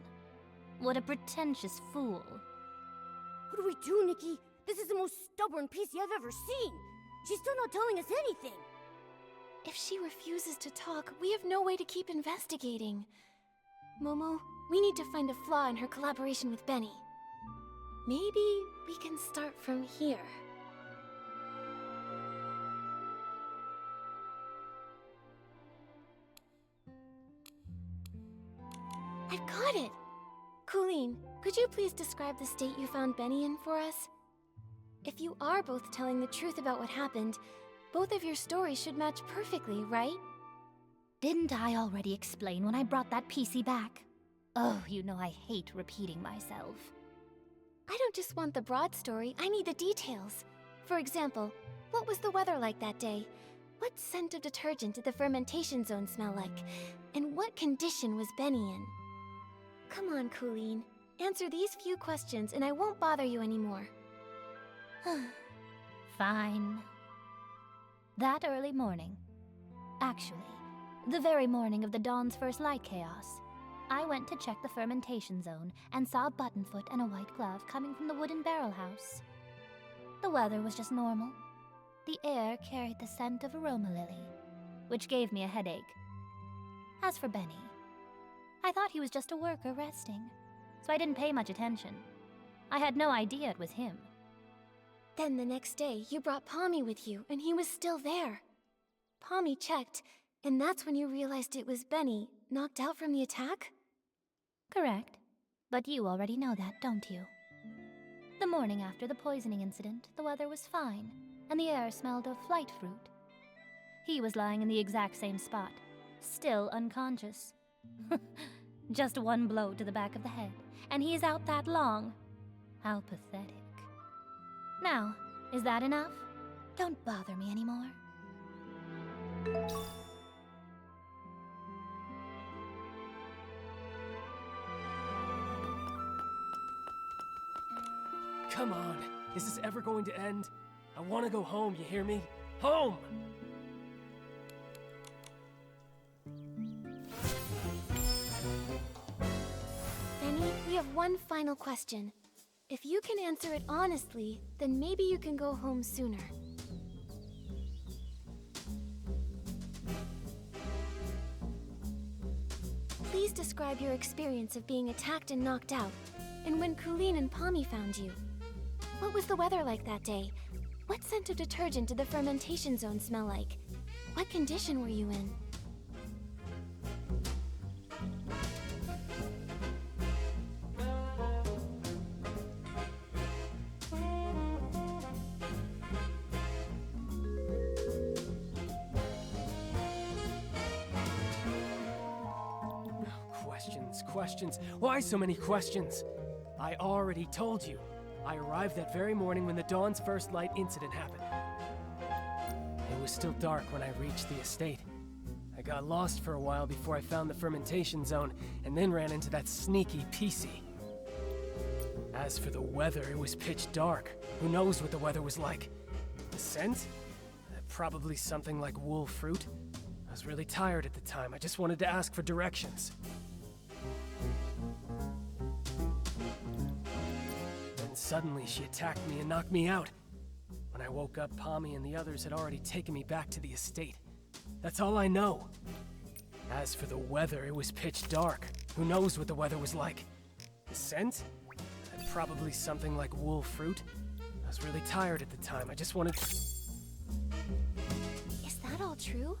What a pretentious fool. What do we do, Nikki? This is the most stubborn PC I've ever seen. She's still not telling us anything. If she refuses to talk, we have no way to keep investigating. Momo, we need to find a flaw in her collaboration with Benny. Maybe we can start from here. I've got it! Colleen, could you please describe the state you found Benny in for us? If you are both telling the truth about what happened, both of your stories should match perfectly, right? Didn't I already explain when I brought that PC back? Oh, you know I hate repeating myself. I don't just want the broad story, I need the details. For example, what was the weather like that day? What scent of detergent did the fermentation zone smell like? And what condition was Benny in? Come on, Colleen. Answer these few questions and I won't bother you anymore. Fine. That early morning, actually, the very morning of the Dawn's First Light chaos, I went to check the fermentation zone and saw a buttonfoot and a white glove coming from the wooden barrel house. The weather was just normal. The air carried the scent of aroma lily. which gave me a headache. As for Benny, I thought he was just a worker resting, so I didn't pay much attention. I had no idea it was him. Then the next day, you brought Pommy with you, and he was still there. Pommy checked, and that's when you realized it was Benny, knocked out from the attack? Correct. But you already know that, don't you? The morning after the poisoning incident, the weather was fine, and the air smelled of flight fruit. He was lying in the exact same spot, still unconscious. Just one blow to the back of the head, and he's out that long. How pathetic. Now, is that enough? Don't bother me anymore. Come on, is this ever going to end? I want to go home, you hear me? Home! Benny, we have one final question. If you can answer it honestly, then maybe you can go home sooner. Please describe your experience of being attacked and knocked out, and when Colleen and Pommy found you. What was the weather like that day? What scent of detergent did the fermentation zone smell like? What condition were you in? Questions. Why so many questions? I already told you. I arrived that very morning when the Dawn's first light incident happened. It was still dark when I reached the estate. I got lost for a while before I found the fermentation zone, and then ran into that sneaky PC. As for the weather, it was pitch dark. Who knows what the weather was like? The scent? Probably something like wool fruit. I was really tired at the time. I just wanted to ask for directions. Suddenly, she attacked me and knocked me out. When I woke up, Pommy and the others had already taken me back to the estate. That's all I know. As for the weather, it was pitch dark. Who knows what the weather was like? The scent? Probably something like wool fruit. I was really tired at the time. I just wanted to... Is that all true?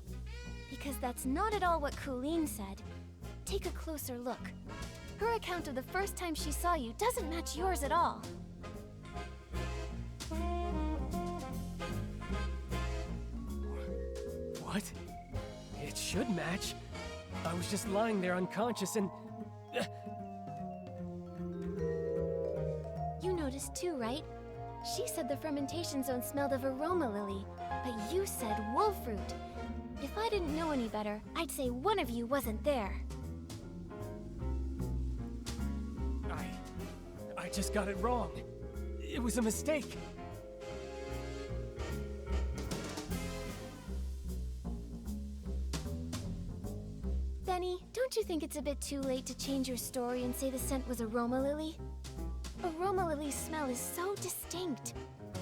Because that's not at all what Colleen said. Take a closer look. Her account of the first time she saw you doesn't match yours at all. What? It should match. I was just lying there unconscious and... You noticed too, right? She said the fermentation zone smelled of aroma lily, but you said wool fruit. If I didn't know any better, I'd say one of you wasn't there. I just got it wrong. It was a mistake. Benny, don't you think it's a bit too late to change your story and say the scent was aroma lily? Aroma lily's smell is so distinct.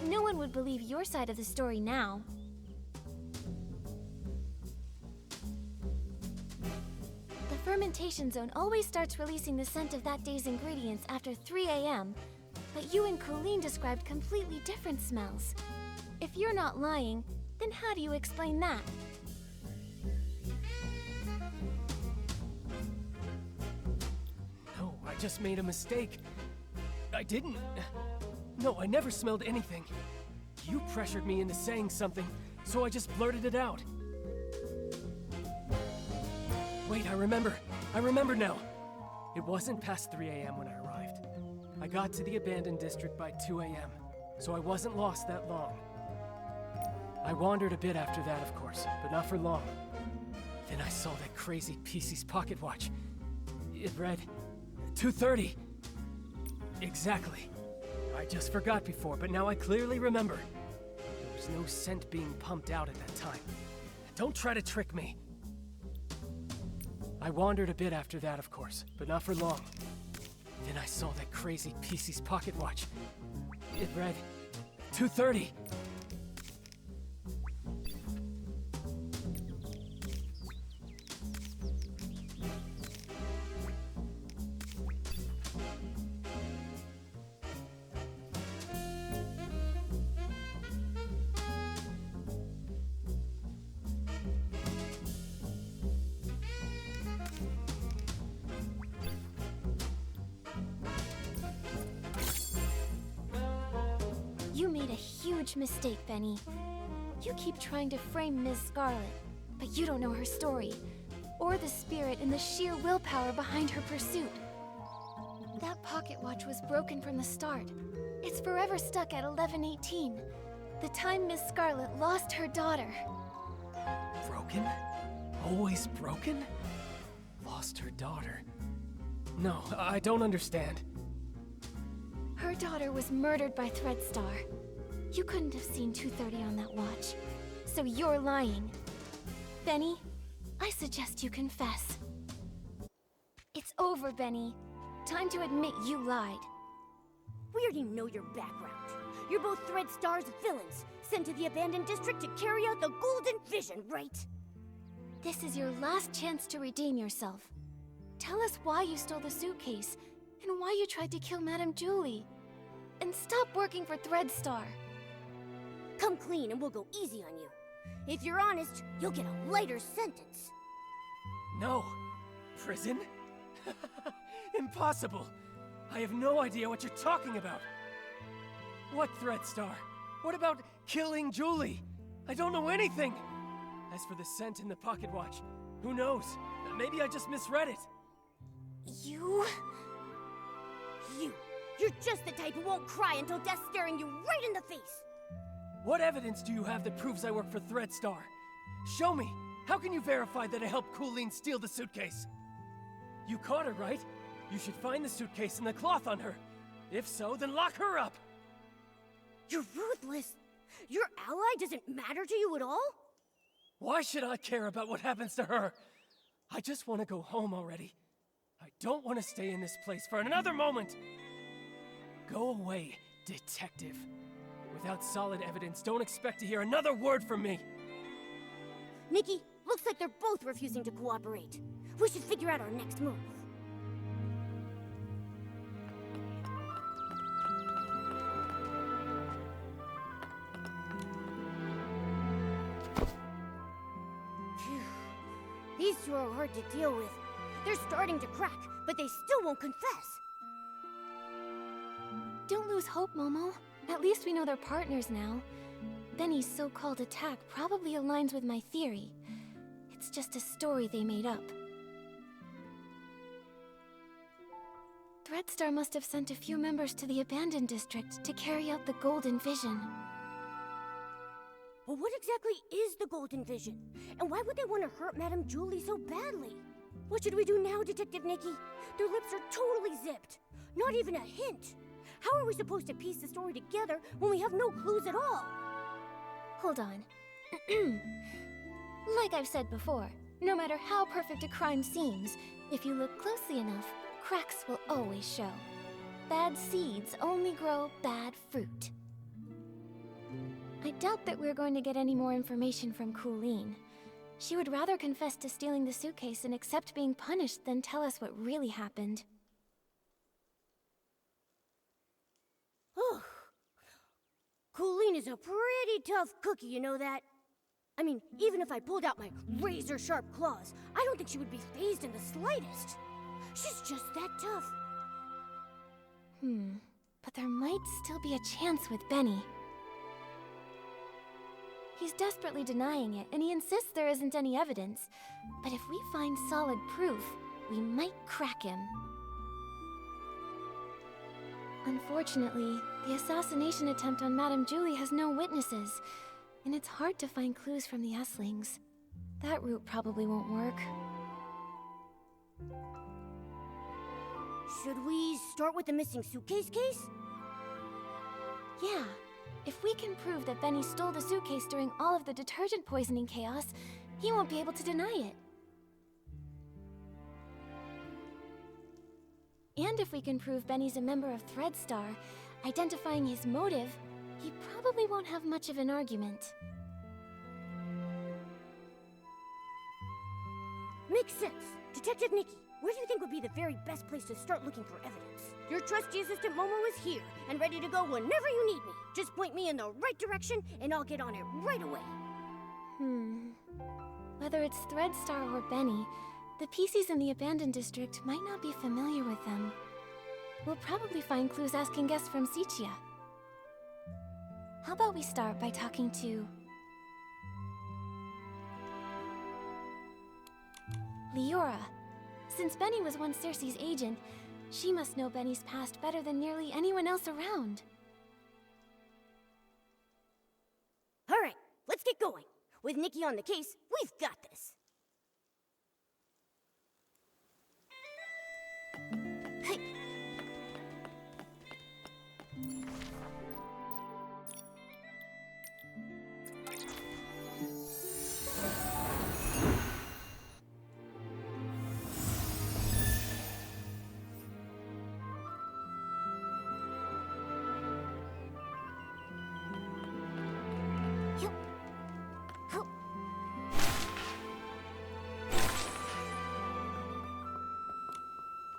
No one would believe your side of the story now. The fermentation zone always starts releasing the scent of that day's ingredients after 3 a.m., but you and Colleen described completely different smells. If you're not lying, then how do you explain that? No, I just made a mistake. I didn't... No, I never smelled anything. You pressured me into saying something, so I just blurted it out. Wait, I remember now. It wasn't past 3 a.m. when I arrived. I got to the abandoned district by 2 a.m., so I wasn't lost that long. I wandered a bit after that, of course, but not for long. Then I saw that crazy PC's pocket watch. It read 2:30. Exactly. I just forgot before, but now I clearly remember. There was no scent being pumped out at that time. Don't try to trick me. I wandered a bit after that, of course, but not for long. Then I saw that crazy PC's pocket watch. It read 2:30. huge mistake, Benny. You keep trying to frame Ms. Scarlet, but you don't know her story, or the spirit and the sheer willpower behind her pursuit. That pocket watch was broken from the start. It's forever stuck at 11:18, the time Miss Scarlet lost her daughter. Broken? Always broken? Lost her daughter. No, I don't understand. Her daughter was murdered by Threadstar. You couldn't have seen 2:30 on that watch, so you're lying. Benny, I suggest you confess. It's over, Benny. Time to admit you lied. We already know your background. You're both Threadstar's villains, sent to the abandoned district to carry out the Golden Vision, right? This is your last chance to redeem yourself. Tell us why you stole the suitcase, and why you tried to kill Madame Julie. And stop working for Threadstar. Come clean and we'll go easy on you. If you're honest, you'll get a lighter sentence. No. Prison? Impossible. I have no idea what you're talking about. What Threadstar? What about killing Julie? I don't know anything. As for the scent in the pocket watch, who knows? Maybe I just misread it. You're just the type who won't cry until death's staring you right in the face. What evidence do you have that proves I work for Threadstar? Show me! How can you verify that I helped Colleen steal the suitcase? You caught her, right? You should find the suitcase and the cloth on her. If so, then lock her up! You're ruthless. Your ally doesn't matter to you at all? Why should I care about what happens to her? I just want to go home already. I don't want to stay in this place for another moment! Go away, detective. Without solid evidence, don't expect to hear another word from me! Nikki, looks like they're both refusing to cooperate. We should figure out our next move. Phew. These two are hard to deal with. They're starting to crack, but they still won't confess. Don't lose hope, Momo. At least we know they're partners now. Benny's so-called attack probably aligns with my theory. It's just a story they made up. Threadstar must have sent a few members to the abandoned district to carry out the Golden Vision. But what exactly is the Golden Vision? And why would they want to hurt Madame Julie so badly? What should we do now, Detective Nikki? Their lips are totally zipped. Not even a hint. How are we supposed to piece the story together when we have no clues at all? Hold on. Like I've said before, no matter how perfect a crime seems, if you look closely enough, cracks will always show. Bad seeds only grow bad fruit. I doubt that we're going to get any more information from Colleen. She would rather confess to stealing the suitcase and accept being punished than tell us what really happened. Oh, Colleen is a pretty tough cookie, you know that? I mean, even if I pulled out my razor-sharp claws, I don't think she would be fazed in the slightest. She's just that tough. But there might still be a chance with Benny. He's desperately denying it, and he insists there isn't any evidence. But if we find solid proof, we might crack him. Unfortunately, the assassination attempt on Madame Julie has no witnesses, and it's hard to find clues from the Esslings. That route probably won't work. Should we start with the missing suitcase case? Yeah. If we can prove that Benny stole the suitcase during all of the detergent poisoning chaos, he won't be able to deny it. And if we can prove Benny's a member of Threadstar, identifying his motive, he probably won't have much of an argument. Makes sense. Detective Nikki, where do you think would be the very best place to start looking for evidence? Your trusty assistant Momo is here and ready to go whenever you need me. Just point me in the right direction and I'll get on it right away. Whether it's Threadstar or Benny, the PCs in the abandoned district might not be familiar with them. We'll probably find clues asking guests from Sichia. How about we start by talking to... Leora. Since Benny was once Cersei's agent, she must know Benny's past better than nearly anyone else around. All right, let's get going. With Nikki on the case, we've got this. Hey.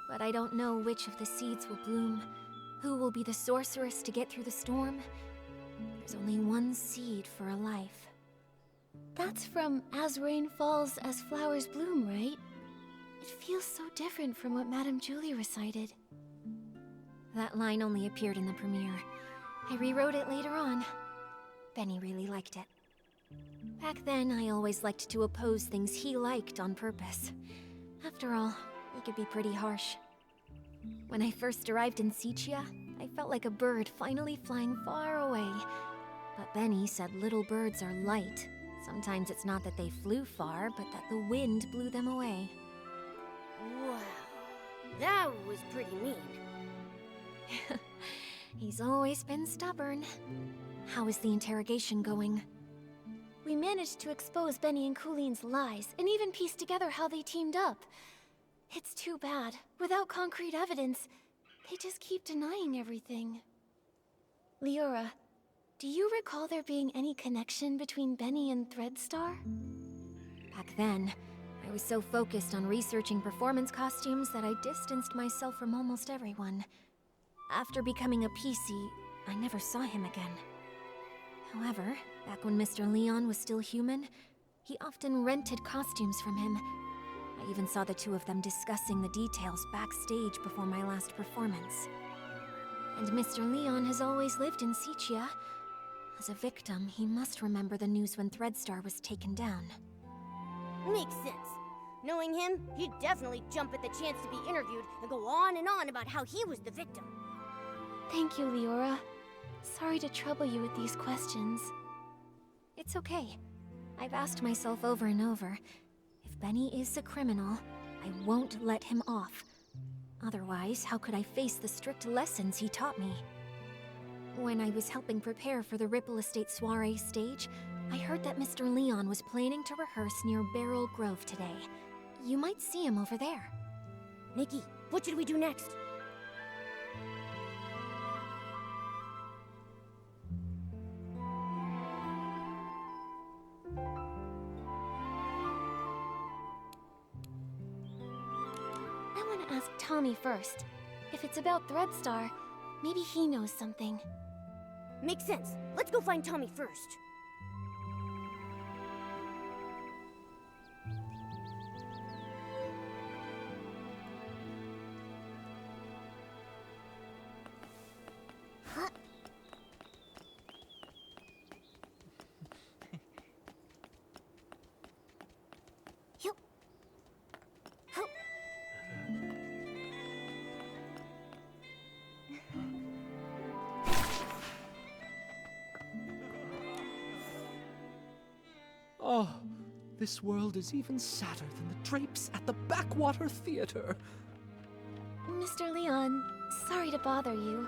But I don't know which of the seeds will bloom, who will be the sorceress to get through the storm. There's only one seed for a life. That's from As Rain Falls, As Flowers Bloom, right? It feels so different from what Madame Julie recited. That line only appeared in the premiere. I rewrote it later on. Benny really liked it. Back then, I always liked to oppose things he liked on purpose. After all, he could be pretty harsh. When I first arrived in Sicia, I felt like a bird finally flying far away. But Benny said little birds are light. Sometimes it's not that they flew far, but that the wind blew them away. Wow, that was pretty mean. He's always been stubborn. How is the interrogation going? We managed to expose Benny and Cooline's lies, and even piece together how they teamed up. It's too bad. Without concrete evidence, they just keep denying everything. Leora, do you recall there being any connection between Benny and Threadstar? Back then, I was so focused on researching performance costumes that I distanced myself from almost everyone. After becoming a PC, I never saw him again. However, back when Mr. Leon was still human, he often rented costumes from him. I even saw the two of them discussing the details backstage before my last performance. And Mr. Leon has always lived in Sicia. As a victim, he must remember the news when Threadstar was taken down. Makes sense. Knowing him, he'd definitely jump at the chance to be interviewed and go on and on about how he was the victim. Thank you, Leora. Sorry to trouble you with these questions. It's okay. I've asked myself over and over, if Benny is a criminal, I won't let him off. Otherwise, how could I face the strict lessons he taught me? When I was helping prepare for the Ripple Estate soiree stage, I heard that Mr. Leon was planning to rehearse near Beryl Grove today. You might see him over there. Nikki, what should we do next? I want to ask Tommy first. If it's about Threadstar, maybe he knows something. Makes sense. Let's go find Tommy first. Oh, this world is even sadder than the drapes at the Backwater Theater. Mr. Leon, sorry to bother you.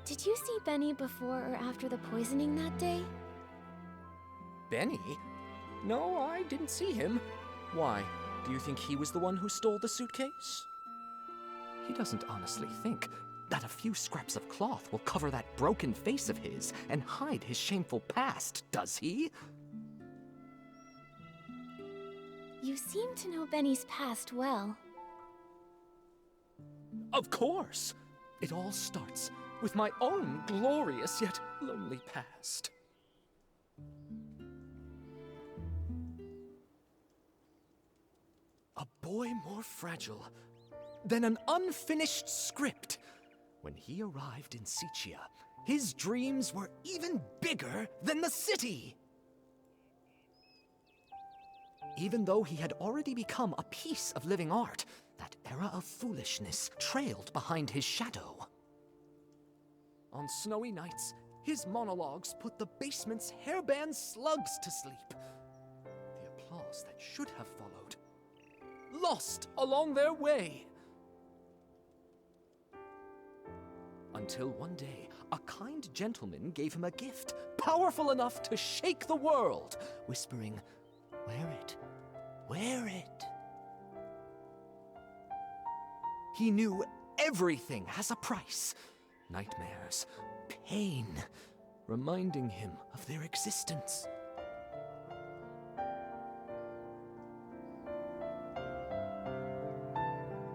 Did you see Benny before or after the poisoning that day? Benny? No, I didn't see him. Why? Do you think he was the one who stole the suitcase? He doesn't honestly think that a few scraps of cloth will cover that broken face of his and hide his shameful past, does he? You seem to know Benny's past well. Of course! It all starts with my own glorious yet lonely past. A boy more fragile than an unfinished script. When he arrived in Sicia, His dreams were even bigger than the city. Even though he had already become a piece of living art, that era of foolishness trailed behind his shadow. On snowy nights, his monologues put the basement's hairband slugs to sleep. The applause that should have followed, lost along their way. Until one day, a kind gentleman gave him a gift powerful enough to shake the world, whispering, "Wear it, wear it." He knew everything has a price. Nightmares, pain, reminding him of their existence.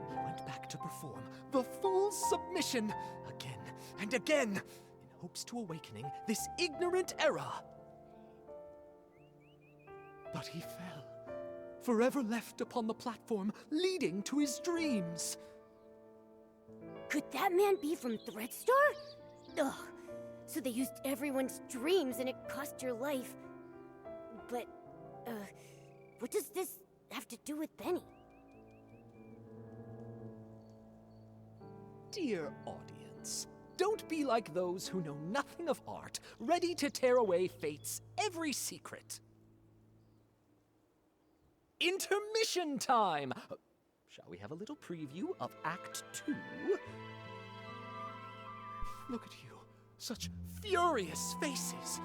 He went back to perform the full submission again and again, in hopes to awakening this ignorant era. But he fell, forever left upon the platform leading to his dreams. Could that man be from Threadstar? Ugh. So they used everyone's dreams and it cost your life. But, what does this have to do with Benny? Dear audience, don't be like those who know nothing of art, ready to tear away fate's every secret. Intermission time! Shall we have a little preview of Act 2? Look at you, such furious faces.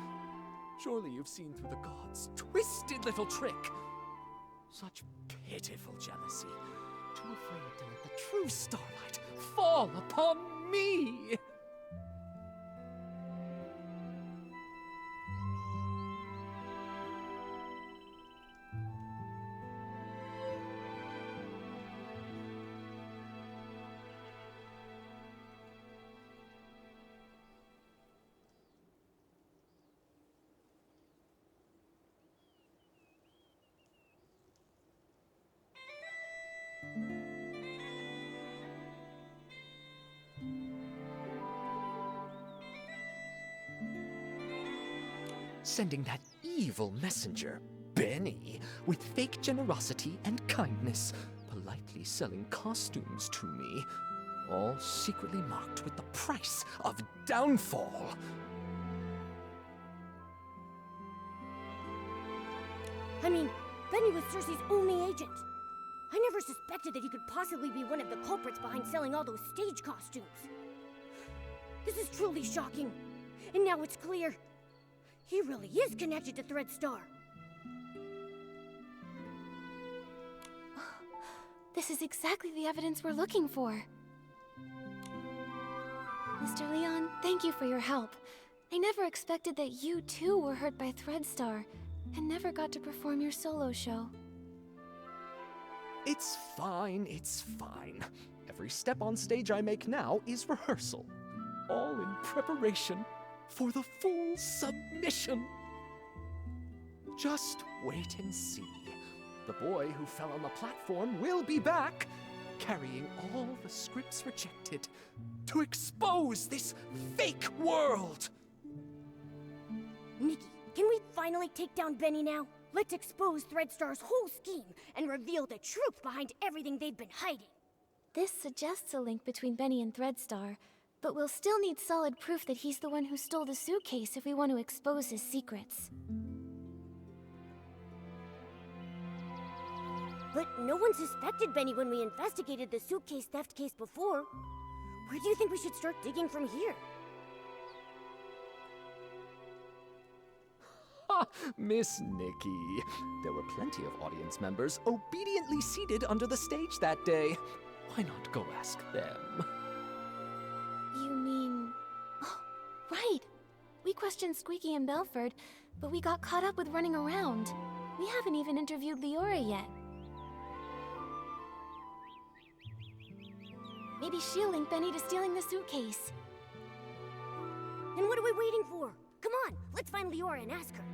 Surely you've seen through the gods' twisted little trick. Such pitiful jealousy, too afraid to let the true starlight fall upon me. Sending that evil messenger, Benny, with fake generosity and kindness, politely selling costumes to me, all secretly marked with the price of downfall. I mean, Benny was Cersei's only agent. I never suspected that he could possibly be one of the culprits behind selling all those stage costumes. This is truly shocking. And now it's clear. He really is connected to Threadstar. This is exactly the evidence we're looking for. Mr. Leon, thank you for your help. I never expected that you too were hurt by Threadstar, and never got to perform your solo show. It's fine, it's fine. Every step on stage I make now is rehearsal, all in preparation for the full submission. Just wait and see. The boy who fell on the platform will be back, carrying all the scripts rejected to expose this fake world. Nikki, can we finally take down Benny now? Let's expose Threadstar's whole scheme and reveal the truth behind everything they've been hiding. This suggests a link between Benny and Threadstar, but we'll still need solid proof that he's the one who stole the suitcase if we want to expose his secrets. But no one suspected Benny when we investigated the suitcase theft case before. Where do you think we should start digging from here? Ha! Miss Nikki. There were plenty of audience members obediently seated under the stage that day. Why not go ask them? You mean... Oh, right! We questioned Squeaky and Belford, but we got caught up with running around. We haven't even interviewed Leora yet. Maybe she'll link Benny to stealing the suitcase. Then what are we waiting for? Come on, let's find Leora and ask her.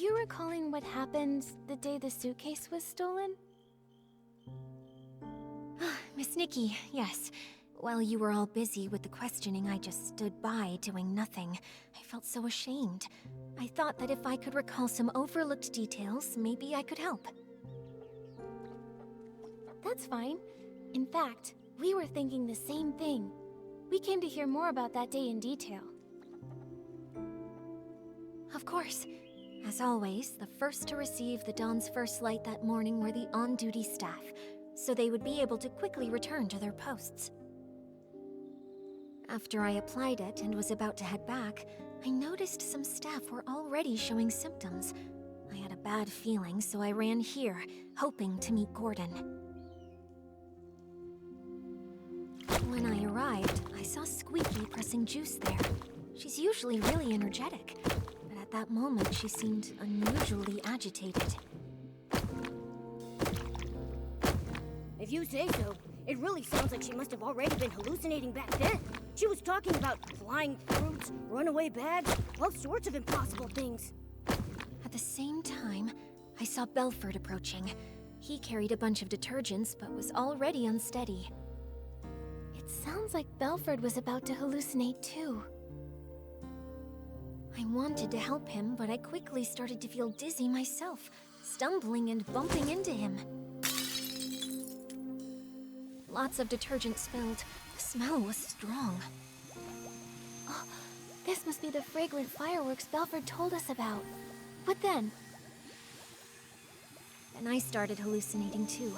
you recalling what happened the day the suitcase was stolen? Miss Nikki, yes. While you were all busy with the questioning, I just stood by doing nothing. I felt so ashamed. I thought that if I could recall some overlooked details, maybe I could help. That's fine. In fact, we were thinking the same thing. We came to hear more about that day in detail. Of course. As always, the first to receive the Dawn's first light that morning were the on-duty staff, so they would be able to quickly return to their posts. After I applied it and was about to head back, I noticed some staff were already showing symptoms. I had a bad feeling, so I ran here, hoping to meet Gordon. When I arrived, I saw Squeaky pressing juice there. She's usually really energetic, but at that moment she seemed unusually agitated. If you say so, it really sounds like she must have already been hallucinating back then. She was talking about flying fruits, runaway bags, all sorts of impossible things. At the same time, I saw Belford approaching. He carried a bunch of detergents, but was already unsteady. It sounds like Belford was about to hallucinate too. I wanted to help him, but I quickly started to feel dizzy myself, stumbling and bumping into him. Lots of detergent spilled. The smell was strong. Oh, this must be the fragrant fireworks Belford told us about. What then? Then I started hallucinating too.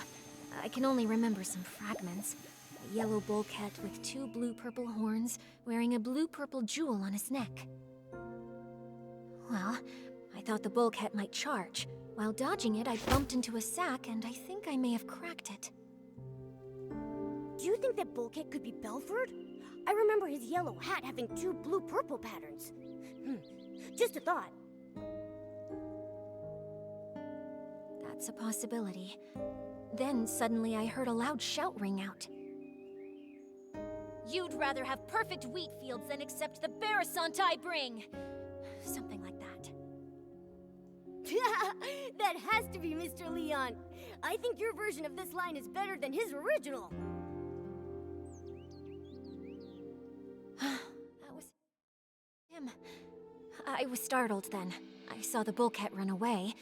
I can only remember some fragments. A yellow bullcat with 2 blue-purple horns, wearing a blue-purple jewel on his neck. Well, I thought the bullcat might charge. While dodging it, I bumped into a sack, and I think I may have cracked it. Do you think that Bullcat could be Belford? I remember his yellow hat having 2 blue-purple patterns. Just a thought. That's a possibility. Then suddenly I heard a loud shout ring out. You'd rather have perfect wheat fields than accept the Barasant I bring! Something like that. That has to be Mr. Leon. I think your version of this line is better than his original. That was him. I was startled then. I saw the bullcat run away,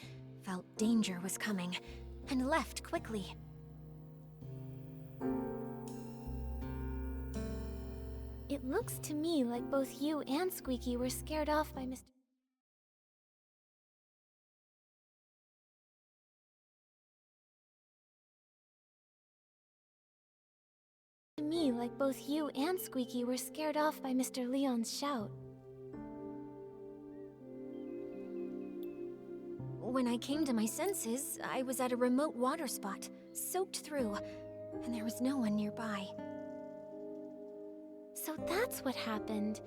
felt danger was coming, and left quickly. It looks to me like both you and Squeaky were scared off by Mr. To me, like both you and Squeaky were scared off by Mr. Leon's shout. When I came to my senses, I was at a remote water spot, soaked through, and there was no one nearby. So that's what happened.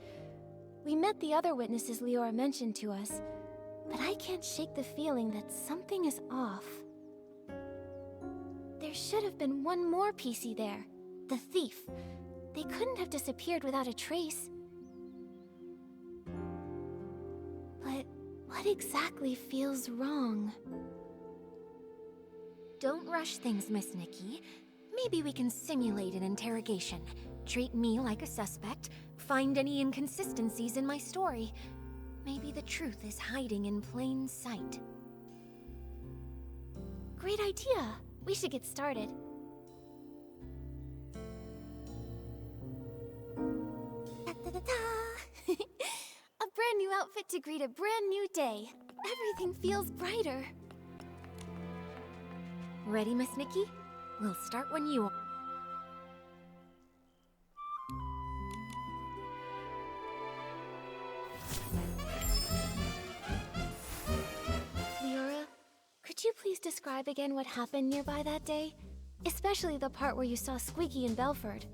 We met the other witnesses Leora mentioned to us, but I can't shake the feeling that something is off. There should have been one more PC there. The thief. They couldn't have disappeared without a trace. But what exactly feels wrong? Don't rush things, Miss Nikki. Maybe we can simulate an interrogation. Treat me like a suspect. Find any inconsistencies in my story. Maybe the truth is hiding in plain sight. Great idea. We should get started. Ta-da-da-da! A brand new outfit to greet a brand new day. Everything feels brighter. Ready, Miss Nikki? We'll start when you are. Leora, could you please describe again what happened nearby that day? Especially the part where you saw Squeaky and Belford.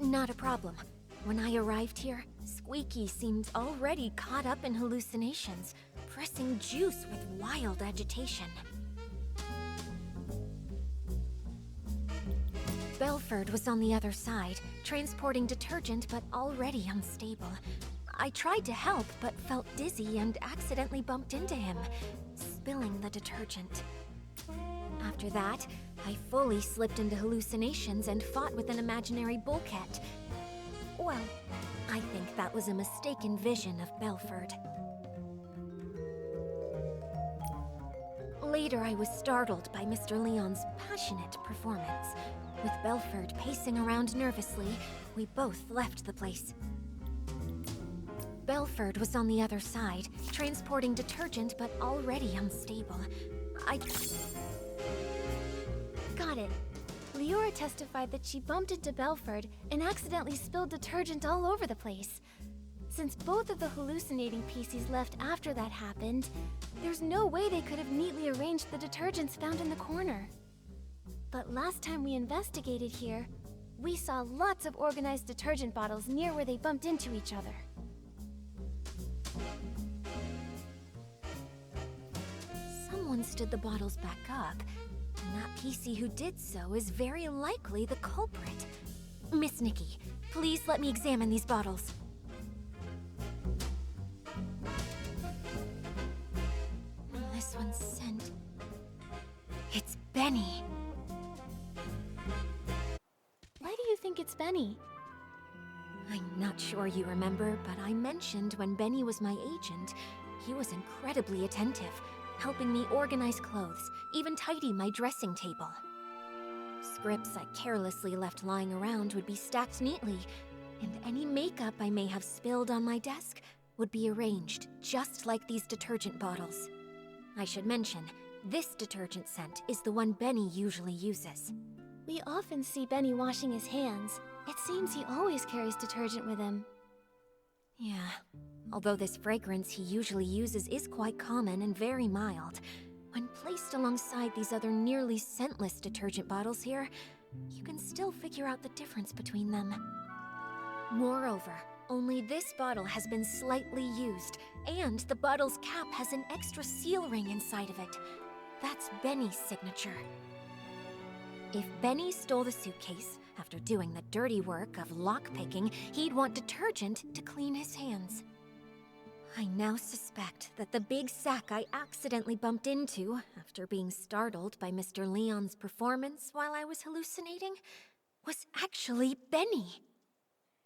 Not a problem. When I arrived here, Squeaky seemed already caught up in hallucinations, pressing juice with wild agitation. Belford was on the other side, transporting detergent but already unstable. I tried to help, but felt dizzy and accidentally bumped into him, spilling the detergent. After that, I fully slipped into hallucinations and fought with an imaginary bulkhead. Well, I think that was a mistaken vision of Belford. Later, I was startled by Mr. Leon's passionate performance. With Belford pacing around nervously, we both left the place. Belford was on the other side, transporting detergent but already unstable. Got it. Leora testified that she bumped into Belford and accidentally spilled detergent all over the place. Since both of the hallucinating PCs left after that happened, there's no way they could have neatly arranged the detergents found in the corner. But last time we investigated here, we saw lots of organized detergent bottles near where they bumped into each other. Someone stood the bottles back up, and that PC who did so is very likely the culprit. Miss Nikki, please let me examine these bottles. This one's scent. It's Benny. Why do you think it's Benny? I'm not sure you remember, but I mentioned when Benny was my agent, he was incredibly attentive, helping me organize clothes, even tidy my dressing table. Scripts I carelessly left lying around would be stacked neatly, and any makeup I may have spilled on my desk would be arranged just like these detergent bottles. I should mention, this detergent scent is the one Benny usually uses. We often see Benny washing his hands. It seems he always carries detergent with him. Yeah, although this fragrance he usually uses is quite common and very mild, when placed alongside these other nearly scentless detergent bottles here, you can still figure out the difference between them. Moreover, only this bottle has been slightly used, and the bottle's cap has an extra seal ring inside of it. That's Benny's signature. If Benny stole the suitcase, after doing the dirty work of lockpicking, he'd want detergent to clean his hands. I now suspect that the big sack I accidentally bumped into, after being startled by Mr. Leon's performance while I was hallucinating, was actually Benny.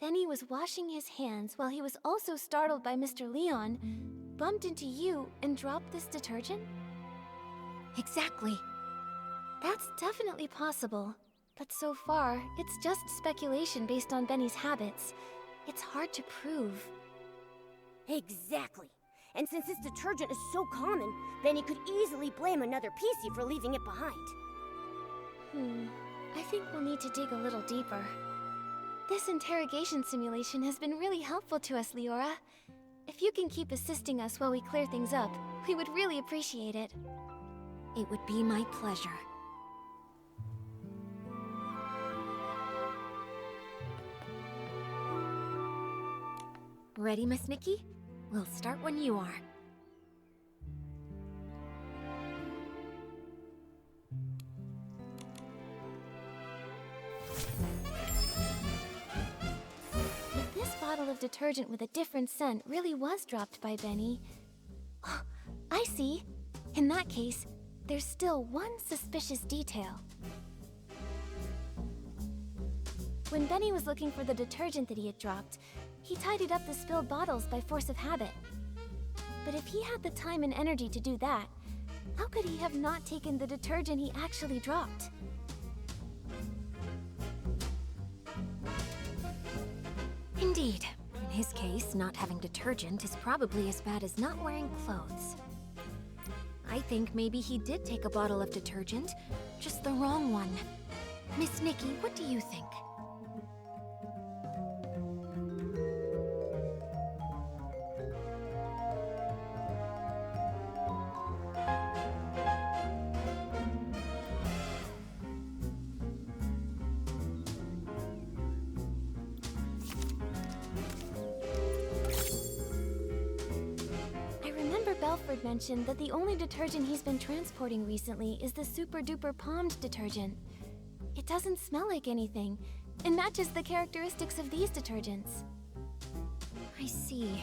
Benny was washing his hands while he was also startled by Mr. Leon, bumped into you, and dropped this detergent? Exactly. That's definitely possible. But so far, it's just speculation based on Benny's habits. It's hard to prove. Exactly. And since this detergent is so common, Benny could easily blame another PC for leaving it behind. I think we'll need to dig a little deeper. This interrogation simulation has been really helpful to us, Leora. If you can keep assisting us while we clear things up, we would really appreciate it. It would be my pleasure. Ready, Miss Nikki? We'll start when you are. If this bottle of detergent with a different scent really was dropped by Benny... Oh, I see. In that case, there's still one suspicious detail. When Benny was looking for the detergent that he had dropped, he tidied up the spilled bottles by force of habit. But if he had the time and energy to do that, how could he have not taken the detergent he actually dropped? Indeed. In his case, not having detergent is probably as bad as not wearing clothes. I think maybe he did take a bottle of detergent, just the wrong one. Miss Nikki, what do you think? Belford mentioned that the only detergent he's been transporting recently is the super duper palmed detergent. It doesn't smell like anything, and matches the characteristics of these detergents. I I see.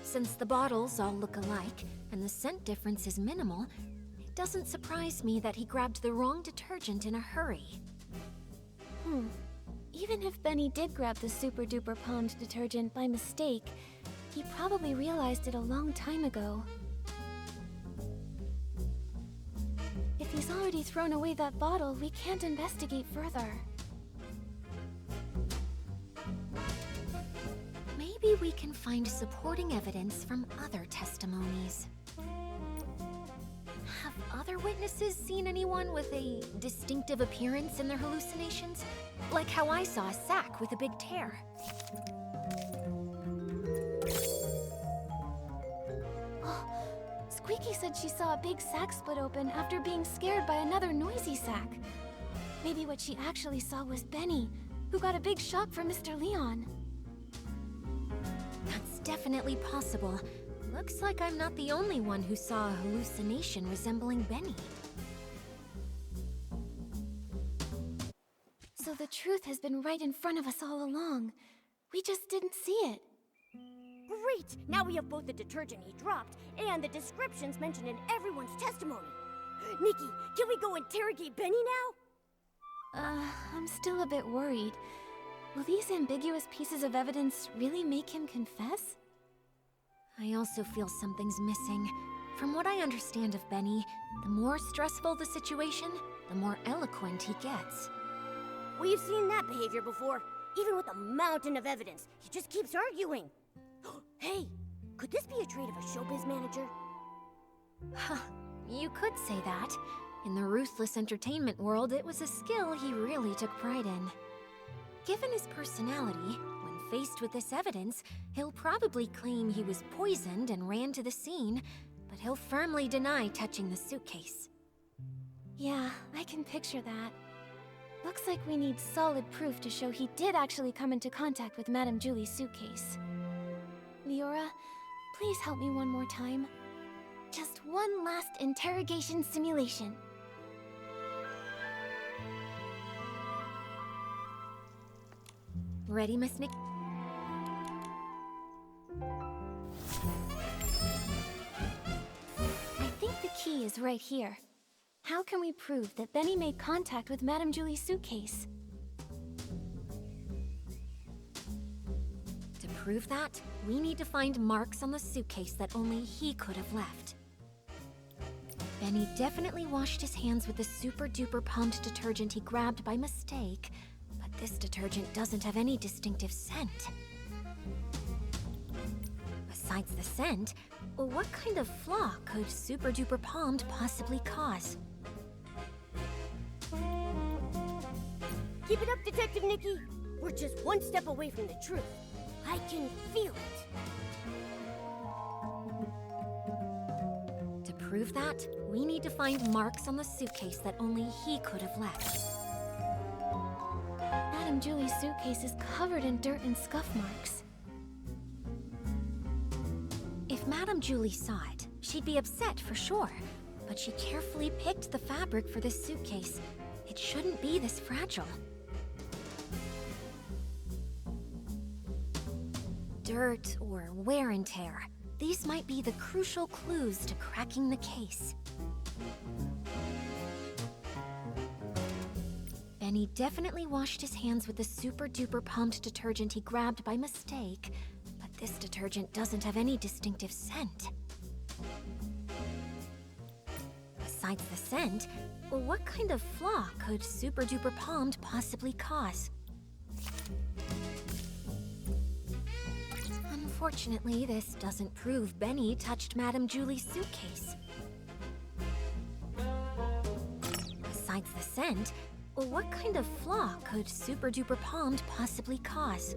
Since the bottles all look alike, and the scent difference is minimal, it doesn't surprise me that he grabbed the wrong detergent in a hurry. Even if Benny did grab the super duper palmed detergent by mistake, he probably realized it a long time ago. If he's already thrown away that bottle, we can't investigate further. Maybe we can find supporting evidence from other testimonies. Have other witnesses seen anyone with a distinctive appearance in their hallucinations? Like how I saw a sack with a big tear. Squeaky said she saw a big sack split open after being scared by another noisy sack. Maybe what she actually saw was Benny, who got a big shock from Mr. Leon. That's definitely possible. Looks like I'm not the only one who saw a hallucination resembling Benny. So the truth has been right in front of us all along. We just didn't see it. Great! Now we have both the detergent he dropped and the descriptions mentioned in everyone's testimony. Nikki, can we go interrogate Benny now? I'm still a bit worried. Will these ambiguous pieces of evidence really make him confess? I also feel something's missing. From what I understand of Benny, the more stressful the situation, the more eloquent he gets. We've seen that behavior before. Even with a mountain of evidence, he just keeps arguing. Hey, could this be a trait of a showbiz manager? Huh, you could say that. In the ruthless entertainment world, it was a skill he really took pride in. Given his personality, when faced with this evidence, he'll probably claim he was poisoned and ran to the scene, but he'll firmly deny touching the suitcase. Yeah, I can picture that. Looks like we need solid proof to show he did actually come into contact with Madame Julie's suitcase. Leora, please help me one more time. Just one last interrogation simulation. Ready, Miss Nikki? I think the key is right here. How can we prove that Benny made contact with Madame Julie's suitcase? To prove that, we need to find marks on the suitcase that only he could have left. Benny definitely washed his hands with the super-duper pumped detergent he grabbed by mistake, but this detergent doesn't have any distinctive scent. Besides the scent, what kind of flaw could super-duper palmed possibly cause? Keep it up, Detective Nikki. We're just one step away from the truth. I can feel it. To prove that, we need to find marks on the suitcase that only he could have left. Madame Julie's suitcase is covered in dirt and scuff marks. If Madame Julie saw it, she'd be upset for sure. But she carefully picked the fabric for this suitcase. It shouldn't be this fragile. Dirt or wear and tear. These might be the crucial clues to cracking the case. Benny definitely washed his hands with the super-duper pumped detergent he grabbed by mistake, but this detergent doesn't have any distinctive scent. Besides the scent, what kind of flaw could super-duper palmed possibly cause? Unfortunately, this doesn't prove Benny touched Madame Julie's suitcase. Besides the scent, what kind of flaw could super-duper palmed possibly cause?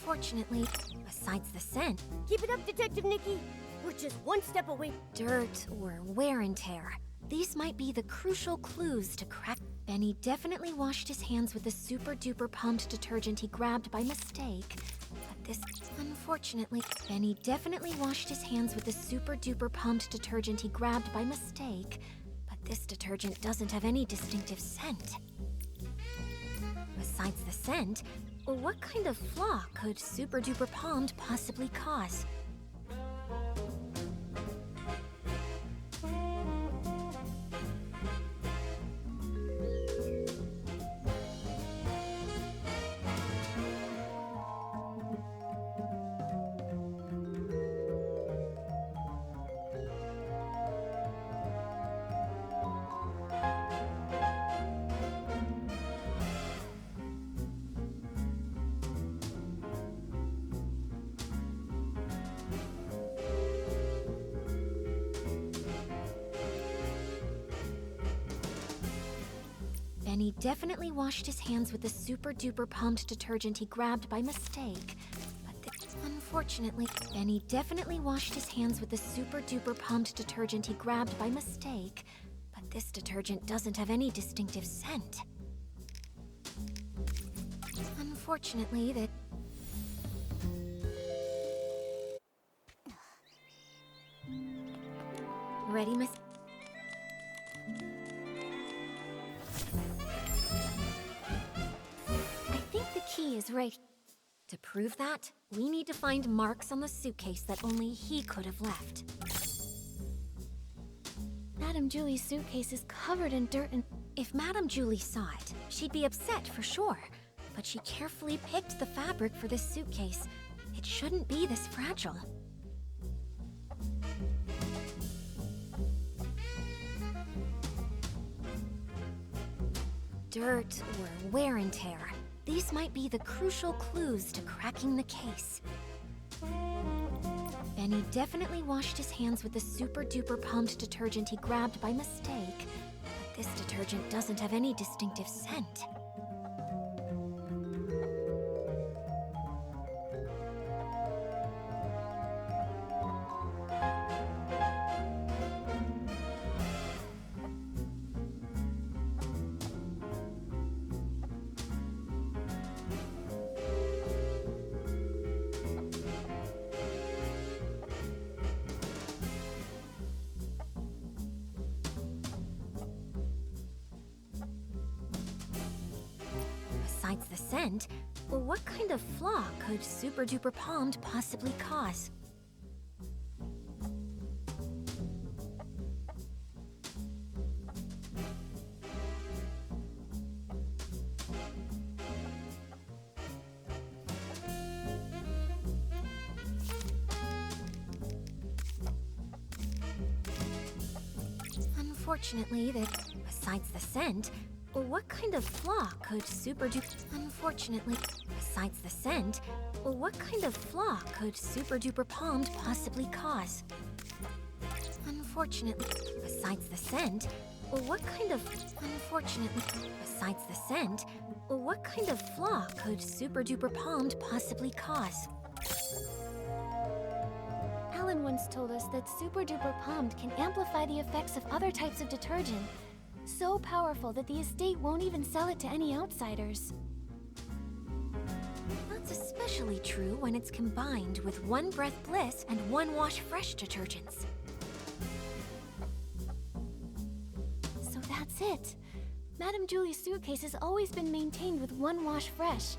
Unfortunately, besides the scent, Keep it up, Detective Nikki. We're just one step away. dirt or wear and tear. These might be the crucial clues to crack. Benny definitely washed his hands with the super-duper pumped detergent he grabbed by mistake. But this... Unfortunately, Benny definitely washed his hands with the super-duper pumped detergent he grabbed by mistake. But this detergent doesn't have any distinctive scent. Besides the scent, what kind of flaw could super-duper palmed possibly cause? Benny definitely washed his hands with the super-duper pumped detergent he grabbed by mistake. But unfortunately, Benny definitely washed his hands with the super-duper pumped detergent he grabbed by mistake. But this detergent doesn't have any distinctive scent. Unfortunately, that... Ready, Miss... Key is right. To prove that, we need to find marks on the suitcase that only he could have left. Madame Julie's suitcase is covered in dirt and... If Madame Julie saw it, she'd be upset for sure. But she carefully picked the fabric for this suitcase. It shouldn't be this fragile. Dirt or wear and tear. These might be the crucial clues to cracking the case. Benny definitely washed his hands with the super-duper pumped detergent he grabbed by mistake, but this detergent doesn't have any distinctive scent. Besides the scent, what kind of flaw could super-duper palmed possibly cause? Unfortunately, besides the scent, what kind of flaw could super-duper... Unfortunately, besides the scent, what kind of flaw could super-duper palmed possibly cause? Unfortunately, besides the scent, what kind of... Unfortunately, besides the scent, what kind of flaw could super-duper palmed possibly cause? Alan once told us that super-duper palmed can amplify the effects of other types of detergent. So powerful that the estate won't even sell it to any outsiders. That's especially true when it's combined with One Breath Bliss and One Wash Fresh detergents. So that's it. Madame Julie's suitcase has always been maintained with One Wash Fresh,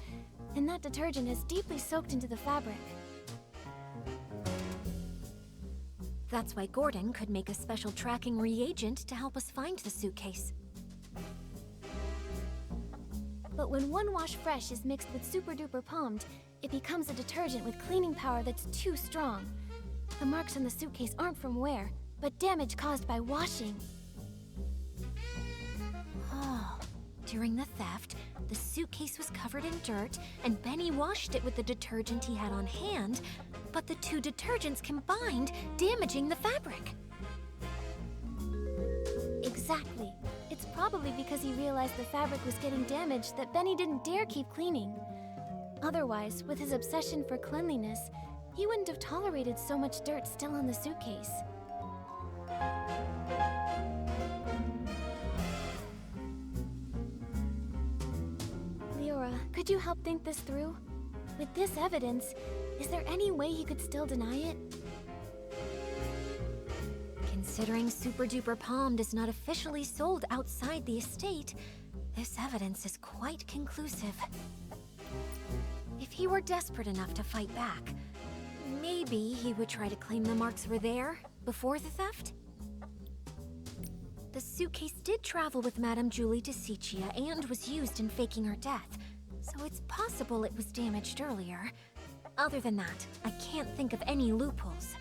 and that detergent is deeply soaked into the fabric. That's why Gordon could make a special tracking reagent to help us find the suitcase. But when One Wash Fresh is mixed with Super Duper Palmed, it becomes a detergent with cleaning power that's too strong. The marks on the suitcase aren't from wear, but damage caused by washing. Oh, during the theft, the suitcase was covered in dirt, and Benny washed it with the detergent he had on hand, but the two detergents combined, damaging the fabric. Exactly. It's probably because he realized the fabric was getting damaged that Benny didn't dare keep cleaning. Otherwise, with his obsession for cleanliness, he wouldn't have tolerated so much dirt still on the suitcase. Leora, could you help think this through? With this evidence, is there any way he could still deny it? Considering Super Duper Palmed is not officially sold outside the estate, this evidence is quite conclusive. If he were desperate enough to fight back, maybe he would try to claim the marks were there before the theft? The suitcase did travel with Madame Julie to Sichia and was used in faking her death, so it's possible it was damaged earlier. Other than that, I can't think of any loopholes.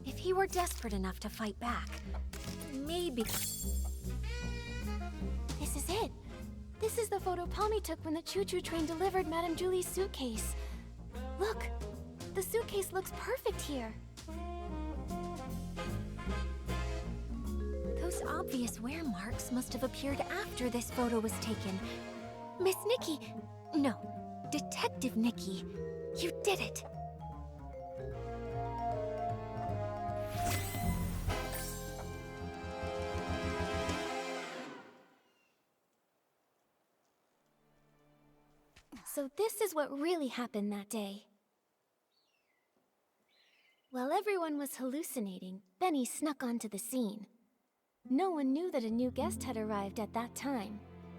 If he were desperate enough to fight back, maybe... This is it! This is the photo Palmy took when the choo-choo train delivered Madame Julie's suitcase. Look! The suitcase looks perfect here! Those obvious wear marks must have appeared after this photo was taken. Miss Nikki! No, Detective Nikki. You did it! So this is what really happened that day. While everyone was hallucinating, Benny snuck onto the scene. No one knew that a new guest had arrived at that time,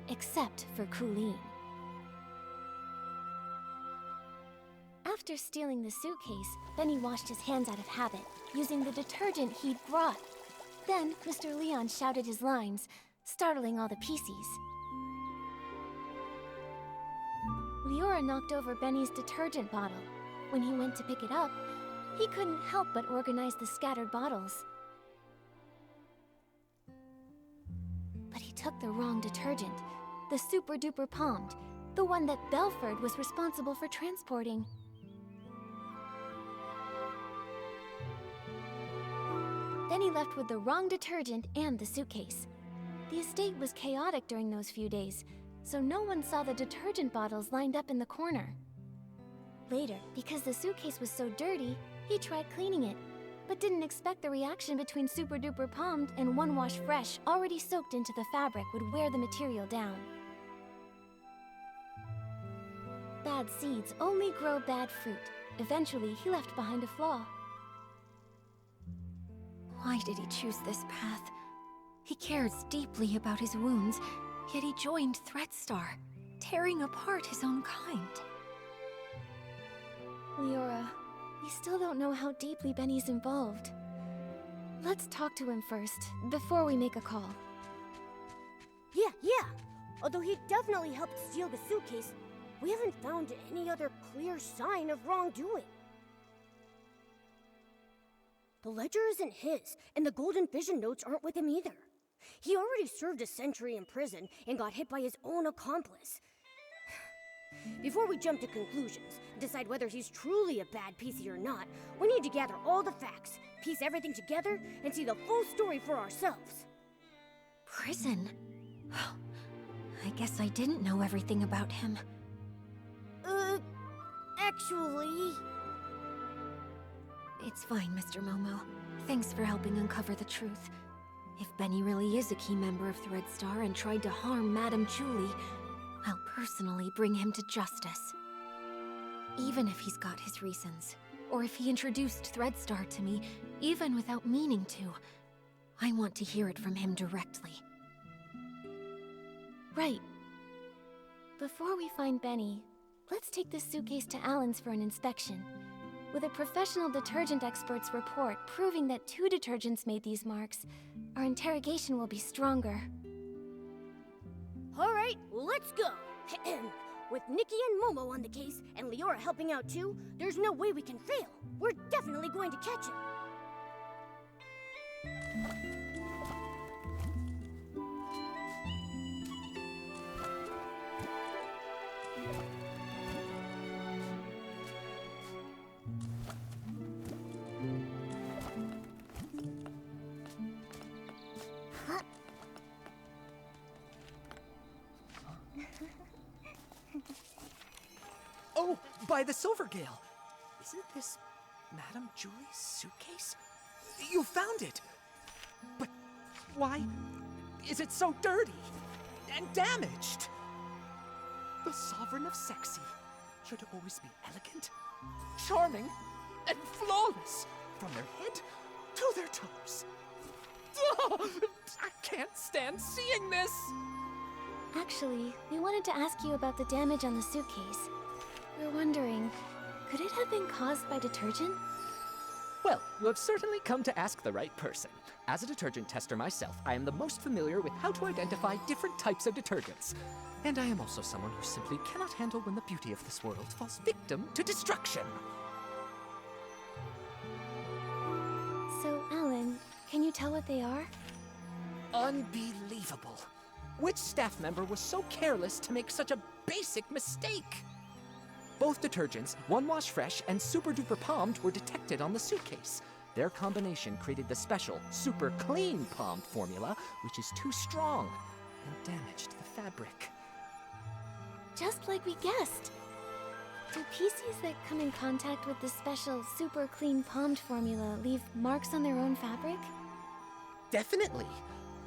except for Colleen. After stealing the suitcase, Benny washed his hands out of habit, using the detergent he'd brought. Then, Mr. Leon shouted his lines, startling all the PCs. Leora knocked over Benny's detergent bottle. When he went to pick it up, he couldn't help but organize the scattered bottles. But he took the wrong detergent, the Super Duper Palmed, the one that Belford was responsible for transporting. Benny left with the wrong detergent and the suitcase. The estate was chaotic during those few days, so no one saw the detergent bottles lined up in the corner. Later, because the suitcase was so dirty, he tried cleaning it, but didn't expect the reaction between Super Duper Palmed and One Wash Fresh already soaked into the fabric would wear the material down. Bad seeds only grow bad fruit. Eventually, he left behind a flaw. Why did he choose this path? He cares deeply about his wounds, yet he joined Threadstar, tearing apart his own kind. Leora, we still don't know how deeply Benny's involved. Let's talk to him first, before we make a call. Yeah. Although he definitely helped steal the suitcase, we haven't found any other clear sign of wrongdoing. The ledger isn't his, and the Golden Vision notes aren't with him either. He already served a century in prison and got hit by his own accomplice. Before we jump to conclusions and decide whether he's truly a bad PC or not, we need to gather all the facts, piece everything together, and see the full story for ourselves. Prison? I guess I didn't know everything about him. Actually... It's fine, Mr. Momo. Thanks for helping uncover the truth. If Benny really is a key member of Threadstar and tried to harm Madame Julie, I'll personally bring him to justice. Even if he's got his reasons, or if he introduced Threadstar to me, even without meaning to, I want to hear it from him directly. Right. Before we find Benny, let's take this suitcase to Alan's for an inspection. With a professional detergent expert's report proving that 2 detergents made these marks, our interrogation will be stronger. All right, let's go. With Nikki and Momo on the case, and Leora helping out too, there's no way we can fail. We're definitely going to catch him. by the Silvergale. Isn't this Madame Julie's suitcase? You found it! But why is it so dirty and damaged? The Sovereign of Sexy should always be elegant, charming, and flawless from their head to their toes. Oh, I can't stand seeing this! Actually, we wanted to ask you about the damage on the suitcase. We're wondering, could it have been caused by detergent? Well, you have certainly come to ask the right person. As a detergent tester myself, I am the most familiar with how to identify different types of detergents. And I am also someone who simply cannot handle when the beauty of this world falls victim to destruction. So, Alan, can you tell what they are? Unbelievable. Which staff member was so careless to make such a basic mistake? Both detergents, One Wash Fresh and Super Duper Palmed, were detected on the suitcase. Their combination created the special Super Clean Palmed formula, which is too strong and damaged the fabric. Just like we guessed. Do PCs that come in contact with the special Super Clean Palmed formula leave marks on their own fabric? Definitely.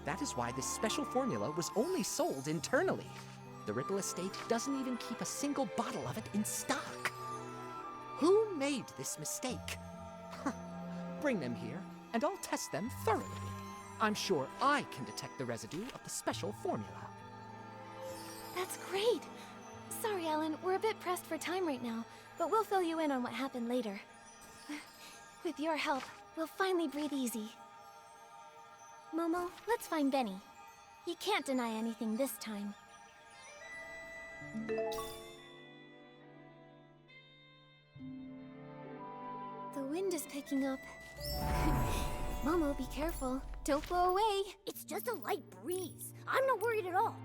That is why this special formula was only sold internally. The Ripple Estate doesn't even keep a single bottle of it in stock. Who made this mistake? Bring them here, and I'll test them thoroughly. I'm sure I can detect the residue of the special formula. That's great! Sorry, Alan, we're a bit pressed for time right now, but we'll fill you in on what happened later. With your help, we'll finally breathe easy. Momo, let's find Benny. He can't deny anything this time. The wind is picking up. Momo, be careful. Don't blow away. It's just a light breeze. I'm not worried at all.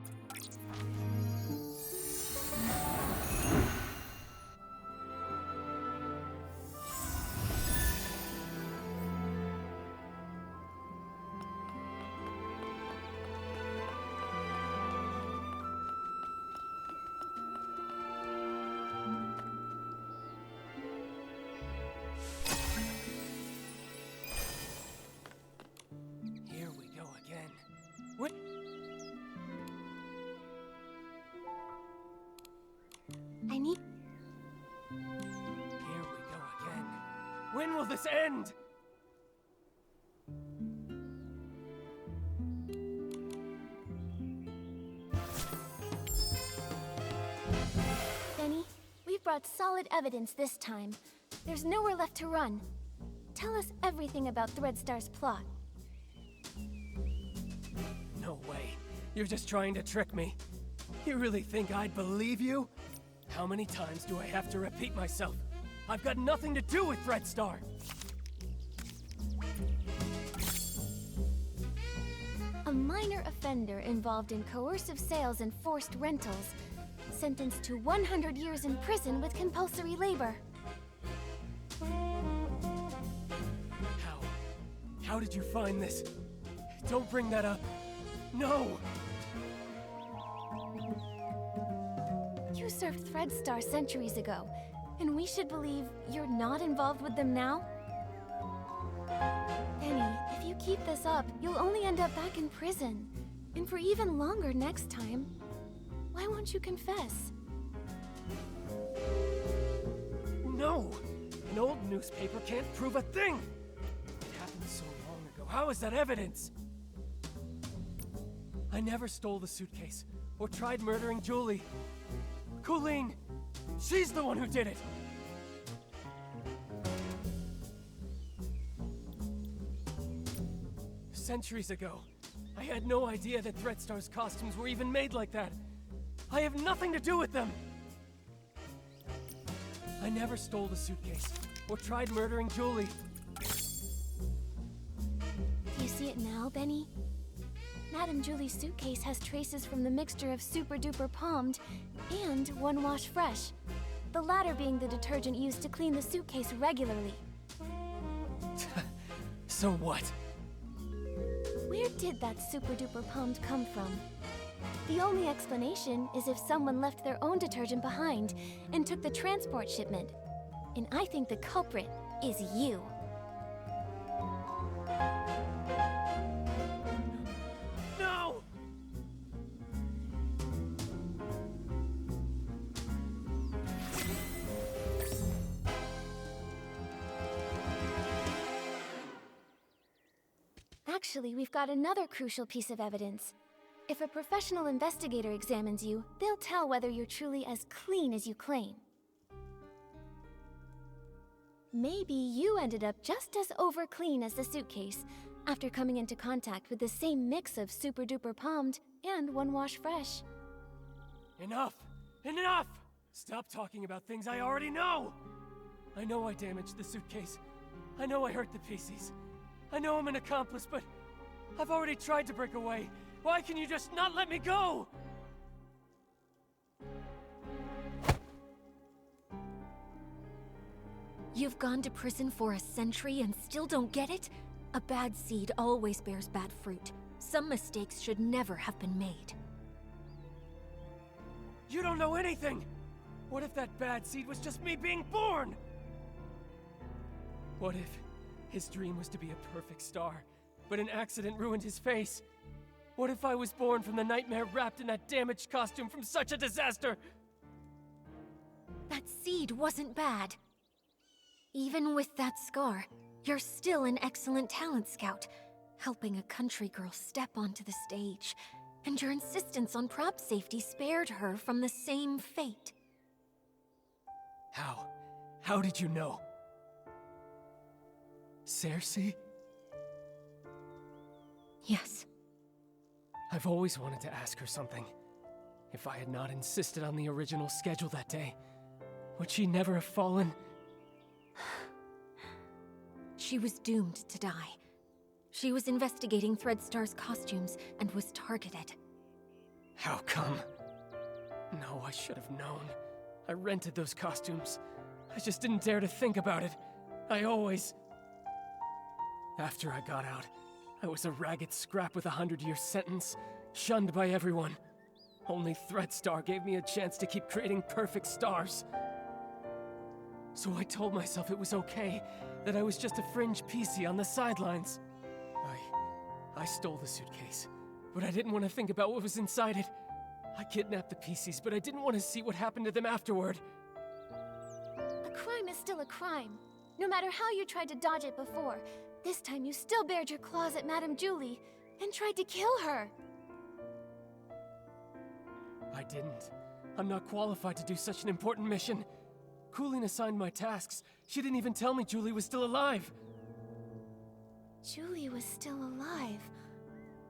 Here we go again. What? I need... Here we go again. When will this end? Benny, we've brought solid evidence this time. There's nowhere left to run. Tell us everything about Threadstar's plot. No way. You're just trying to trick me. You really think I'd believe you? How many times do I have to repeat myself? I've got nothing to do with Threadstar! A minor offender involved in coercive sales and forced rentals, sentenced to 100 years in prison with compulsory labor. How did you find this? Don't bring that up. No! You served Threadstar centuries ago, and we should believe you're not involved with them now? Benny, if you keep this up, you'll only end up back in prison. And for even longer next time. Why won't you confess? No! An old newspaper can't prove a thing! It happened so long ago. How is that evidence? I never stole the suitcase or tried murdering Julie. Colleen! She's the one who did it! Centuries ago, I had no idea that Threadstar's costumes were even made like that. I have nothing to do with them! I never stole the suitcase or tried murdering Julie. Do you see it now, Benny? Madame Julie's suitcase has traces from the mixture of Super Duper Palmed and One Wash Fresh, the latter being the detergent used to clean the suitcase regularly. So what? Where did that Super Duper Palmed come from? The only explanation is if someone left their own detergent behind and took the transport shipment. And I think the culprit is you. No! Actually, we've got another crucial piece of evidence. If a professional investigator examines you, they'll tell whether you're truly as clean as you claim. Maybe you ended up just as over-clean as the suitcase, after coming into contact with the same mix of super-duper palmed and one-wash fresh. Enough! Enough! Stop talking about things I already know! I know I damaged the suitcase. I know I hurt the PCs. I know I'm an accomplice, but I've already tried to break away. Why can you just not let me go? You've gone to prison for a century and still don't get it? A bad seed always bears bad fruit. Some mistakes should never have been made. You don't know anything! What if that bad seed was just me being born? What if his dream was to be a perfect star, but an accident ruined his face? What if I was born from the nightmare wrapped in that damaged costume from such a disaster? That seed wasn't bad. Even with that scar, you're still an excellent talent scout, helping a country girl step onto the stage, and your insistence on prop safety spared her from the same fate. How? How did you know? Cersei? Yes. I've always wanted to ask her something. If I had not insisted on the original schedule that day, would she never have fallen? She was doomed to die. She was investigating Threadstar's costumes and was targeted. How come? No, I should have known. I rented those costumes. I just didn't dare to think about it. After I got out, I was a ragged scrap with a 100-year sentence, shunned by everyone. Only Threadstar gave me a chance to keep creating perfect stars. So I told myself it was okay, that I was just a fringe PC on the sidelines. I stole the suitcase, but I didn't want to think about what was inside it. I kidnapped the PCs, but I didn't want to see what happened to them afterward. A crime is still a crime. No matter how you tried to dodge it before, this time you still bared your claws at Madame Julie and tried to kill her. I didn't. I'm not qualified to do such an important mission. Coolin assigned my tasks. She didn't even tell me Julie was still alive. Julie was still alive.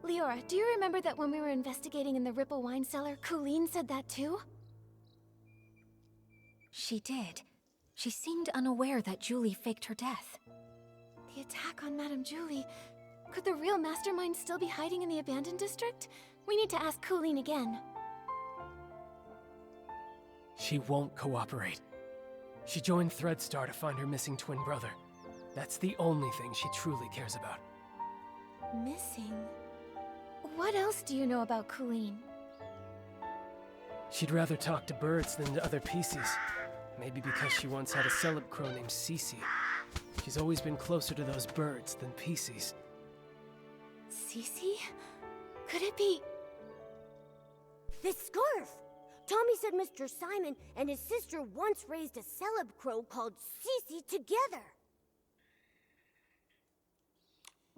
Leora, do you remember that when we were investigating in the Ripple wine cellar, Coolin said that too? She did. She seemed unaware that Julie faked her death. The attack on Madame Julie. Could the real mastermind still be hiding in the abandoned district? We need to ask Coolin again. She won't cooperate. She joined Threadstar to find her missing twin brother. That's the only thing she truly cares about. Missing? What else do you know about Coolin? She'd rather talk to birds than to other PCs. Maybe because she once had a celeb crow named Cece. She's always been closer to those birds than PCs. Cece? Could it be... This scarf! Tommy said Mr. Simon and his sister once raised a celeb crow called Cece together.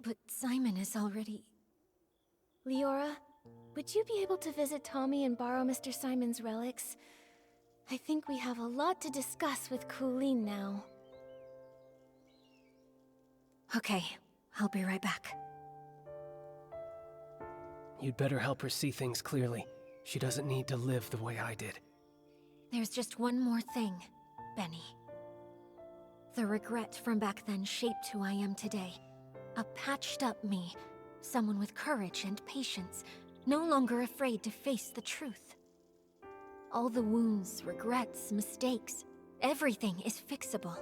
But Simon is already... Leora, would you be able to visit Tommy and borrow Mr. Simon's relics? I think we have a lot to discuss with Coolin now. Okay, I'll be right back. You'd better help her see things clearly. She doesn't need to live the way I did. There's just one more thing, Benny. The regret from back then shaped who I am today. A patched-up me. Someone with courage and patience, no longer afraid to face the truth. All the wounds, regrets, mistakes, everything is fixable.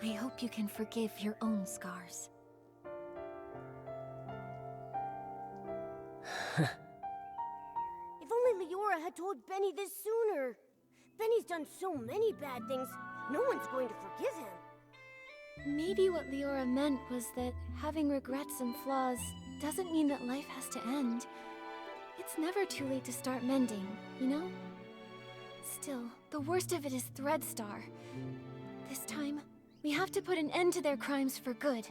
I hope you can forgive your own scars. Leora had told Benny this sooner. Benny's done so many bad things, no one's going to forgive him. Maybe what Leora meant was that having regrets and flaws doesn't mean that life has to end. It's never too late to start mending, you know? Still, the worst of it is Threadstar. This time, we have to put an end to their crimes for good.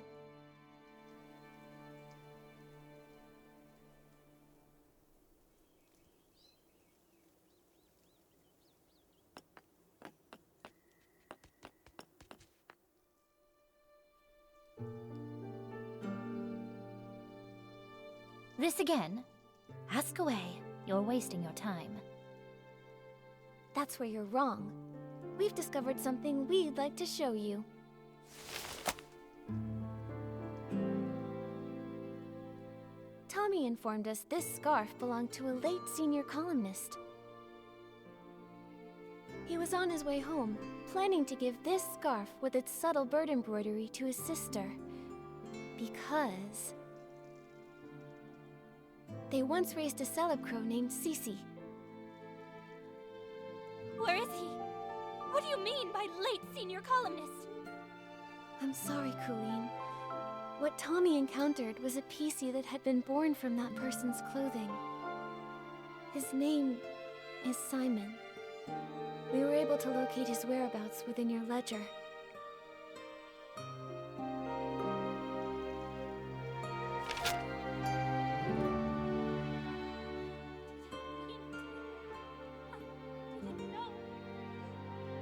This again? Ask away. You're wasting your time. That's where you're wrong. We've discovered something we'd like to show you. Tommy informed us this scarf belonged to a late senior columnist. He was on his way home, planning to give this scarf with its subtle bird embroidery to his sister. Because they once raised a celeb named Cece. Where is he? What do you mean by late senior columnist? I'm sorry, Colleen. What Tommy encountered was a PC that had been born from that person's clothing. His name is Simon. We were able to locate his whereabouts within your ledger.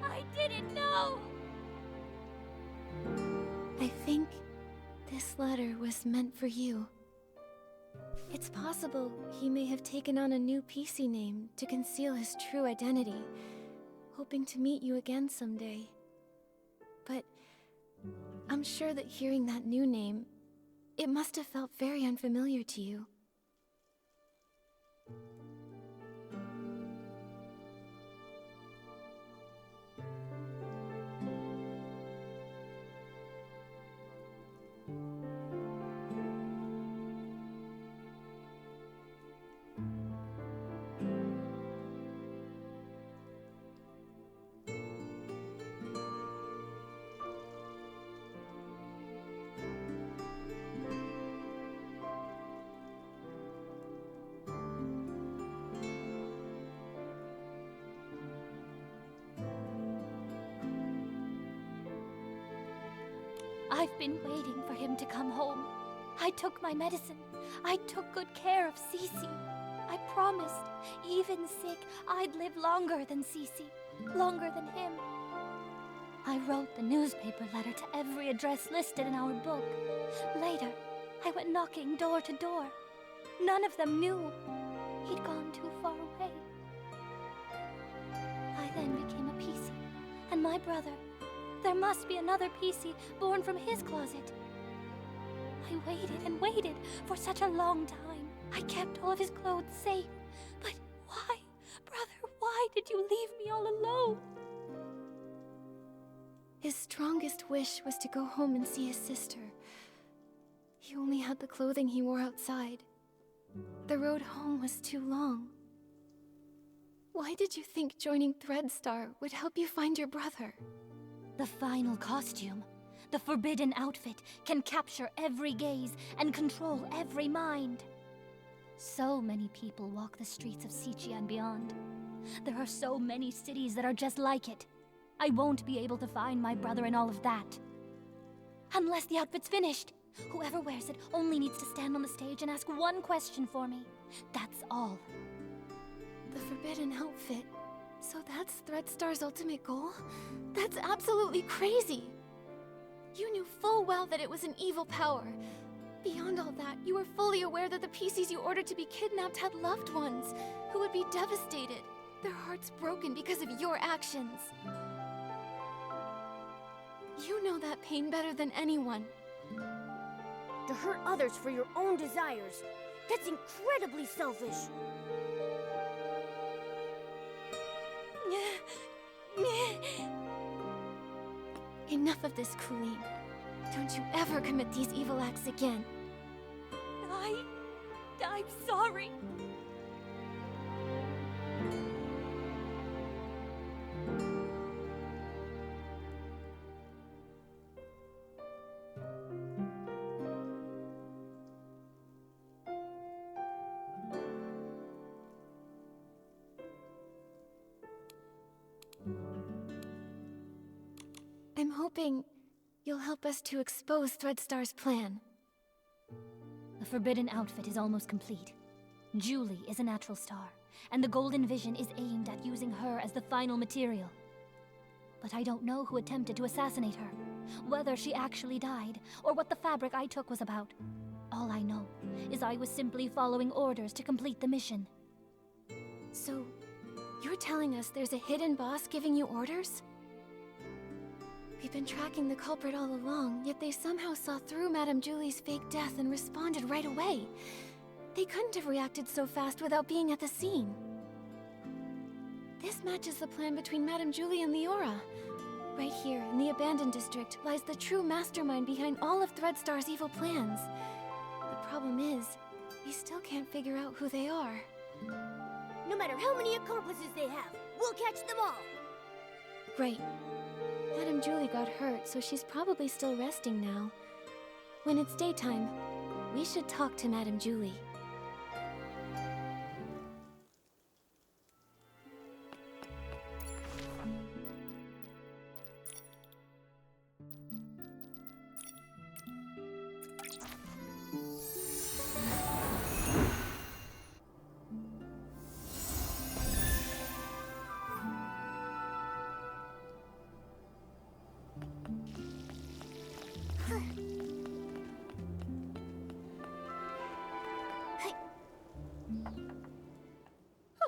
I didn't know! I think this letter was meant for you. It's possible he may have taken on a new PC name to conceal his true identity, hoping to meet you again someday. But I'm sure that hearing that new name, it must have felt very unfamiliar to you. I've been waiting for him to come home. I took my medicine. I took good care of Cece. I promised, even sick, I'd live longer than Cece. Longer than him. I wrote the newspaper letter to every address listed in our book. Later, I went knocking door to door. None of them knew. He'd gone too far away. I then became a PC. And my brother. There must be another PC born from his closet. I waited and waited for such a long time. I kept all of his clothes safe. But why? Brother, why did you leave me all alone? His strongest wish was to go home and see his sister. He only had the clothing he wore outside. The road home was too long. Why did you think joining Threadstar would help you find your brother? The final costume, the forbidden outfit, can capture every gaze and control every mind. So many people walk the streets of Sichia and beyond. There are so many cities that are just like it. I won't be able to find my brother in all of that. Unless the outfit's finished. Whoever wears it only needs to stand on the stage and ask one question for me. That's all. The forbidden outfit. So that's Threadstar's ultimate goal? That's absolutely crazy! You knew full well that it was an evil power. Beyond all that, you were fully aware that the PCs you ordered to be kidnapped had loved ones who would be devastated, their hearts broken because of your actions. You know that pain better than anyone. To hurt others for your own desires, that's incredibly selfish. Enough of this, Colleen. Don't you ever commit these evil acts again. I'm sorry. I'm hoping you'll help us to expose Threadstar's plan. The Forbidden Outfit is almost complete. Julie is a natural star, and the Golden Vision is aimed at using her as the final material. But I don't know who attempted to assassinate her, whether she actually died, or what the fabric I took was about. All I know is I was simply following orders to complete the mission. So, you're telling us there's a hidden boss giving you orders? We've been tracking the culprit all along, yet they somehow saw through Madame Julie's fake death and responded right away. They couldn't have reacted so fast without being at the scene. This matches the plan between Madame Julie and Leora. Right here, in the abandoned district, lies the true mastermind behind all of Threadstar's evil plans. The problem is, we still can't figure out who they are. No matter how many accomplices they have, we'll catch them all! Right. Madame Julie got hurt, so she's probably still resting now. When it's daytime, we should talk to Madame Julie.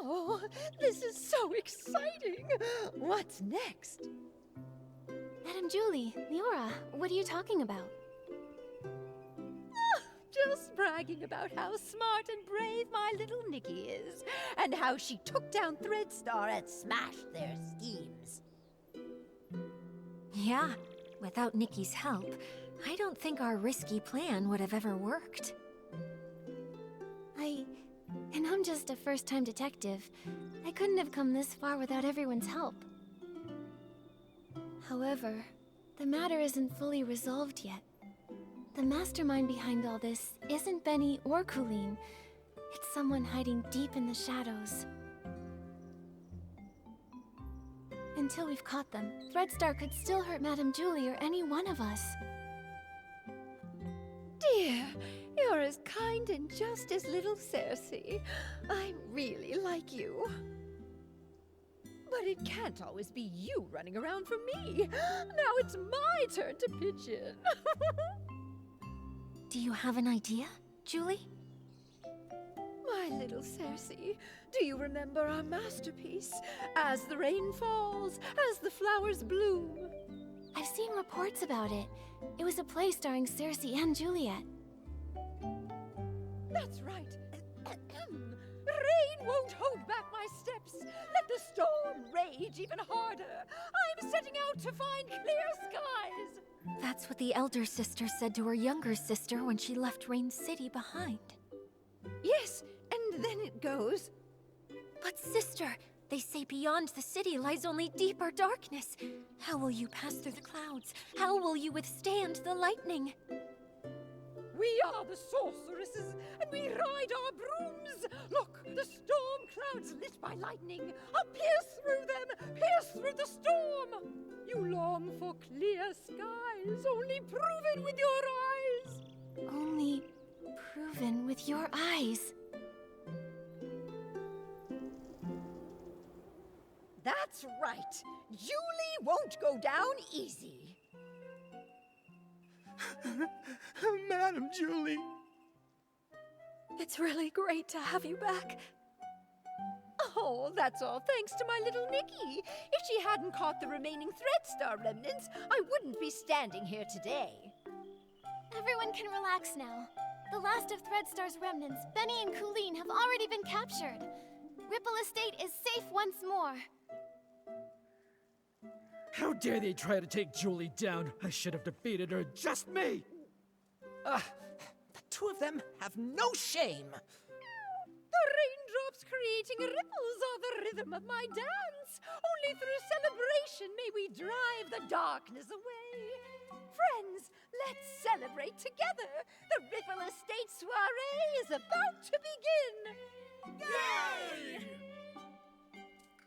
Oh, this is so exciting! What's next? Madame Julie, Leora, what are you talking about? Just bragging about how smart and brave my little Nikki is, and how she took down Threadstar and smashed their schemes. Yeah, without Nikki's help, I don't think our risky plan would have ever worked. And I'm just a first-time detective. I couldn't have come this far without everyone's help. However, the matter isn't fully resolved yet. The mastermind behind all this isn't Benny or Colleen. It's someone hiding deep in the shadows. Until we've caught them, Threadstar could still hurt Madame Julie or any one of us. Dear, you're as kind and just as little Cersei. I really like you. But it can't always be you running around for me. Now it's my turn to pitch in. Do you have an idea, Julie? My little Cersei, do you remember our masterpiece? As the rain falls, as the flowers bloom. I've seen reports about it. It was a play starring Cersei and Juliet. That's right. Rain won't hold back my steps. Let the storm rage even harder. I'm setting out to find clear skies. That's what the elder sister said to her younger sister when she left Rain City behind. Yes, and then it goes... But sister, they say beyond the city lies only deeper darkness. How will you pass through the clouds? How will you withstand the lightning? We are the sorceresses, and we ride our brooms. Look, the storm clouds lit by lightning. I'll pierce through them, pierce through the storm. You long for clear skies, only proven with your eyes. Only proven with your eyes. That's right. Julie won't go down easy. Madam Julie. It's really great to have you back. Oh, that's all thanks to my little Nikki. If she hadn't caught the remaining Threadstar remnants, I wouldn't be standing here today. Everyone can relax now. The last of Threadstar's remnants, Benny and Colleen, have already been captured. Ripple Estate is safe once more. How dare they try to take Julie down? I should have defeated her, just me! The two of them have no shame. The raindrops creating ripples are the rhythm of my dance. Only through celebration may we drive the darkness away. Friends, let's celebrate together. The Ripple Estate soiree is about to begin. Yay!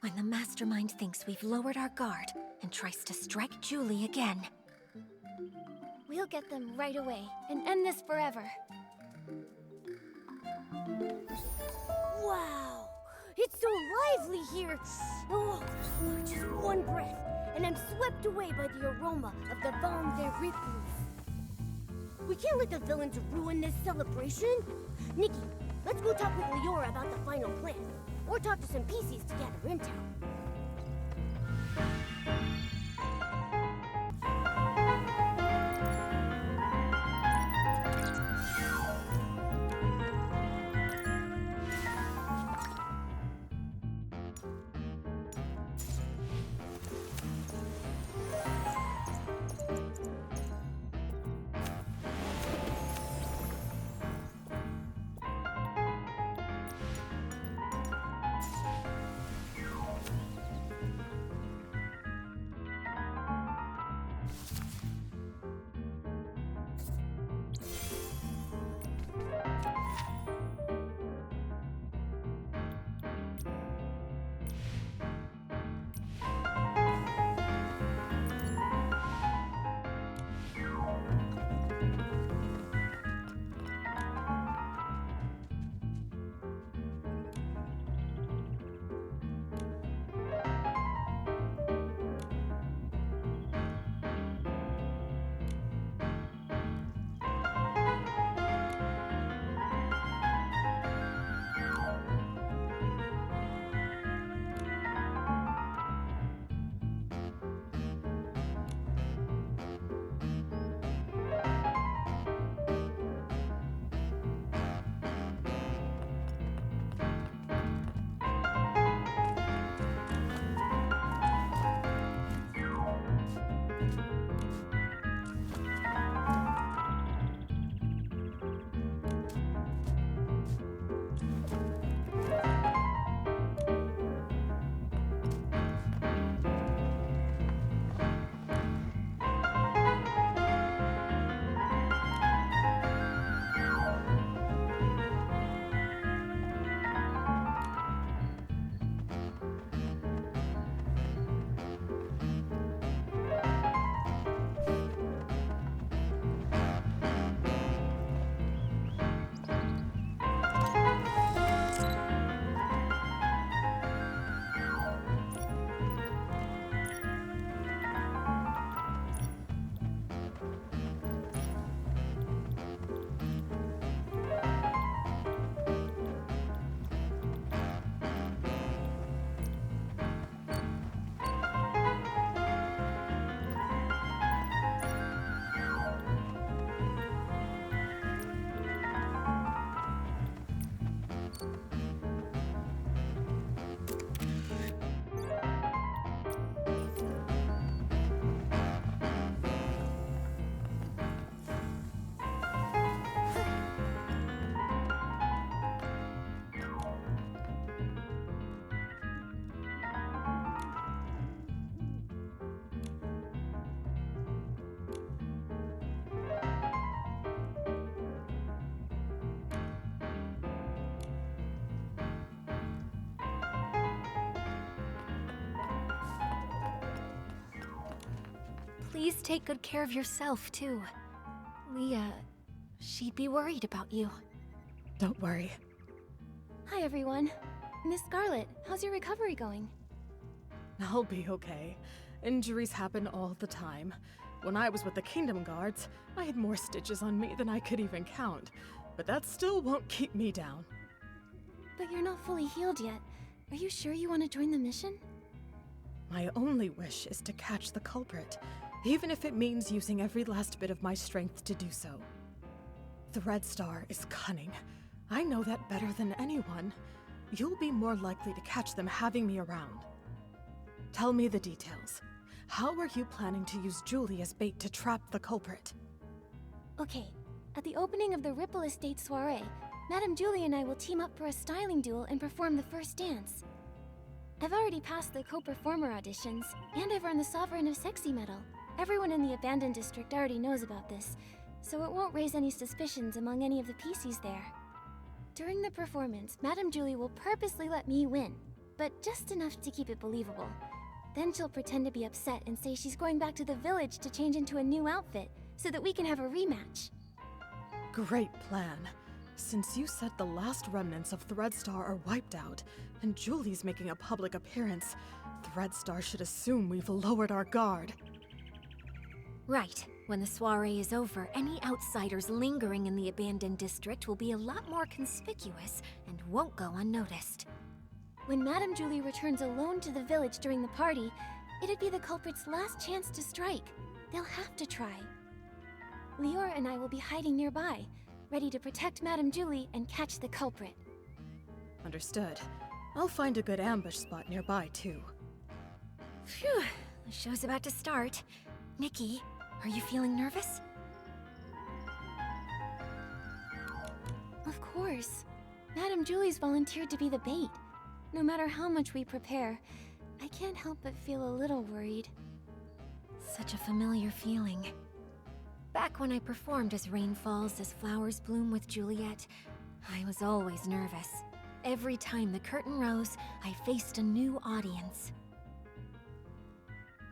When the mastermind thinks we've lowered our guard and tries to strike Julie again. We'll get them right away and end this forever. Wow! It's so lively here! Oh, just one breath, and I'm swept away by the aroma of the vin de Ripoux. We can't let the villains ruin this celebration! Nikki, let's go talk with Leora about the final plan. Or talk to some PCs to gather intel. Please take good care of yourself, too. Leah, she'd be worried about you. Don't worry. Hi, everyone. Miss Scarlet, how's your recovery going? I'll be okay. Injuries happen all the time. When I was with the Kingdom Guards, I had more stitches on me than I could even count. But that still won't keep me down. But you're not fully healed yet. Are you sure you want to join the mission? My only wish is to catch the culprit, even if it means using every last bit of my strength to do so. The Red Star is cunning. I know that better than anyone. You'll be more likely to catch them having me around. Tell me the details. How are you planning to use Julie as bait to trap the culprit? Okay, at the opening of the Ripple Estate soiree, Madame Julie and I will team up for a styling duel and perform the first dance. I've already passed the co-performer auditions, and I've earned the Sovereign of Sexy medal. Everyone in the abandoned district already knows about this, so it won't raise any suspicions among any of the PCs there. During the performance, Madame Julie will purposely let me win. but just enough to keep it believable. Then she'll pretend to be upset and say she's going back to the village to change into a new outfit, so that we can have a rematch. Great plan. Since you said the last remnants of Threadstar are wiped out, and Julie's making a public appearance, Threadstar should assume we've lowered our guard. Right. When the soiree is over, any outsiders lingering in the abandoned district will be a lot more conspicuous and won't go unnoticed. When Madame Julie returns alone to the village during the party, it'd be the culprit's last chance to strike. They'll have to try. Leora and I will be hiding nearby, ready to protect Madame Julie and catch the culprit. Understood. I'll find a good ambush spot nearby, too. Phew, the show's about to start. Nikki, are you feeling nervous? Of course. Madame Julie's volunteered to be the bait. No matter how much we prepare, I can't help but feel a little worried. Such a familiar feeling. Back when I performed as Rain Falls as Flowers Bloom with Juliet, I was always nervous. Every time the curtain rose, I faced a new audience.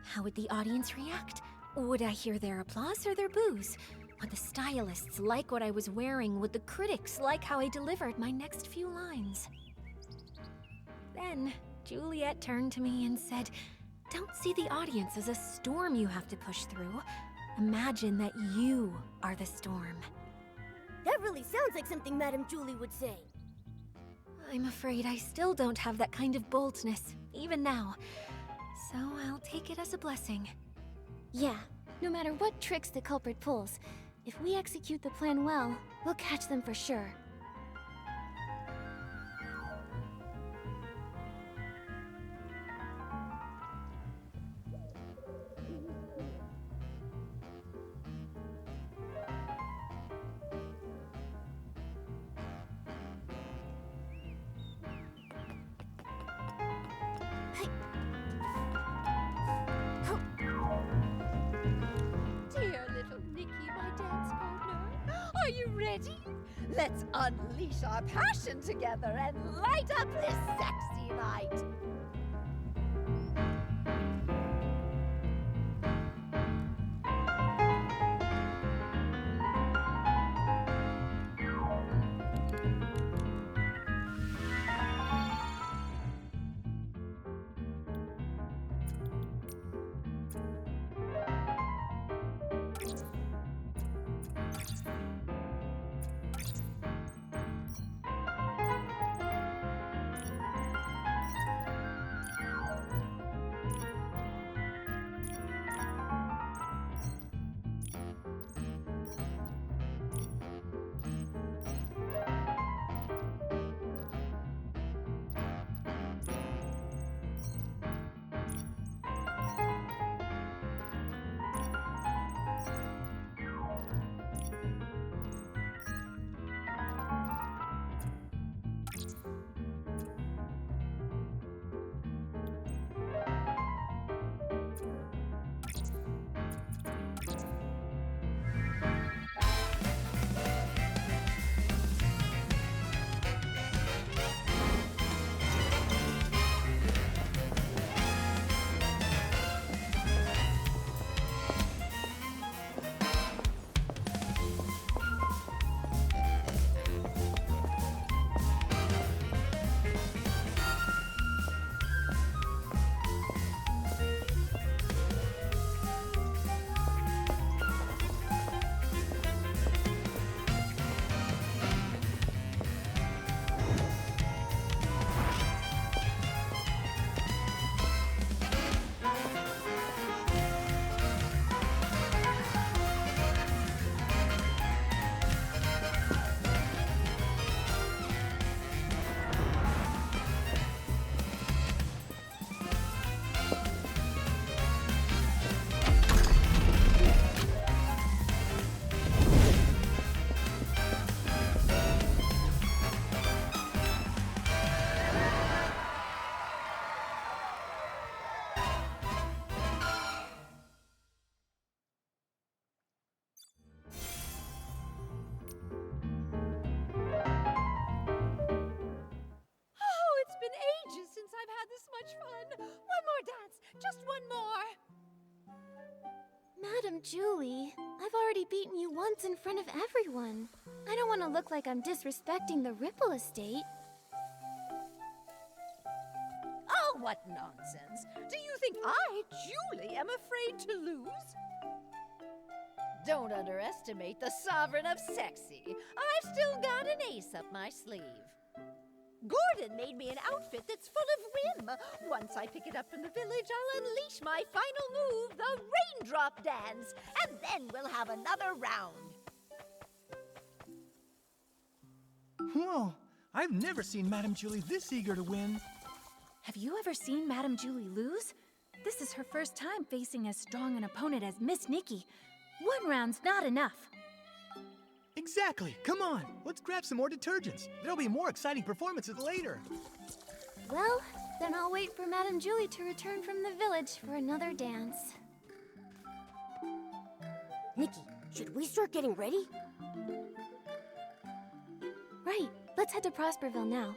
How would the audience react? Would I hear their applause or their boos? Would the stylists like what I was wearing? Would the critics like how I delivered my next few lines? Then, Juliet turned to me and said, "Don't see the audience as a storm you have to push through. Imagine that you are the storm." That really sounds like something Madame Julie would say. I'm afraid I still don't have that kind of boldness, even now. So I'll take it as a blessing. Yeah, no matter what tricks the culprit pulls, if we execute the plan well, we'll catch them for sure. Dear little Nikki, my dance partner, are you ready? Let's unleash our passion together and light up this sexy night. more! Madam Julie, I've already beaten you once in front of everyone. I don't want to look like I'm disrespecting the Ripple Estate. Oh, what nonsense! Do you think I, Julie, am afraid to lose? Don't underestimate the Sovereign of Sexy. I've still got an ace up my sleeve. Gordon made me an outfit that's full of whim. Once I pick it up from the village, I'll unleash my final move, the raindrop dance, and then we'll have another round. Whoa! I've never seen Madame Julie this eager to win. Have you ever seen Madame Julie lose? This is her first time facing as strong an opponent as Miss Nikki. One round's not enough. Exactly! Come on, let's grab some more detergents. There'll be more exciting performances later. Well, then I'll wait for Madame Julie to return from the village for another dance. Nikki, should we start getting ready? Right, let's head to Prosperville now.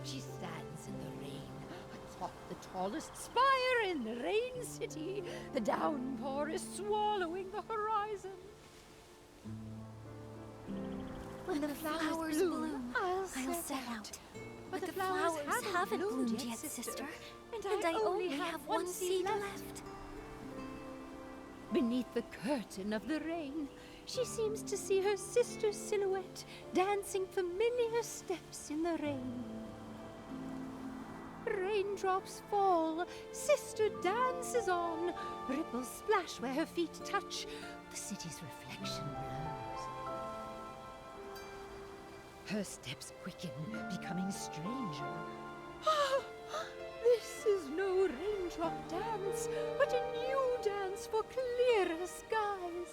She stands in the rain, atop the tallest spire in the Rain City. The downpour is swallowing the horizon. When the flowers bloom, I'll set out. But the flowers haven't bloomed yet, sister. And I only have one seed left. Beneath the curtain of the rain, she seems to see her sister's silhouette dancing familiar steps in the rain. Raindrops fall, sister dances on. Ripples splash where her feet touch. The city's reflection blows. Her steps quicken, becoming stranger. This is no raindrop dance, but a new dance for clearer skies.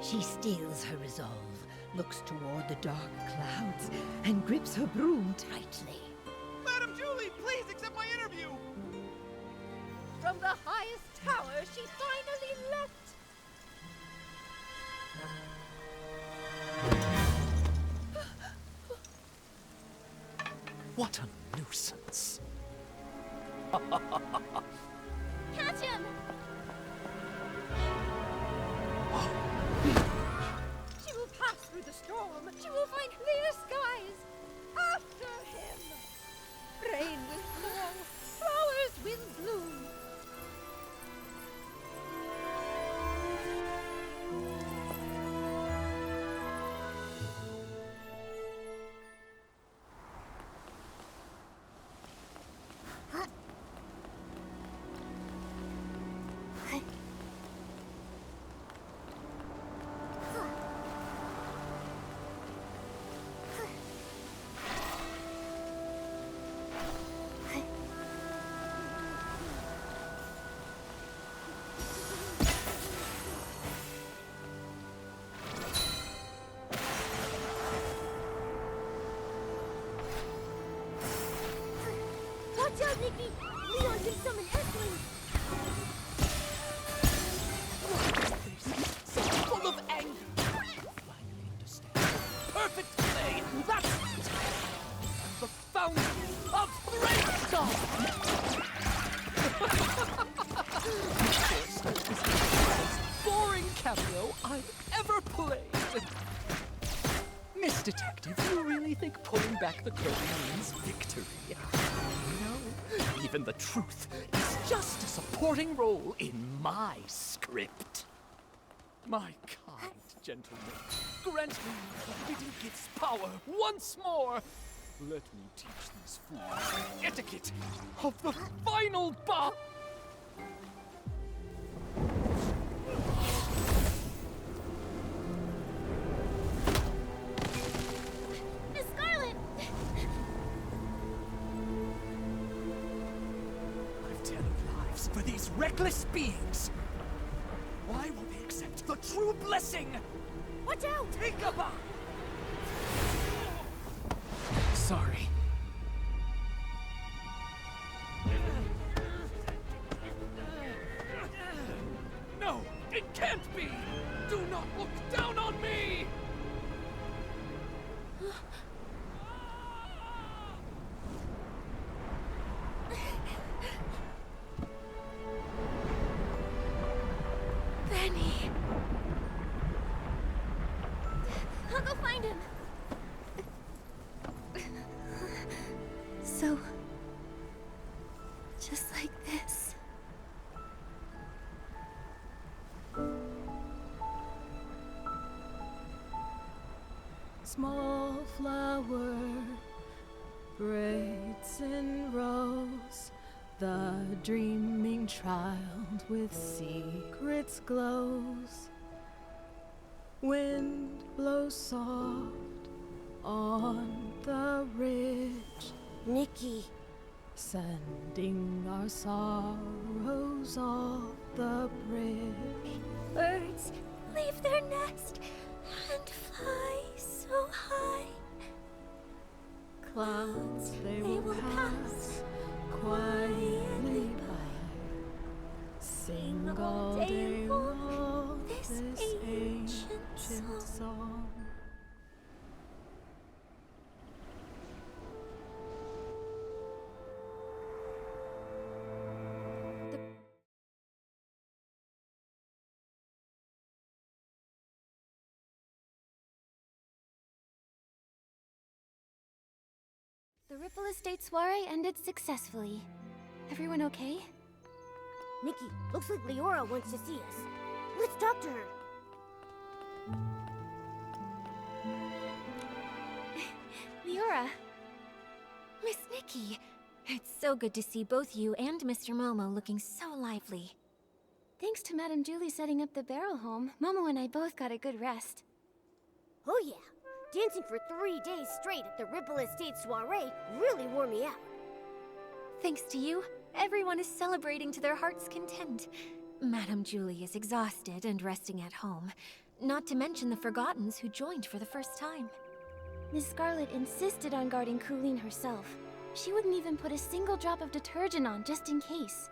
She steels her resolve, looks toward the dark clouds, and grips her broom tightly. Madam Julie, please accept my interview! From the highest tower, she finally left. What a nuisance. Catch him! She will pass through the storm. She will find clear skies. After him. Rain will fall. Flowers will bloom. Watch out, Nikki! Leon can summon S-Wings! So full of anger. Finally understand. Perfect play. That's it. I'm the fountain of brainstorm. Of course, this is the most boring cameo I've ever played. Miss Detective, you really think pulling back the curtain means victory? No, even the truth is just a supporting role in my script. My kind gentlemen, grant me forbidden gifts power once more. Let me teach these fools the etiquette of the final boss. Miss Scarlet! I've tallied lives for these reckless beings. Why will they accept the true blessing? Watch out! Take a bow! Sorry. No, it can't be! Do not look down on me! Benny! I'll go find him! So... just like this. Small flower braids in rows, the dreaming child with secrets glows. Wind blows soft on the ridge, Nikki. sending our sorrows off the bridge. Birds leave their nest and fly so high. Clouds they will pass quietly by. Sing all day long this ancient song. The Ripple Estate soiree ended successfully. Everyone okay? Nikki, looks like Leora wants to see us. Let's talk to her. Leora! Miss Nikki! It's so good to see both you and Mr. Momo looking so lively. Thanks to Madame Julie setting up the barrel home, Momo and I both got a good rest. Oh yeah, dancing for 3 days straight at the Ripple Estate soiree really wore me out. Thanks to you, everyone is celebrating to their heart's content. Madame Julie is exhausted and resting at home, not to mention the Forgottens who joined for the first time. Miss Scarlet insisted on guarding Colleen herself. She wouldn't even put a single drop of detergent on just in case.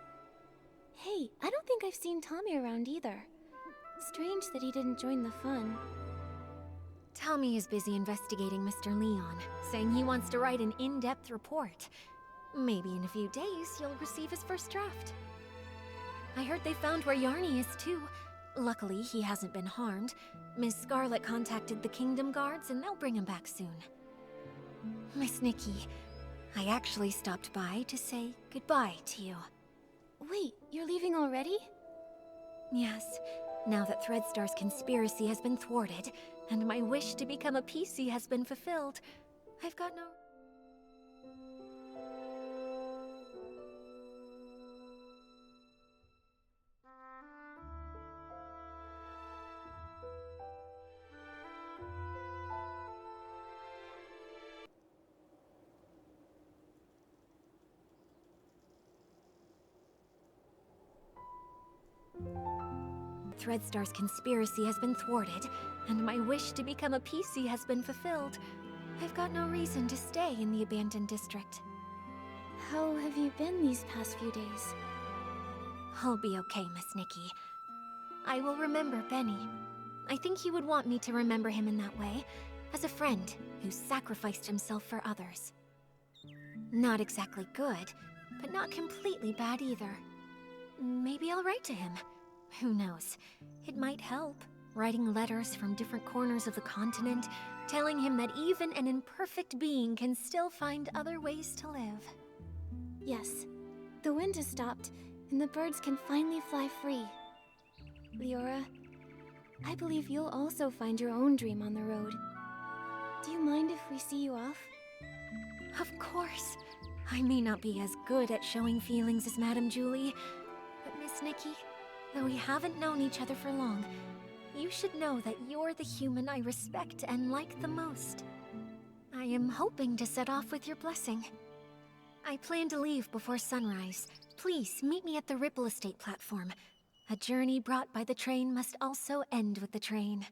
Hey, I don't think I've seen Tommy around either. Strange that he didn't join the fun. Tommy is busy investigating Mr. Leon, saying he wants to write an in-depth report. Maybe in a few days, you'll receive his first draft. I heard they found where Yarny is too. Luckily, he hasn't been harmed. Miss Scarlet contacted the Kingdom Guards and they'll bring him back soon. Miss Nikki, I actually stopped by to say goodbye to you. Wait, you're leaving already? Yes, now that Threadstar's conspiracy has been thwarted, and my wish to become a PC has been fulfilled, I've got no... Threadstar's conspiracy has been thwarted, and my wish to become a PC has been fulfilled. I've got no reason to stay in the abandoned district. How have you been these past few days? I'll be okay, Miss Nikki. I will remember Benny. I think he would want me to remember him in that way, as a friend who sacrificed himself for others. Not exactly good, but not completely bad either. Maybe I'll write to him. Who knows? It might help, writing letters from different corners of the continent, telling him that even an imperfect being can still find other ways to live. Yes, the wind has stopped, and the birds can finally fly free. Leora, I believe you'll also find your own dream on the road. Do you mind if we see you off? Of course. I may not be as good at showing feelings as Madame Julie, but Miss Nikki, though we haven't known each other for long, you should know that you're the human I respect and like the most. I am hoping to set off with your blessing. I plan to leave before sunrise. Please meet me at the Ripple Estate platform. A journey brought by the train must also end with the train.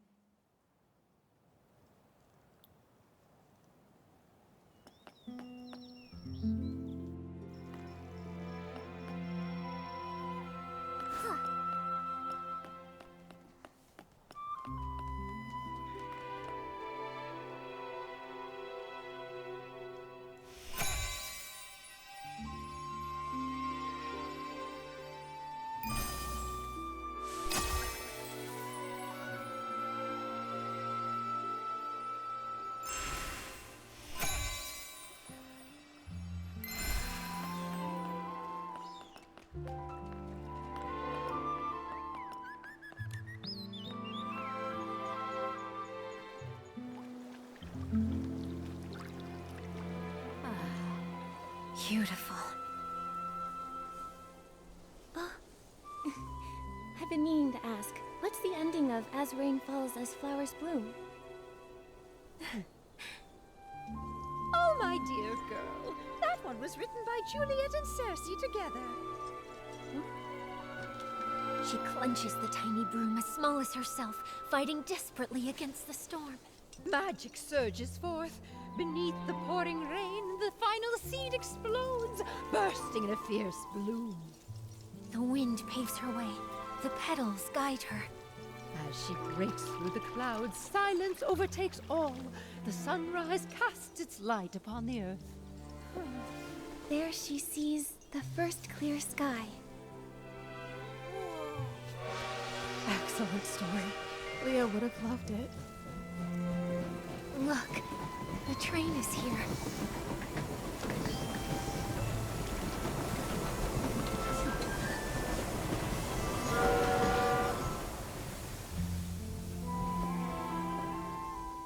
Beautiful. I've been meaning to ask, what's the ending of As Rain Falls, As Flowers Bloom? Oh, my dear girl. That one was written by Juliet and Cersei together. She clenches the tiny broom as small as herself, fighting desperately against the storm. Magic surges forth. Beneath the pouring rain, the final seed explodes, bursting in a fierce bloom. The wind paves her way. The petals guide her. As she breaks through the clouds, silence overtakes all. The sunrise casts its light upon the earth. There she sees the first clear sky. Excellent story. Leah would have loved it. Look, the train is here.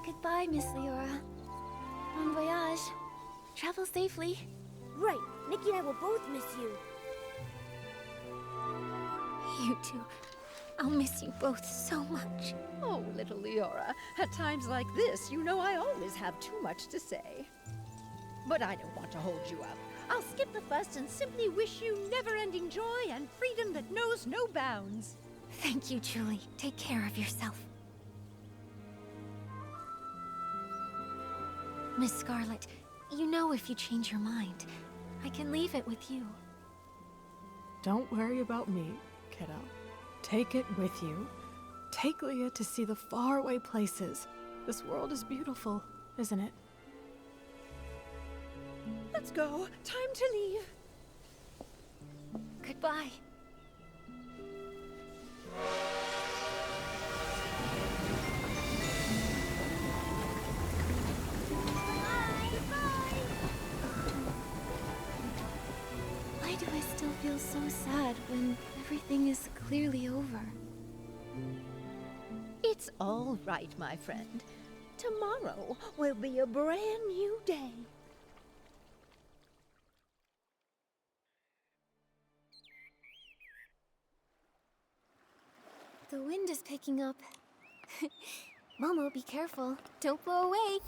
Goodbye, Miss Leora. Bon voyage. Travel safely. Right. Nikki and I will both miss you. You two. I'll miss you both so much. Oh, little Leora, at times like this, you know I always have too much to say. But I don't want to hold you up. I'll skip the fuss and simply wish you never-ending joy and freedom that knows no bounds. Thank you, Julie. Take care of yourself. Miss Scarlet, you know if you change your mind, I can leave it with you. Don't worry about me, kiddo. Take it with you. Take Leah to see the faraway places. This world is beautiful, isn't it? Let's go. Time to leave. Goodbye. Why do I still feel so sad when everything is clearly over? It's all right, my friend. Tomorrow will be a brand new day. The wind is picking up. Momo, be careful. Don't blow away.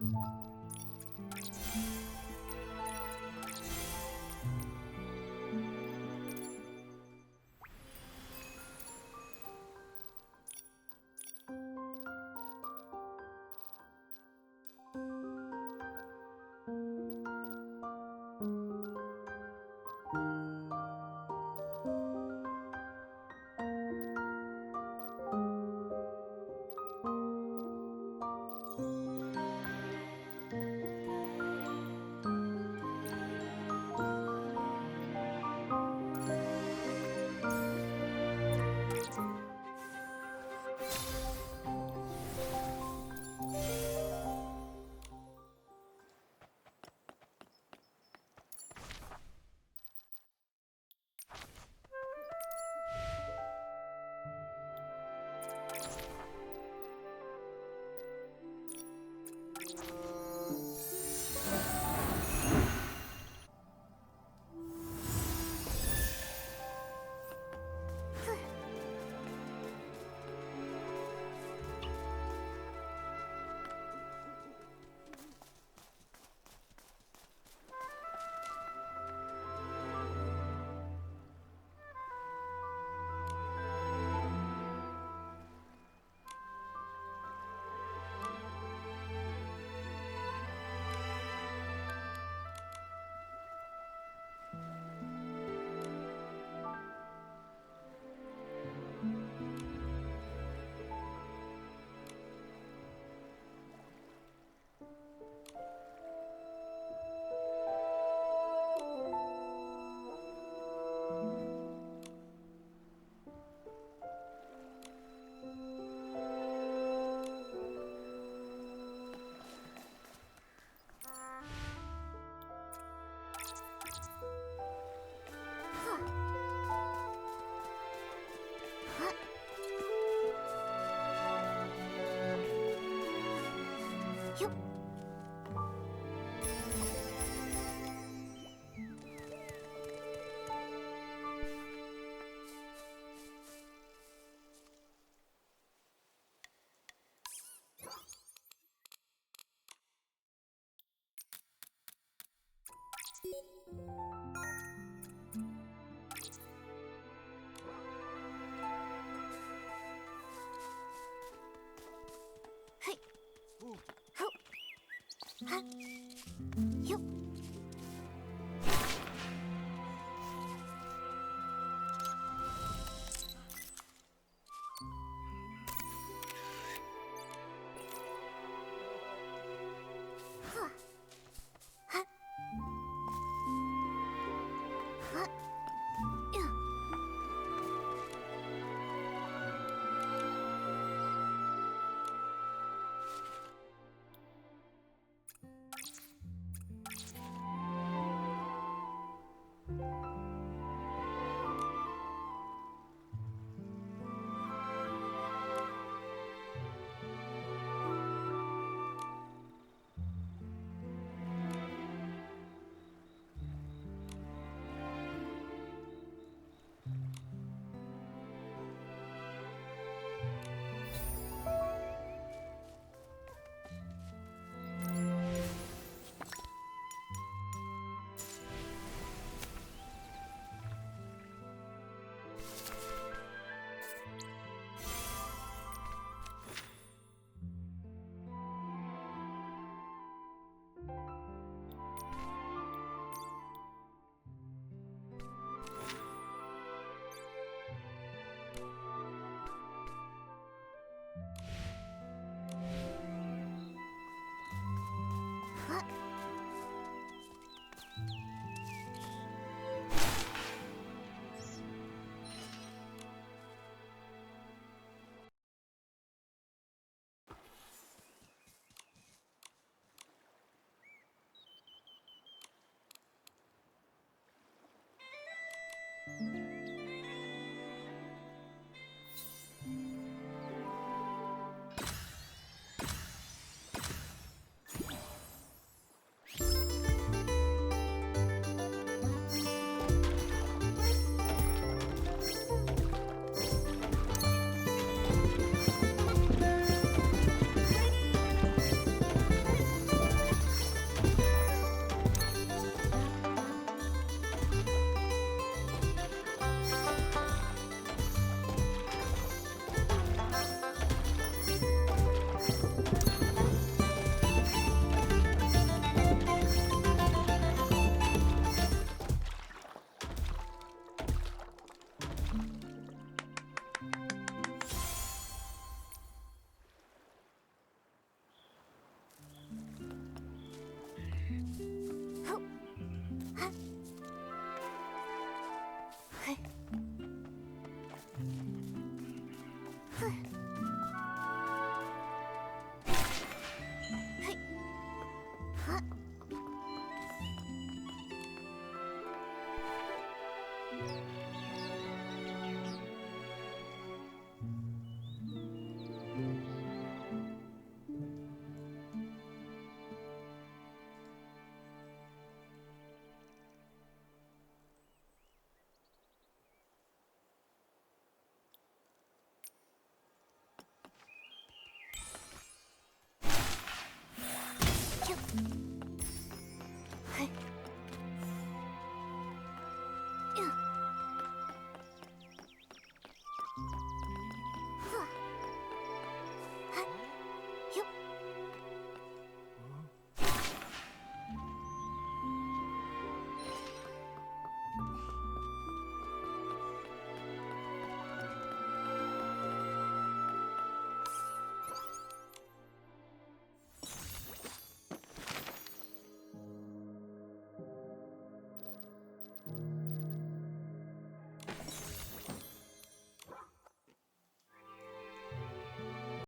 Huh?